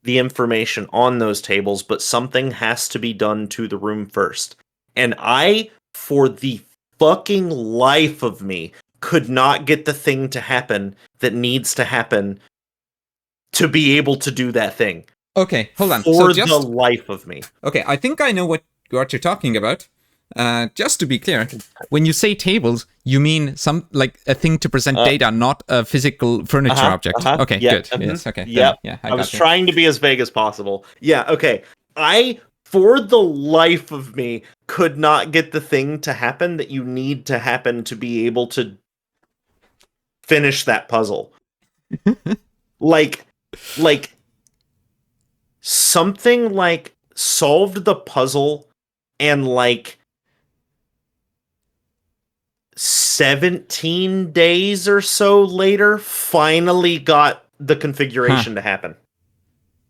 the information on those tables, but something has to be done to the room first. And I, for the fucking life of me, could not get the thing to happen that needs to happen to be able to do that thing. Okay, hold on. So For the just life of me. okay. I think I know what you're talking about. Just to be clear, when you say tables, you mean some like a thing to present data, not a physical furniture object. Okay, Yeah. good. Yes, okay. Yep. Then, yeah, I was got you. trying to be as vague as possible. Yeah, okay. I, for the life of me, could not get the thing to happen that you need to happen to be able to finish that puzzle. like, like something like solved the puzzle and like 17 days or so later finally got the configuration to happen.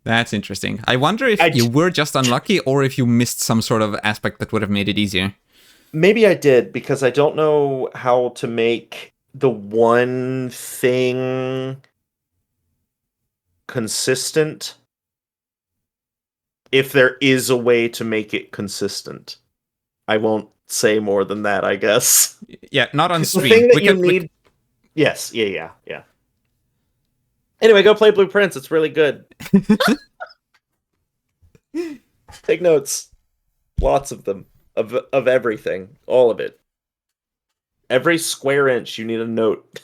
That's interesting. I wonder if you were just unlucky or if you missed some sort of aspect that would have made it easier. Maybe I did, because I don't know how to make the one thing consistent. If there is a way to make it consistent. I won't say more than that, I guess. Yeah, not on The stream. thing that you need... Yes, yeah. Anyway, go play Blueprints. It's really good. Take notes. Lots of them. Of everything. All of it. Every square inch, you need a note.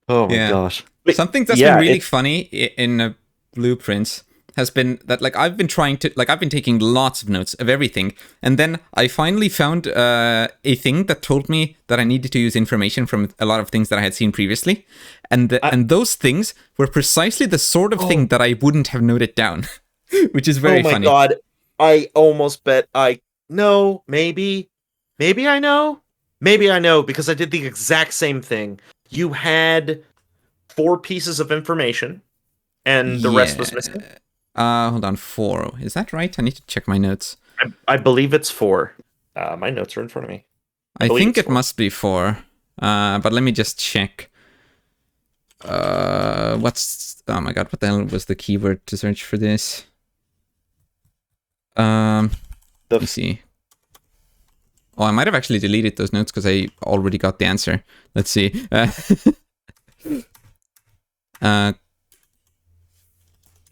Oh my gosh. Something that's been really funny in Blueprints has been that, like, I've been taking lots of notes of everything, and then I finally found a thing that told me that I needed to use information from a lot of things that I had seen previously, and those things were precisely the sort of thing that I wouldn't have noted down, which is very funny. Oh my god, I almost bet I know, maybe I know, because I did the exact same thing. You had 4 pieces of information, and the rest was missing. Hold on, 4. Is that right? I need to check my notes. I believe it's 4. My notes are in front of me. I think it must be 4. But let me just check. Oh my god, what the hell was the keyword to search for this? Let me see. Oh, I might have actually deleted those notes because I already got the answer. Let's see.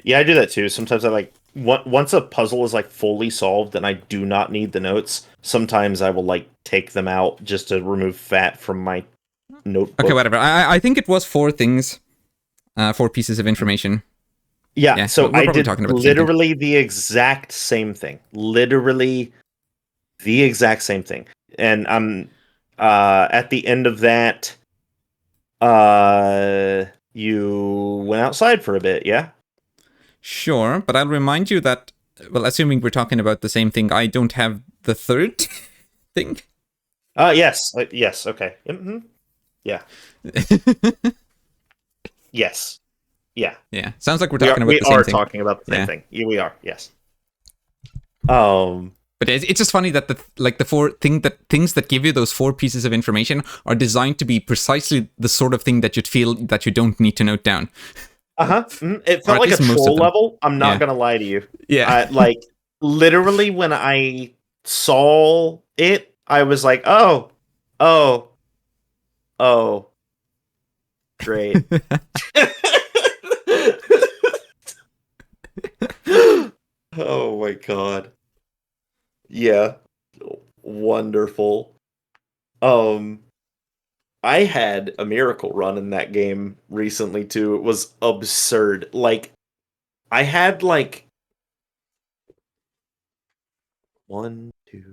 Yeah, I do that too. Sometimes I like once a puzzle is like fully solved and I do not need the notes, sometimes I will like take them out just to remove fat from my notebook. Okay, whatever. I think it was 4 things. 4 pieces of information. Yeah, so I did literally the exact same thing. Literally the exact same thing. And I'm at the end of that, you went outside for a bit, yeah? Sure, but I'll remind you that, well, assuming we're talking about the same thing, I don't have the 3rd thing. Yes, okay. Mm-hmm. Yeah. Yes. Yeah. Yeah. Sounds like we're talking about the same thing. We are talking about the same thing. Yeah, we are. Yes. But it's just funny that the 4 things that give you those 4 pieces of information are designed to be precisely the sort of thing that you'd feel that you don't need to note down. Mm-hmm. It felt like a troll level. I'm not gonna lie to you. Yeah. Like literally when I saw it, I was like, oh, great. Oh my god. Yeah. Wonderful. I had a miracle run in that game recently too. It was absurd. Like I had like 1, 2.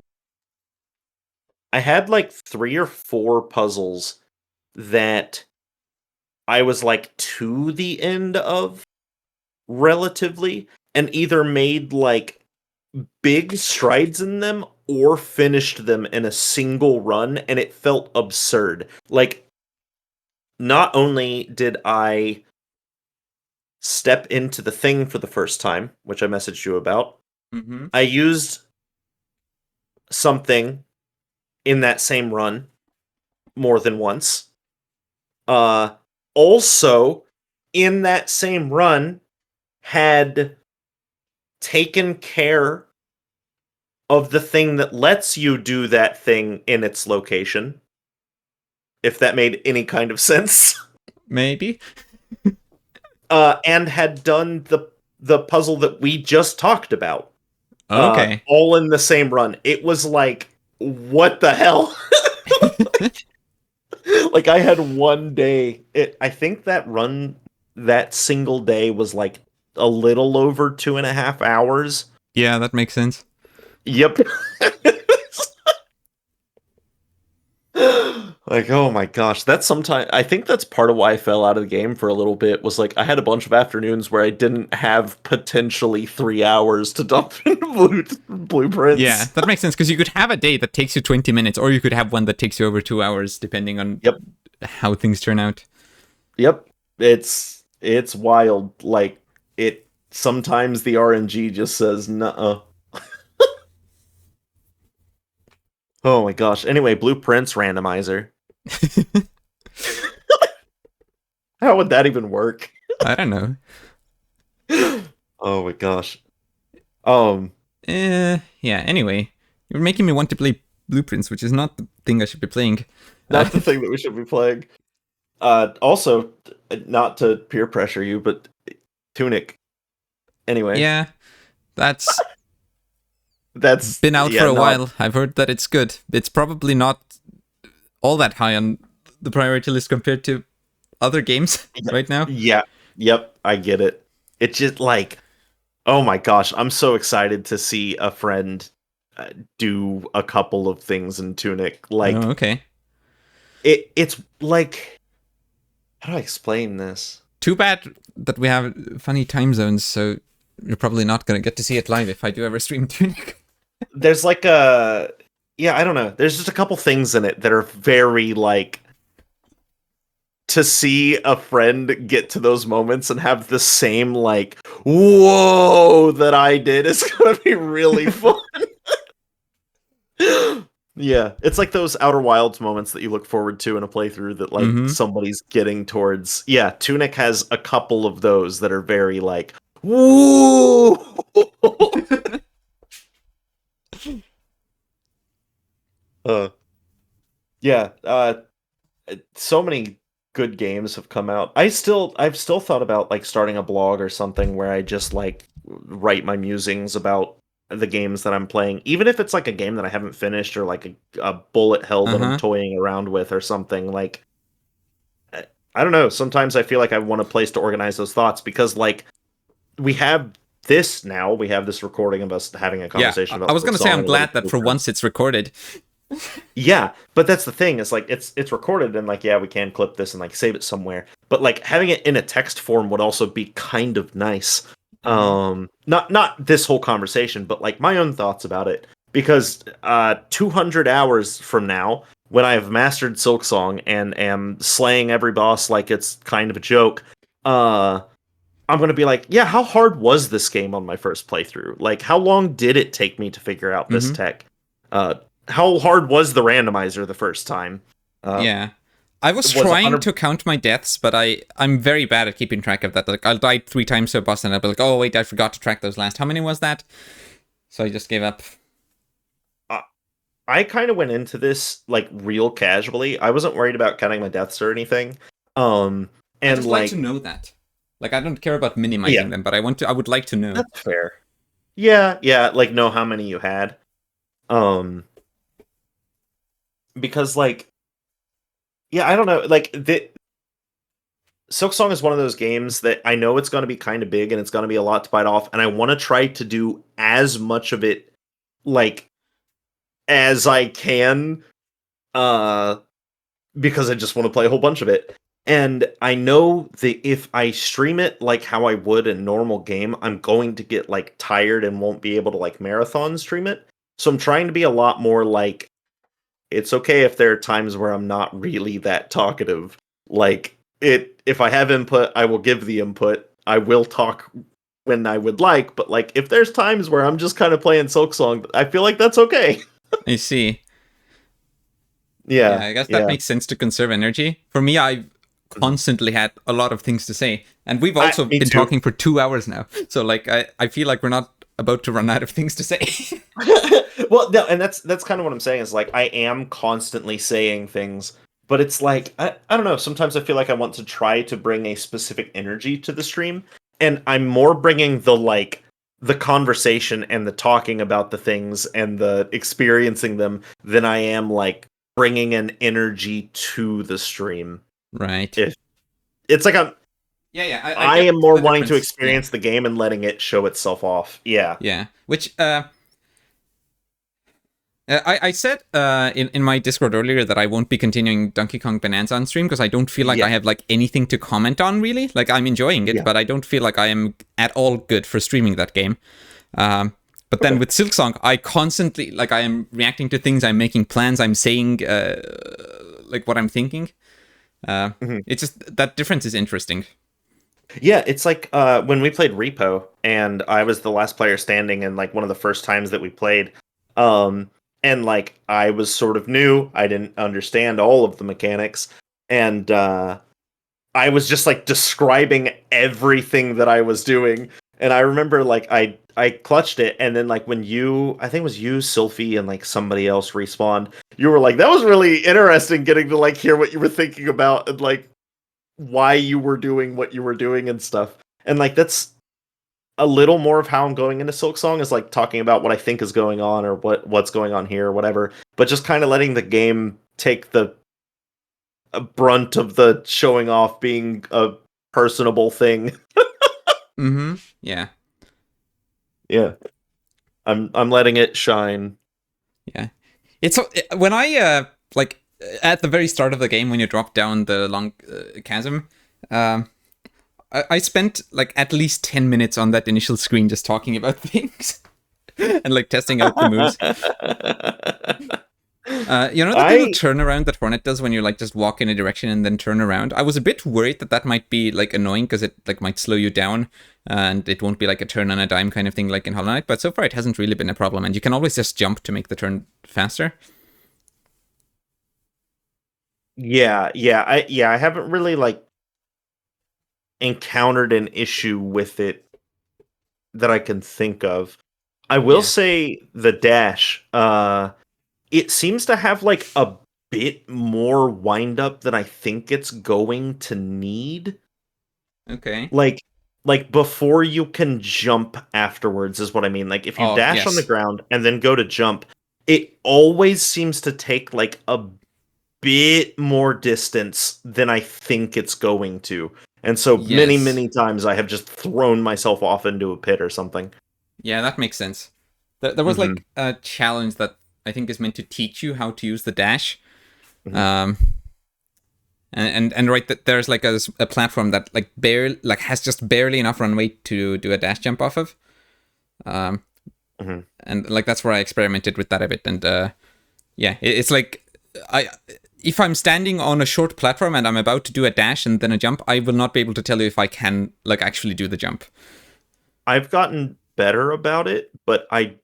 I had like 3 or 4 puzzles that I was like to the end of relatively, and either made like big strides in them or finished them in a single run, and it felt absurd. Like, not only did I step into the thing for the first time, which I messaged you about, I used something in that same run more than once. Also, in that same run, had taken care of the thing that lets you do that thing in its location. If that made any kind of sense. Maybe. And had done the puzzle that we just talked about. Okay. all in the same run. It was like, what the hell? Like I had one day. I think that run, that single day was like a little over 2.5 hours. Yeah, that makes sense. Yep. Like, oh my gosh, that's sometimes I think that's part of why I fell out of the game for a little bit, was like I had a bunch of afternoons where I didn't have potentially 3 hours to dump in Yeah, blueprints. that makes sense because you could have a day that takes you 20 minutes, or you could have one that takes you over 2 hours, depending on Yep. how things turn out. Yep. It's wild. Like it sometimes the RNG just says nuh. Oh my gosh. Anyway, blueprints randomizer. How would that even work? I don't know. Oh my gosh. Um Yeah, anyway, you're making me want to play Blueprints, which is not the thing I should be playing. Not the thing that we should be playing. Also, not to peer pressure you, but Tunic. Anyway, Yeah, that's that's been out for yeah, a not while. I've heard that it's good. It's probably not all that high on the priority list compared to other games right now. yeah, yep, I get it. It's just like, oh my gosh, I'm so excited to see a friend do a couple of things in Tunic. Oh, Like okay. it's like, how do I explain this? Too bad that we have funny time zones, so you're probably not going to get to see it live if I do ever stream Tunic. There's like a, yeah, I don't know. There's just a couple things in it that are very like, to see a friend get to those moments and have the same like whoa that I did is gonna be really fun. Yeah, it's like those Outer Wilds moments that you look forward to in a playthrough that like Mhm. somebody's getting towards. Yeah, Tunic has a couple of those that are very like woo. uh, yeah, so many good games have come out. I've still thought about like starting a blog or something where I just like write my musings about the games that I'm playing, even if it's like a game that I haven't finished or like a bullet hell that I'm Uh-huh. toying around with or something. Like I don't know. Sometimes I feel like I want a place to organize those thoughts because like we have this now. We have this recording of us having a Yeah, conversation I about was going to say Silksong I'm and a little glad that for blueprint. once it's recorded. Yeah, but that's the thing. It's like it's recorded and like yeah, we can clip this and like save it somewhere. But like having it in a text form would also be kind of nice. Mhm. Not this whole conversation, but like my own thoughts about it. Because 200 hours from now, when I have mastered Silksong and am slaying every boss like it's kind of a joke, I'm gonna be like, yeah, how hard was this game on my first playthrough? Like, how long did it take me to figure out this Mhm. tech? Uh, how hard was the randomizer the first time? Uh, Yeah. I was was trying 100. to count my deaths, but I'm very bad at keeping track of that. Like I'll die 3 times to a boss and I'll be like, oh wait, I forgot to track those last. How many was that? So I just gave up. Uh, I kind of went into this like real casually. I wasn't worried about counting my deaths or anything. Um, I and just like to like, know that. Like I don't care about yeah, minimizing them, but I would like to know. that's fair. Yeah, yeah, like know how many you had. Um, because like, yeah, I don't know, like the Silksong is one of those games that I know it's going to be kind of big and it's going to be a lot to bite off, and I want to try to do as much of it like as I can, uh, because I just want to play a whole bunch of it. And I know that if I stream it like how I would in normal game, I'm going to get like tired and won't be able to like marathon stream it. So I'm trying to be a lot more like it's okay if there are times where I'm not really that talkative. Like it if I have input, I will give the input. I will talk when I would like, but like if there's times where I'm just kind of playing Silksong, I feel like that's okay. I see. Yeah, Yeah, I guess that yeah. makes sense to conserve energy. For me, I've Mhm. constantly had a lot of things to say. And we've also Me been too. talking for 2 hours now. So like I feel like we're not about to run out of things to say. Well, no, and that's kind of what I'm saying is like I am constantly saying things, but it's like I don't know. Sometimes I feel like I want to try to bring a specific energy to the stream, and I'm more bringing the like the conversation and the talking about the things and the experiencing them than I am like bringing an energy to the stream. Right. If it's like I I get am more the wanting to difference. Yeah. experience the game and letting it show itself off. Yeah. Yeah. Which I said in my Discord earlier that I won't be continuing Donkey Kong Bonanza on stream because I don't feel like Yeah. I have like anything to comment on really. Like I'm enjoying it, Yeah. but I don't feel like I am at all good for streaming that game. But then Okay. with Silksong, I constantly like I am reacting to things, I'm making plans, I'm saying like what I'm thinking. Mhm. It's just that difference is interesting. Yeah, it's like when we played Repo and I was the last player standing and like one of the first times that we played. Um and like I was sort of new. I didn't understand all of the mechanics and I was just like describing everything that I was doing. And I remember like I clutched it and then like when you I think it was you, Sylphie, and like somebody else respawned, you were like, that was really interesting getting to like hear what you were thinking about and like why you were doing what you were doing and stuff. And like that's a little more of how I'm going into Silksong is like talking about what I think is going on or what's going on here or whatever, but just kind of letting the game take the brunt of the showing off being a personable thing. Mm-hmm. Yeah. Yeah. I'm letting it shine. Yeah. It's when I like at the very start of the game when you drop down the long chasm, um, I spent like at least 10 minutes on that initial screen just talking about things and like testing out the moves. You know that little I turnaround that Hornet does when you like just walk in a direction and then turn around? I was a bit worried that that might be like annoying because it like might slow you down and it won't be like a turn on a dime kind of thing like in Hollow Knight, but so far it hasn't really been a problem and you can always just jump to make the turn faster. I haven't really like encountered an issue with it that I can think of. I will Yeah. say the dash it seems to have like a bit more wind up than I think it's going to need. Okay. Like before you can jump afterwards is what I mean. Like if you Oh, dash on the yes. ground and then go to jump, it always seems to take like a bit more distance than I think it's going to. And so many, Yes. many times I have just thrown myself off into a pit or something. Yeah, that makes sense. There was Hmm. like a challenge that I think is meant to teach you how to use the dash. Hmm. Um, and right, there's like a platform that like barely like has just barely enough runway to do a dash jump off of. Um, Hmm. and like that's where I experimented with that a bit. And yeah, it's like I if I'm standing on a short platform and I'm about to do a dash and then a jump, I will not be able to tell you if I can like actually do the jump. I've gotten better about it, but I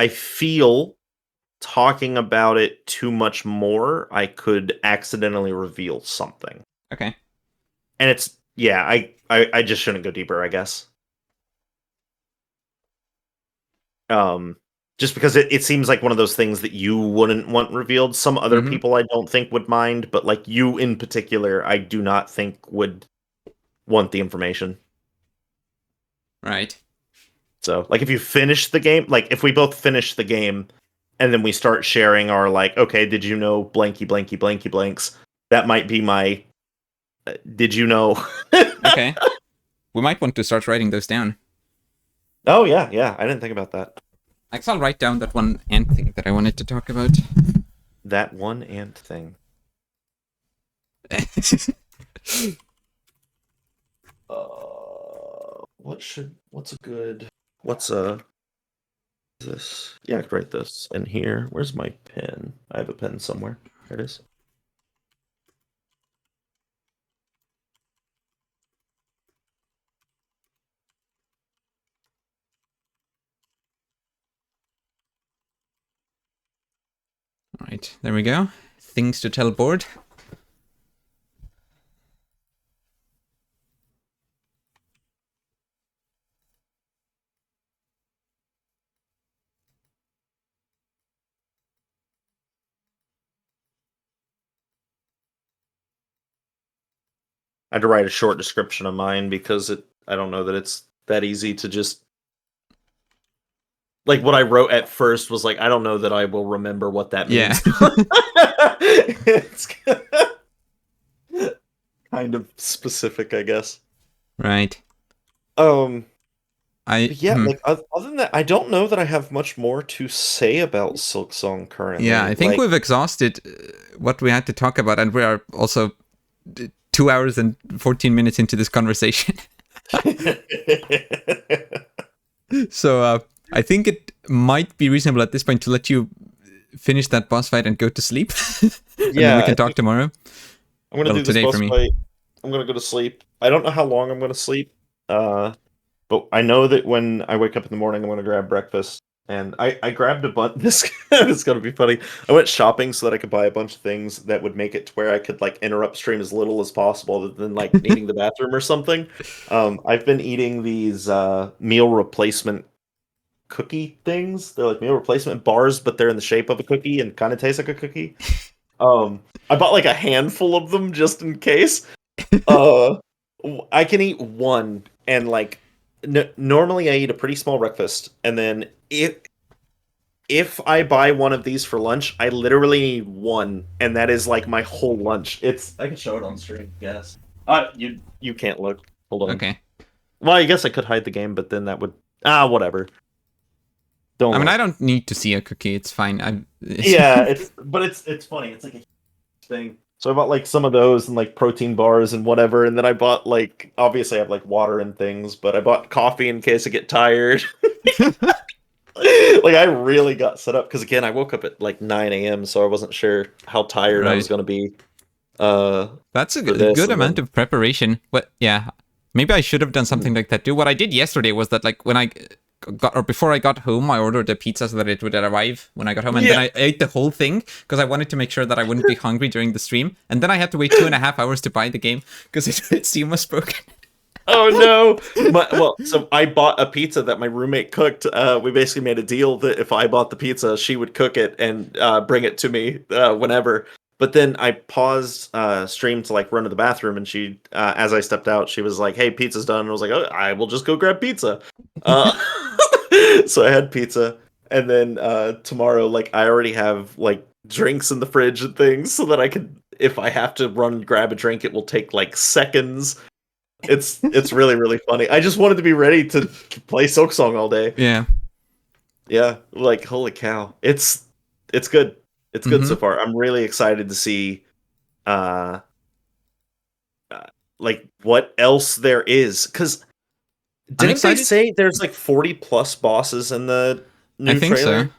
feel talking about it too much more, I could accidentally reveal something. Okay. And it's yeah, I just shouldn't go deeper, I guess. Um just because it seems like one of those things that you wouldn't want revealed. Some other Mm-hmm. people I don't think would mind, but like you in particular, I do not think would want the information. Right. So, like if you finish the game, like if we both finish the game and then we start sharing our like, okay, did you know blanky blanky blanky blanks? That might be my did you know? Okay. We might want to start writing those down. Oh yeah, yeah, I didn't think about that. I guess I'll write down that one ant thing that I wanted to talk about. That one ant thing. What's a good what's a this? Yeah, I could write this in here. Where's my pen? I have a pen somewhere. There it is. All right, there we go. Things to tell board. I had to write a short description of mine because I don't know that it's that easy to just like what I wrote at first was like I don't know that I will remember what that Yeah. means. It's kind of specific, I guess. Right. Um, I but yeah, like other than that, I don't know that I have much more to say about Silksong Yeah, currently. I think Like, we've exhausted what we had to talk about, and we are also 2 hours and 14 minutes into this conversation. So I think it might be reasonable at this point to let you finish that boss fight and go to sleep, and then we yeah, can talk tomorrow. I'm gonna Well, do this today for boss me. fight. I'm gonna go to sleep. I don't know how long I'm gonna sleep. But I know that when I wake up in the morning, I'm gonna grab breakfast. And I grabbed a bunch. This is gonna be funny. I went shopping so that I could buy a bunch of things that would make it to where I could like interrupt stream as little as possible, other than like needing the bathroom or something. I've been eating these meal replacement cookie things. They're like meal replacement bars, but they're in the shape of a cookie and kind of taste like a cookie. I bought like a handful of them just in case. Uh, I can eat one, and like normally I eat a pretty small breakfast, and then if I buy one of these for lunch, I literally need one, and that is like my whole lunch. It's I can show it on stream. Yes. You can't look. Hold on. Okay. Well, I guess I could hide the game, but then that would whatever. Don't I mean, I look. don't need to see a cookie. It's fine. I. Yeah, it's funny. It's like a thing. So I bought like some of those and like protein bars and whatever, and then I bought like obviously I have like water and things, but I bought coffee in case I get tired. Like I really got set up because again I woke up at like 9 a.m. so I wasn't sure how tired I was Right. gonna be That's a for this good and amount then of preparation. But yeah, maybe I should have done something like that too. What I did yesterday was that like when I got or before I got home, I ordered a pizza so that it would arrive when I got home, and then yeah. I ate the whole thing because I wanted to make sure that I wouldn't be hungry during the stream. And then I had to wait 2.5 hours to buy the game because its Steam was broken. Oh no! Well, so I bought a pizza that my roommate cooked. We basically made a deal that if I bought the pizza, she would cook it and bring it to me whenever. But then I paused stream to like run to the bathroom, and she, as I stepped out, she was like, "Hey, pizza's done." And I was like, "Oh, I will just go grab pizza." Uh, so I had pizza, and then tomorrow, like I already have like drinks in the fridge and things, so that I could, if I have to run and grab a drink, it will take like seconds. It's really really funny. I just wanted to be ready to play Silksong all day. Yeah. Yeah, like holy cow, it's good. It's good so Mm-hmm. far. I'm really excited to see, uh, uh like what else there is. Because I'm didn't they excited. say there's like 40 plus bosses in the I new think so. trailer?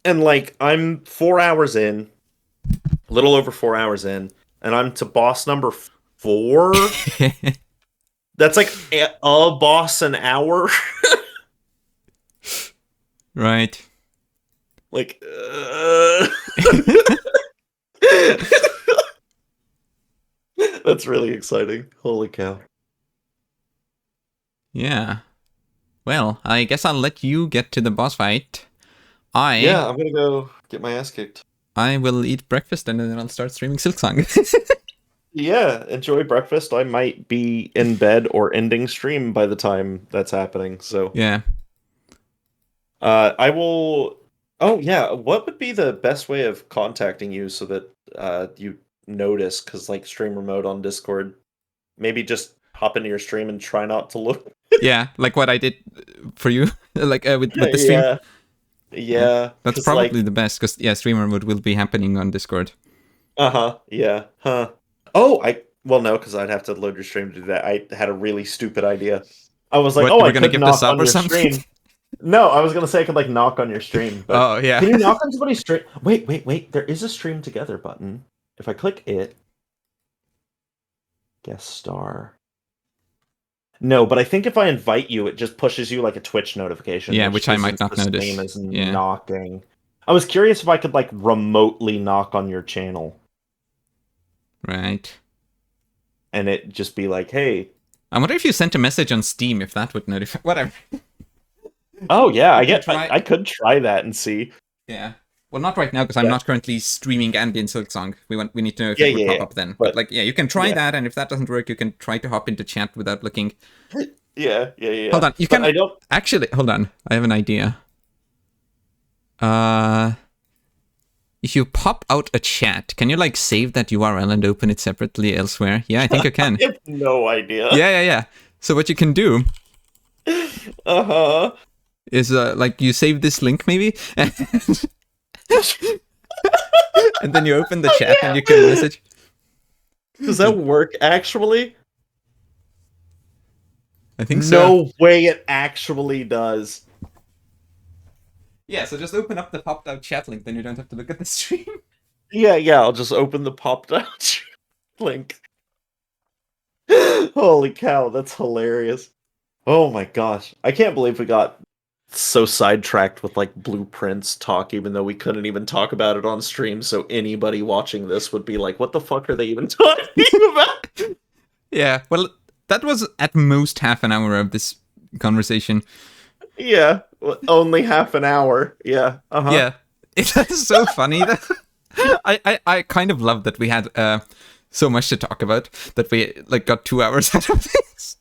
And like I'm 4 hours in, a little over 4 hours in, and I'm to boss number 4. That's like a boss an hour. Right. Like, that's really exciting. Holy cow. Yeah. Well, I guess I'll let you get to the boss fight. I Yeah, I'm gonna go get my ass kicked. I will eat breakfast and then I'll start streaming Silksong. Yeah, enjoy breakfast. I might be in bed or ending stream by the time that's happening. So, Yeah. I will. Oh yeah, what would be the best way of contacting you so that you notice? Because like streamer mode on Discord, maybe just hop into your stream and try not to look. Yeah, like what I did for you, like with the stream. Yeah, Yeah. yeah, That's because probably like, the best because yeah, streamer mode will be happening on Discord. yeah, huh. Oh, well, no, because I'd have to load your stream to do that. I had a really stupid idea. I was like, What, oh, you I were gonna could give the knock sub on or your something? stream. No, I was gonna say I could like knock on your stream, but Oh yeah. can you knock on somebody's stream? Wait. There is a stream together button. If I click it, guest star. No, but I think if I invite you, it just pushes you like a Twitch notification, Yeah, which which I might isn't not the same notice. as Yeah. knocking. I was curious if I could like remotely knock on your channel Right. and it just be like, hey, I wonder if you sent a message on Steam if that would notify. Whatever. oh yeah, You can try. I could try that and see. Yeah. Well, not right now because I'm not currently streaming ambient Silksong. We need to know if it would pop up then. But like, yeah, you can try that, and if that doesn't work, you can try to hop into chat without looking. Yeah. Hold on, you but can. I don't. Actually, hold on. I have an idea. If you pop out a chat, can you like save that URL and open it separately elsewhere? Yeah, I think you can. I have no idea. Yeah. So what you can do is like you save this link maybe, and then you open the chat and you can message. Does that work actually? I think so. No way it actually does. Yeah, so just open up the popped out chat link, then you don't have to look at the stream. Yeah, I'll just open the popped out link. Holy cow, that's hilarious. Oh my gosh. I can't believe we got so sidetracked with like blueprints talk, even though we couldn't even talk about it on stream, so anybody watching this would be like, what the fuck are they even talking about? Yeah, well, that was at most half an hour of this conversation. Yeah, only half an hour. Yeah. Yeah, it's so funny that I kind of love that we had so much to talk about that we like got 2 hours out of this.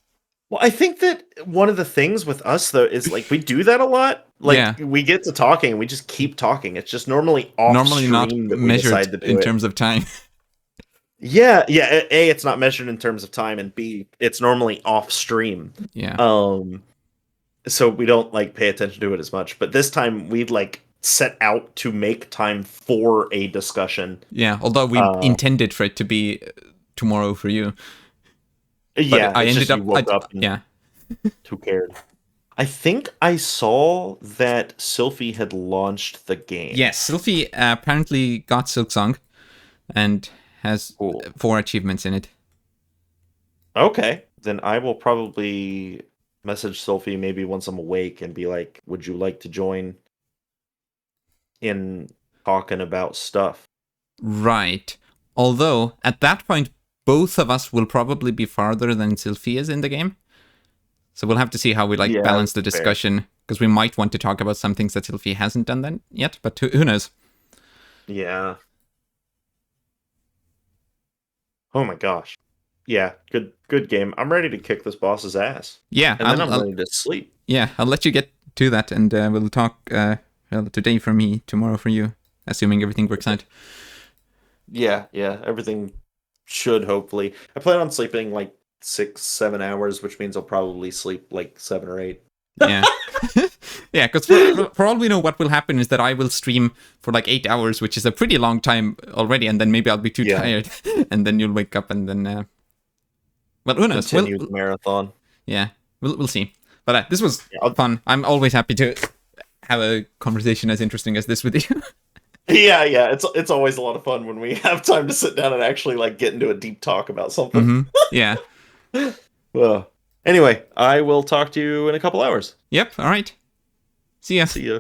Well, I think that one of the things with us though is like we do that a lot. Like we get to talking and we just keep talking. It's just normally off stream not that we measured decide to do in terms of time. Yeah. A, it's not measured in terms of time, and B, it's normally off stream. Yeah. So we don't like pay attention to it as much. But this time we'd like set out to make time for a discussion. Yeah, although we intended for it to be tomorrow for you. But yeah, I ended up. Woke up and who cared? I think I saw that Sylphie had launched the game. Yes, Sylphie apparently got Silksong and has 4 achievements in it. Okay, then I will probably message Sylphie maybe once I'm awake and be like, would you like to join in talking about stuff? Right. Although, at that point, both of us will probably be farther than Sylphie is in the game. So we'll have to see how we balance the discussion, because we might want to talk about some things that Sylphie hasn't done then yet, but who knows? Yeah. Oh my gosh. Yeah, good game. I'm ready to kick this boss's ass. Yeah. And then I'm ready to sleep. Yeah, I'll let you get to that, and we'll talk today for me, tomorrow for you, assuming everything works out. Yeah, everything should hopefully. I plan on sleeping like 6-7 hours, which means I'll probably sleep like 7 or 8. Yeah. Yeah, because for all we know, what will happen is that I will stream for like 8 hours, which is a pretty long time already, and then maybe I'll be too tired, and then you'll wake up, and then well, who knows? Continue the marathon. Yeah, we'll see. But this was fun. I'm always happy to have a conversation as interesting as this with you. Yeah, it's always a lot of fun when we have time to sit down and actually like get into a deep talk about something. Mm-hmm. Yeah. Well, anyway, I will talk to you in a couple hours. Yep. All right. See ya. See ya.